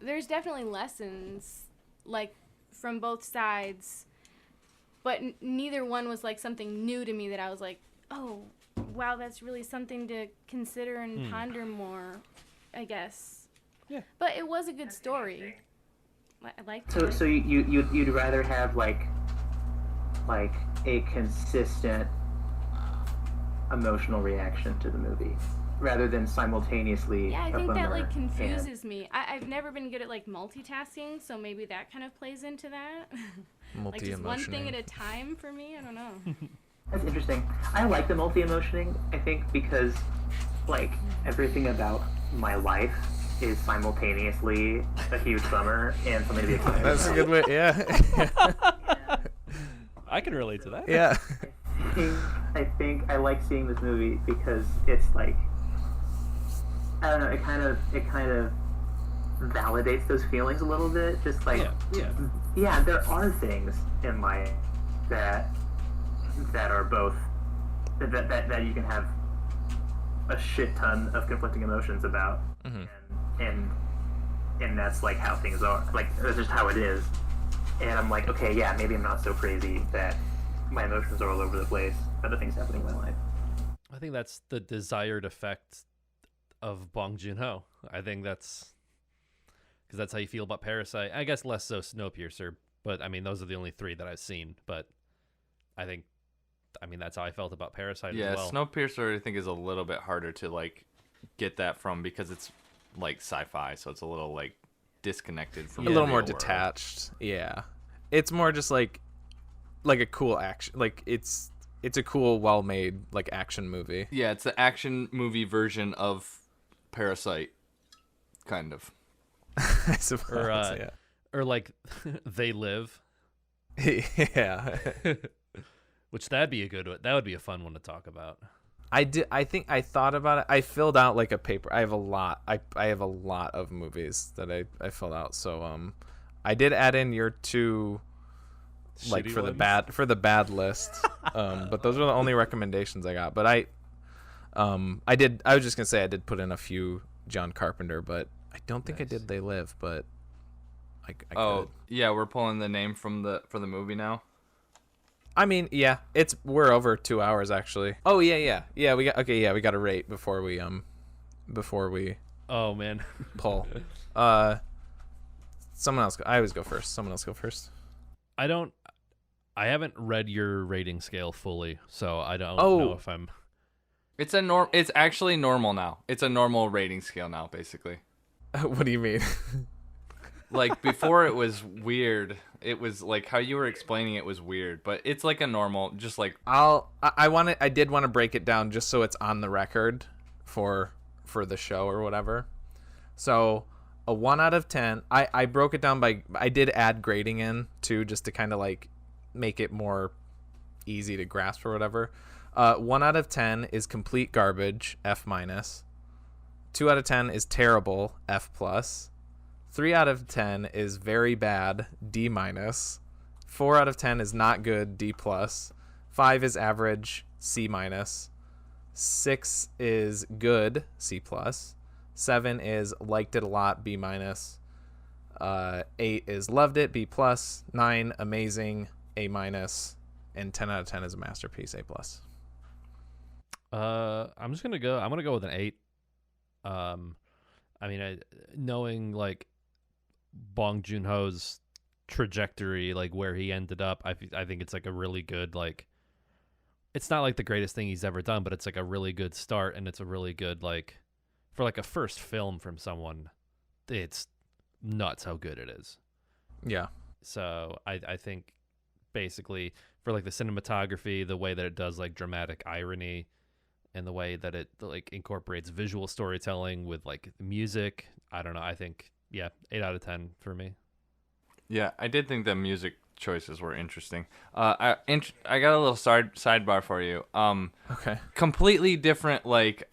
there's definitely lessons like from both sides, but neither one was like something new to me that I was like, oh, wow, that's really something to consider and ponder more, I guess. Yeah. But it was a good story. I liked it. So you'd rather have like a consistent emotional reaction to the movie rather than simultaneously. Yeah, I think that like confuses me. I've never been good at like multitasking, so maybe that kind of plays into that. Like just one thing at a time for me. I don't know. That's interesting. I like the multi-emotioning, I think, because like everything about my life is simultaneously a huge bummer and something to be excited about. That's a good way. Yeah. I can relate to that. Yeah. I think I like seeing this movie because it's like, I don't know, it kind of validates those feelings a little bit. Just like, yeah, there are things in life that are both that you can have a shit ton of conflicting emotions about, and that's like how things are. Like that's just how it is. And I'm like, okay, yeah, maybe I'm not so crazy that my emotions are all over the place. Other things happening in my life. I think that's the desired effect of Bong Joon-ho. I think that's because that's how you feel about Parasite. I guess less so Snowpiercer, but I mean those are the only three that I've seen. But I mean that's how I felt about Parasite as well. Yeah, Snowpiercer I think is a little bit harder to like get that from because it's like sci-fi, so it's a little like disconnected from a little the more real world. detached. Yeah, it's more just like a cool action. Like it's a cool, well-made like action movie. Yeah, it's the action movie version of Parasite, kind of. I suppose. Or like They Live. Yeah. Which that'd be a good one. That would be a fun one to talk about. I think I thought about it. I filled out like a paper. I have a lot. I have a lot of movies that I filled out. So I did add in your two, like Shitty for ones? the bad list. But those are the only recommendations I got. But I was just gonna say I did put in a few John Carpenter, but I don't think I did They Live. But I could. Yeah, we're pulling the name for the movie now. I mean, yeah, we're over 2 hours actually. Oh yeah. We got to rate before we Oh man. pull. Someone else. I always go first. Someone else go first. I haven't read your rating scale fully, so I don't know if I'm. It's actually normal now. It's a normal rating scale now, basically. What do you mean? Like before, it was weird. It was like how you were explaining it was weird, but it's like a normal, just like I did want to break it down just so it's on the record for the show or whatever. So a 1 out of 10. I broke it down I did add grading in too, just to kind of like make it more easy to grasp or whatever. 1 out of 10 is complete garbage, F minus. 2 out of 10 is terrible, F plus. 3 out of 10 is very bad, D minus. 4 out of 10 is not good, D plus. 5 is average, C minus. 6 is good, C plus. 7 is liked it a lot, B minus. 8 is loved it, B plus. 9 amazing, A minus. And 10 out of 10 is a masterpiece, A plus. I'm gonna go with an 8. I mean, knowing like Bong Joon-ho's trajectory, like where he ended up, I think it's like a really good, like, it's not like the greatest thing he's ever done, but it's like a really good start, and it's a really good, like, for like a first film from someone, it's nuts how good it is. Yeah. So I think basically, for like the cinematography, the way that it does like dramatic irony, and the way that it like incorporates visual storytelling with like music. I don't know. I think 8 out of 10 for me. Yeah, I did think the music choices were interesting. I got a little sidebar for you. Okay. Completely different like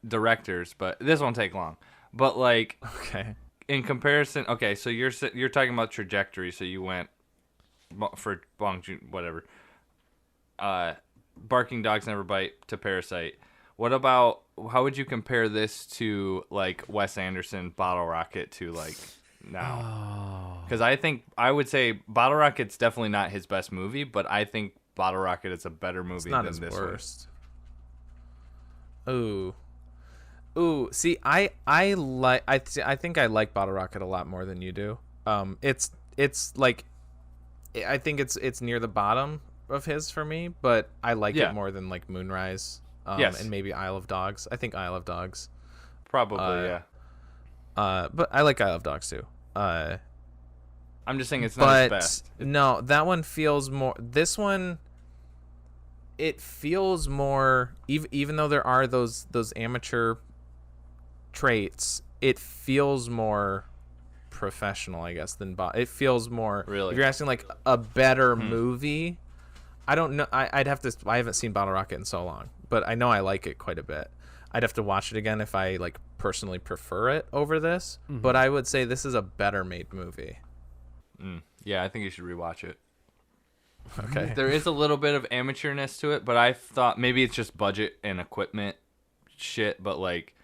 directors, but this won't take long. But like Okay. in comparison, okay, so you're talking about trajectory. So you went for Bong Joon, whatever. Barking Dogs Never Bite to Parasite. What about, how would you compare this to like Wes Anderson Bottle Rocket to like now? Because I would say Bottle Rocket's definitely not his best movie, but I think Bottle Rocket is a better movie It's not than his this worst. Ooh. See, I think I like Bottle Rocket a lot more than you do. It's like, I think it's near the bottom of his for me, but I like it more than like Moonrise. Yes. And maybe Isle of Dogs. I think Isle of Dogs. Probably, yeah. But I like Isle of Dogs too. I'm just saying it's not his best. No, that one feels more. This one, it feels more. Even though there are those amateur traits, it feels more professional, I guess, than it feels more. Really? If you're asking like a better movie, I don't know. I'd have to. I haven't seen Bottle Rocket in so long, but I know I like it quite a bit. I'd have to watch it again if I like personally prefer it over this. Mm-hmm. But I would say this is a better made movie. Yeah, I think you should rewatch it. Okay. There is a little bit of amateurness to it, but I thought maybe it's just budget and equipment shit. But like,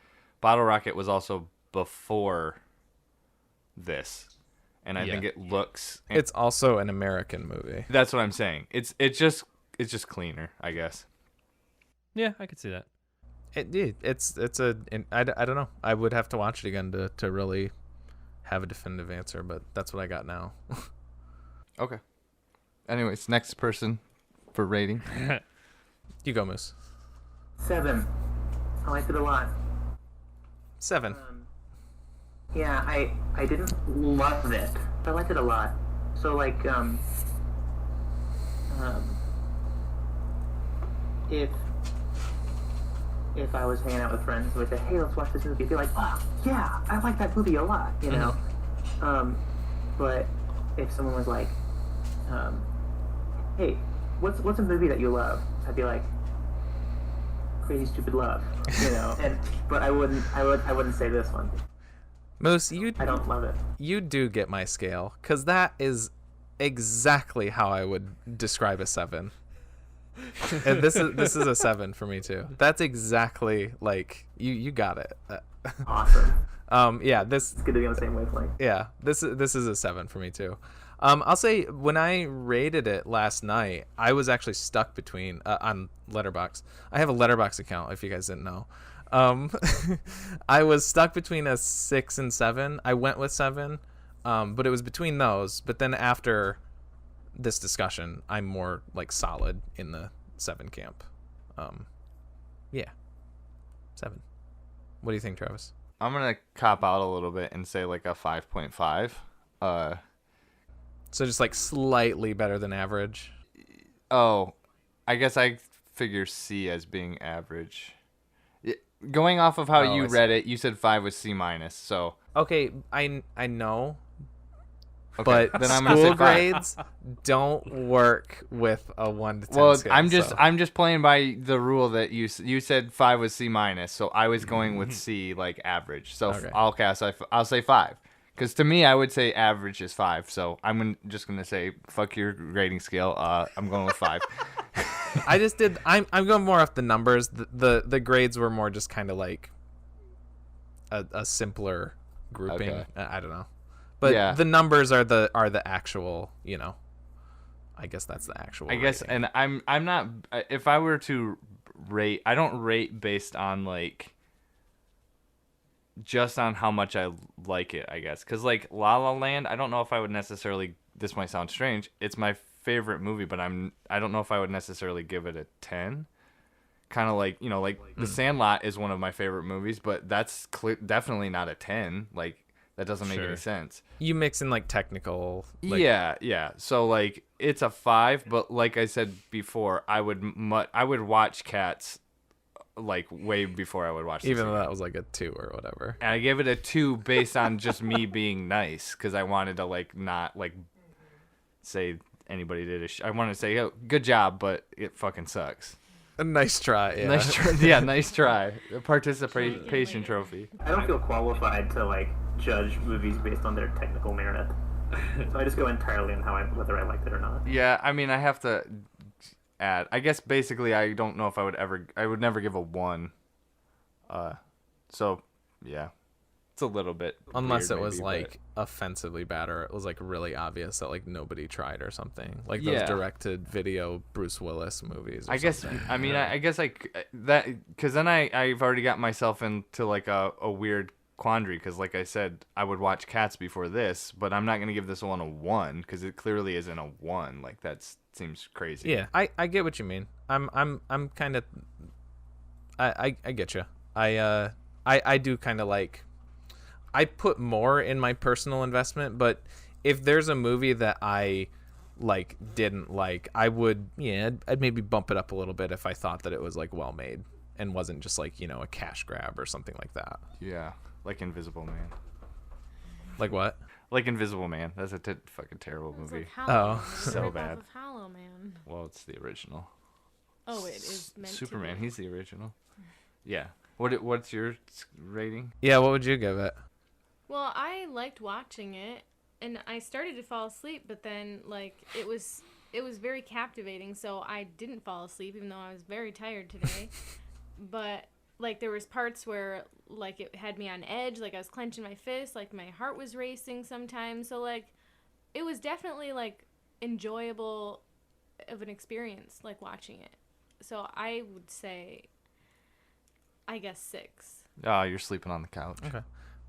Bottle Rocket was also before this, and I think it looks. It's also an American movie. That's what I'm saying. It's just cleaner, I guess. Yeah, I could see that. I don't know. I would have to watch it again to really have a definitive answer, but that's what I got now. Okay. Anyways, next person for rating. You go, Moose. 7. I liked it a lot. 7. Yeah, I didn't love it, but I liked it a lot. So like if I was hanging out with friends and we said, hey, let's watch this movie, I'd be like, oh yeah, I like that movie a lot, you know. But if someone was like, hey, what's a movie that you love? I'd be like, Crazy Stupid Love, you know. But I wouldn't say this one. Moose, I don't love it. You do get my scale, because that is exactly how I would describe a 7. And this is a 7 for me too. That's exactly like you got it. Awesome. Yeah, It's good to be on the same wavelength. Yeah, this is a 7 for me too. I'll say when I rated it last night, I was actually stuck between on Letterboxd. I have a Letterboxd account, if you guys didn't know. I was stuck between a 6 and 7. I went with 7, but it was between those. But then after this discussion, I'm more like solid in the 7 camp. Yeah, 7. What do you think, Travis? I'm gonna cop out a little bit and say like a 5.5. So just like slightly better than average. Oh, I guess I figure C as being average. Going off of how you read it, you said 5 was C minus. So okay, I know, okay, but then I'm gonna school say 5. grades don't work with a 1 to 10 Well, scale. I'm just playing by the rule that you said 5 was C minus, so I was going with C like average. So Okay. I'll say 5. Because to me, I would say average is 5. So I'm just gonna say fuck your grading scale. I'm going with 5. I just did. I'm going more off the numbers. The grades were more just kind of like a simpler grouping. Okay. I don't know, but Yeah. the numbers are the actual. You know, I guess that's the actual. I guess, rating. and I'm not. If I were to rate, I don't rate based on like just on how much I like it. I guess because like La La Land, I don't know if I would necessarily. This might sound strange. It's my favorite movie, but I don't know if I would necessarily give it a 10. Kind of like, you know, like The Sandlot is one of my favorite movies, but that's definitely not a 10. Like That doesn't make any sense. You mix in like technical. Like, yeah. So like it's a 5, but like I said before, I would watch Cats like way before I would watch. Even though that was like a 2 or whatever. And I gave it a 2 based on just me being nice, because I wanted to like not like say anybody did I wanted to say, oh, good job, but it fucking sucks. A nice try. Yeah. Nice try. Yeah, nice try. A participation trophy. I don't feel qualified to like judge movies based on their technical merit. So I just go entirely on whether I liked it or not. Yeah, I mean, I have to add. I guess basically, I don't know if I would never give a 1. So yeah, it's a little bit. Unless weird, it was maybe, like offensively bad, or it was like really obvious that like nobody tried or something. Like those Yeah. directed video Bruce Willis movies. Or I guess. something. I mean, I guess like that, because then I've already got myself into like a weird quandary, because like I said, I would watch Cats before this, but I'm not gonna give this one a 1 because it clearly isn't a 1. Like that seems crazy. Yeah, I get what you mean. I'm kind of. I get you. I do kind of like. I put more in my personal investment, but if there's a movie that I like didn't like, I would I'd maybe bump it up a little bit if I thought that it was like well made and wasn't just like, you know, a cash grab or something like that. Yeah, like Invisible Man. Like what? Like Invisible Man. That's a fucking terrible It's movie. like Hollow Man. Oh. It's a So rip-off bad. of Hollow Man. Well, it's the original. Oh, it is meant Superman. to be. He's the original. Yeah. What's your rating? Yeah, what would you give it? Well, I liked watching it, and I started to fall asleep, but then like it was very captivating, so I didn't fall asleep even though I was very tired today. But like there was parts where like it had me on edge, like I was clenching my fist, like my heart was racing sometimes. So like it was definitely like enjoyable of an experience, like watching it. So I would say, I guess 6. Oh, you're sleeping on the couch. Okay.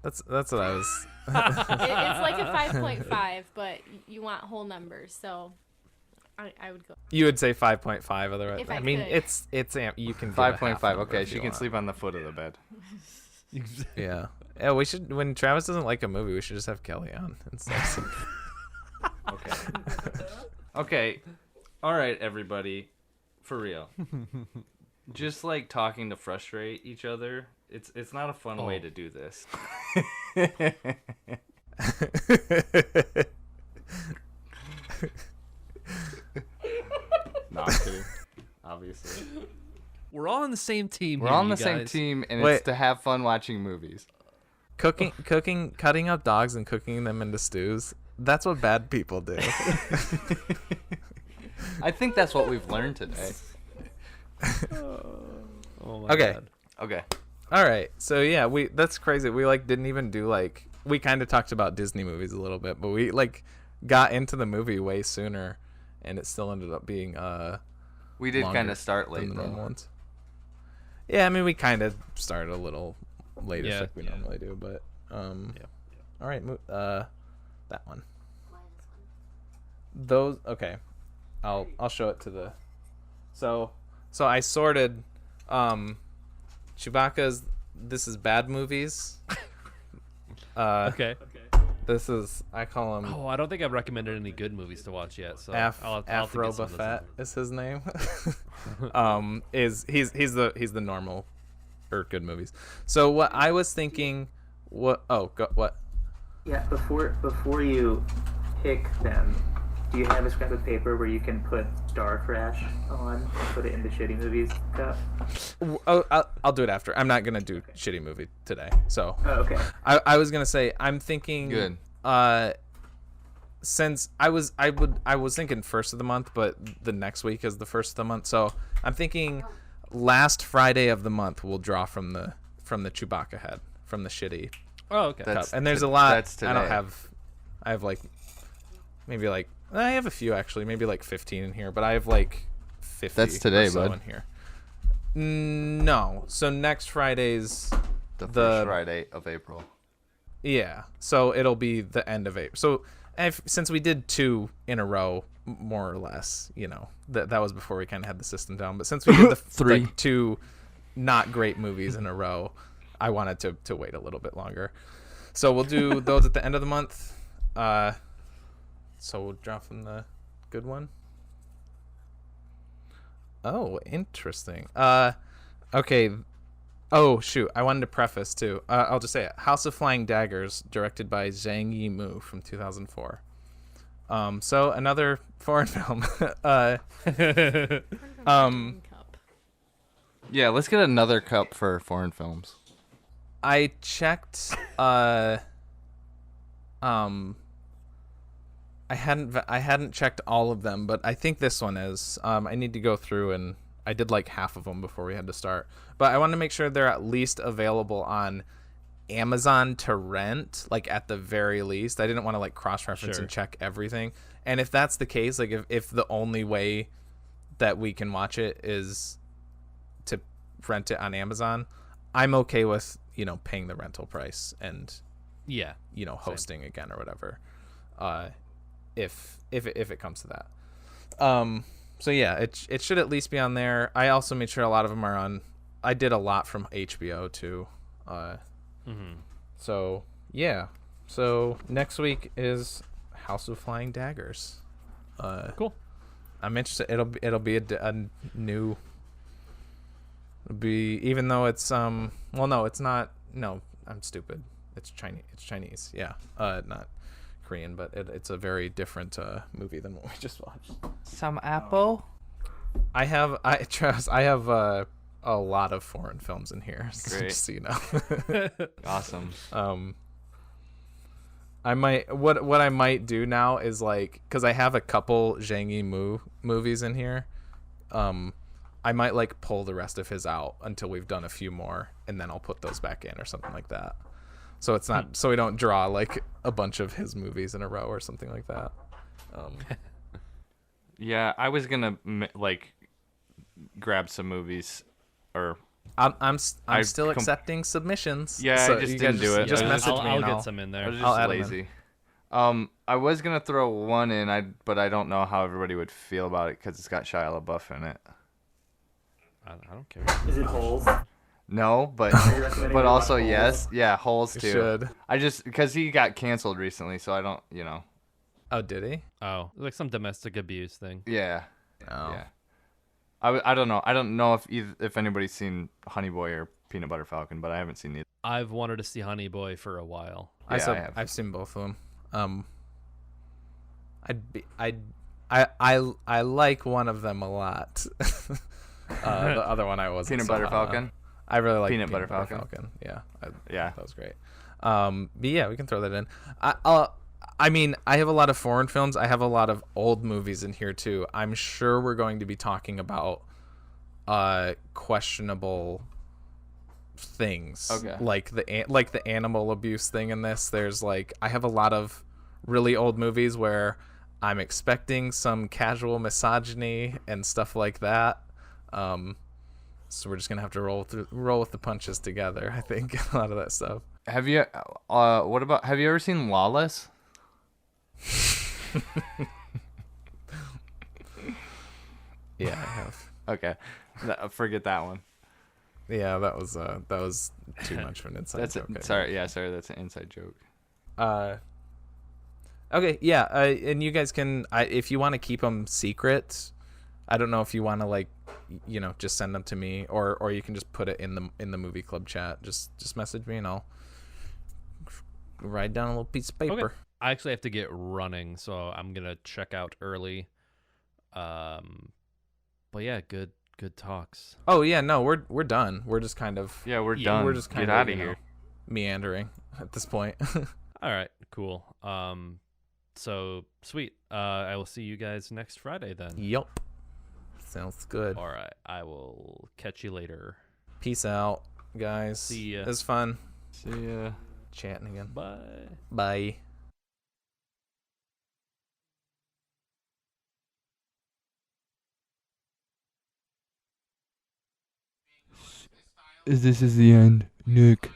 That's what I was. It's like a 5.5, but you want whole numbers, so I would go. You would say 5.5 otherwise. If I mean, could. it's you can give it half 5.5. number Okay, if she you can want. sleep on the foot of the bed. Yeah. Yeah, we should, when Travis doesn't like a movie, we should just have Kelly on instead. Okay. Okay. All right, everybody. For real. Just like talking to frustrate each other. It's not a fun way to do this. No, I'm kidding. Obviously. We're all on the same team. We're here, all on you the same guys. team, and Wait. it's to have fun watching movies. Cutting up dogs and cooking them into stews. That's what bad people do. I think that's what we've learned today. Oh my Okay. God. Okay. All right. So yeah, that's crazy. We like didn't even do like, we kind of talked about Disney movies a little bit, but we like got into the movie way sooner, and it still ended up being We did longer kind of start than late, the though. normal ones. Yeah, I mean we kind of started a little later Yeah. like we normally do, but all right, that one. Why this one? Those okay. I'll show it to the. So I sorted Chewbacca's This Is Bad Movies. Okay. This is, I call him Oh, I don't think I've recommended any good movies to watch yet. So I'll have to Afro get some of those Buffett in. is his name. He's the normal or good movies. So what I was thinking, what Yeah, before you pick them, do you have a scrap of paper where you can put Star Crash on and put it in the shitty movies cup? I'll do it after. I'm not gonna do shitty movie today. So Oh, okay. I was gonna say I'm thinking Good. Since I was thinking first of the month, but the next week is the first of the month. So I'm thinking last Friday of the month we'll draw from the Chewbacca head, from the shitty Oh, okay. cup. And there's a lot. That's today. I have like maybe like I have a few actually, maybe like 15 in here, but I have like 50. That's today, or so bud. in here. No, so next Friday's The first Friday of April. yeah. So it'll be the end of April. So since we did 2 in a row, more or less, you know, that was before we kind of had the system down. But since we did the 3. like, 2 not great movies in a row, I wanted to wait a little bit longer. So we'll do those at the end of the month. So we'll drop from the good one. Oh, interesting. Okay. Oh, shoot. I wanted to preface, too. I'll just say it. House of Flying Daggers, directed by Zhang Yimou from 2004. So another foreign film. Cup. Yeah, let's get another cup for foreign films. I checked. I hadn't checked all of them, but I think this one is. I need to go through, and I did like half of them before we had to start. But I want to make sure they're at least available on Amazon to rent, like at the very least. I didn't want to like cross-reference and check everything. And if that's the case, like if the only way that we can watch it is to rent it on Amazon, I'm okay with, paying the rental price and hosting again or whatever. If it comes to that. So yeah, it should at least be on there. I also made sure a lot of them are on. I did a lot from HBO too. So yeah. So next week is House of Flying Daggers. Cool. I'm interested. It'll be a new. It'll be, even though it's well, no, it's not. No, I'm stupid. It's Chinese. It's Chinese. Yeah. Not Korean, but it's a very different movie than what we just watched. Some apple. I have a lot of foreign films in here. Great. Just so you know. Awesome. I might what I might do now is like, because I have a couple Zhang Yimou movies in here. I might like pull the rest of his out until we've done a few more, and then I'll put those back in or something like that. So it's not so we don't draw like a bunch of his movies in a row or something like that. Yeah, I was gonna like grab some movies, or I'm still accepting submissions. Yeah, so I just you didn't guys do it. Just I was message me. I'll and get some in there. I was I'll just add 'em in. lazy. I was gonna throw one in, but I don't know how everybody would feel about it because it's got Shia LaBeouf in it. I don't care. Is it holes? No, but recommending but we also watch yes, yeah, Holes You too. should. I just because he got canceled recently, so I don't, Oh, did he? Oh, like some domestic abuse thing. Yeah, Oh. yeah. I don't know. I don't know if anybody's seen Honey Boy or Peanut Butter Falcon, but I haven't seen either. I've wanted to see Honey Boy for a while. Yeah, I have. I've seen both of them. I like one of them a lot. The other one I wasn't. Peanut so Butter hot on. Falcon. I really like Peanut Butter Falcon. Yeah, Yeah. that was great. But yeah, we can throw that in. I mean, I have a lot of foreign films. I have a lot of old movies in here too. I'm sure we're going to be talking about questionable things. Okay. Like the animal abuse thing in this. There's I have a lot of really old movies where I'm expecting some casual misogyny and stuff like that. So we're just gonna have to roll with the punches together. I think a lot of that stuff. Have you? Have you ever seen Lawless? Yeah, I have. Okay, forget that one. Yeah, that was too much of an inside That's joke. it. Sorry, that's an inside joke. Okay, yeah, and you guys can, if you want to keep them secret. I don't know if you want to just send them to me, or you can just put it in the movie club chat. Just message me and I'll write down a little piece of paper. Okay. I actually have to get running, so I'm gonna check out early. But yeah, good talks. Oh yeah, no, we're done. We're just kind of We're done. We're just kind Get of out of here. meandering at this point. All right, cool. So sweet. I will see you guys next Friday then. Yup. Sounds good. All right, I will catch you later. Peace out, guys. See ya. It was fun See ya. chatting again. Bye. Bye. This is the end, Nick.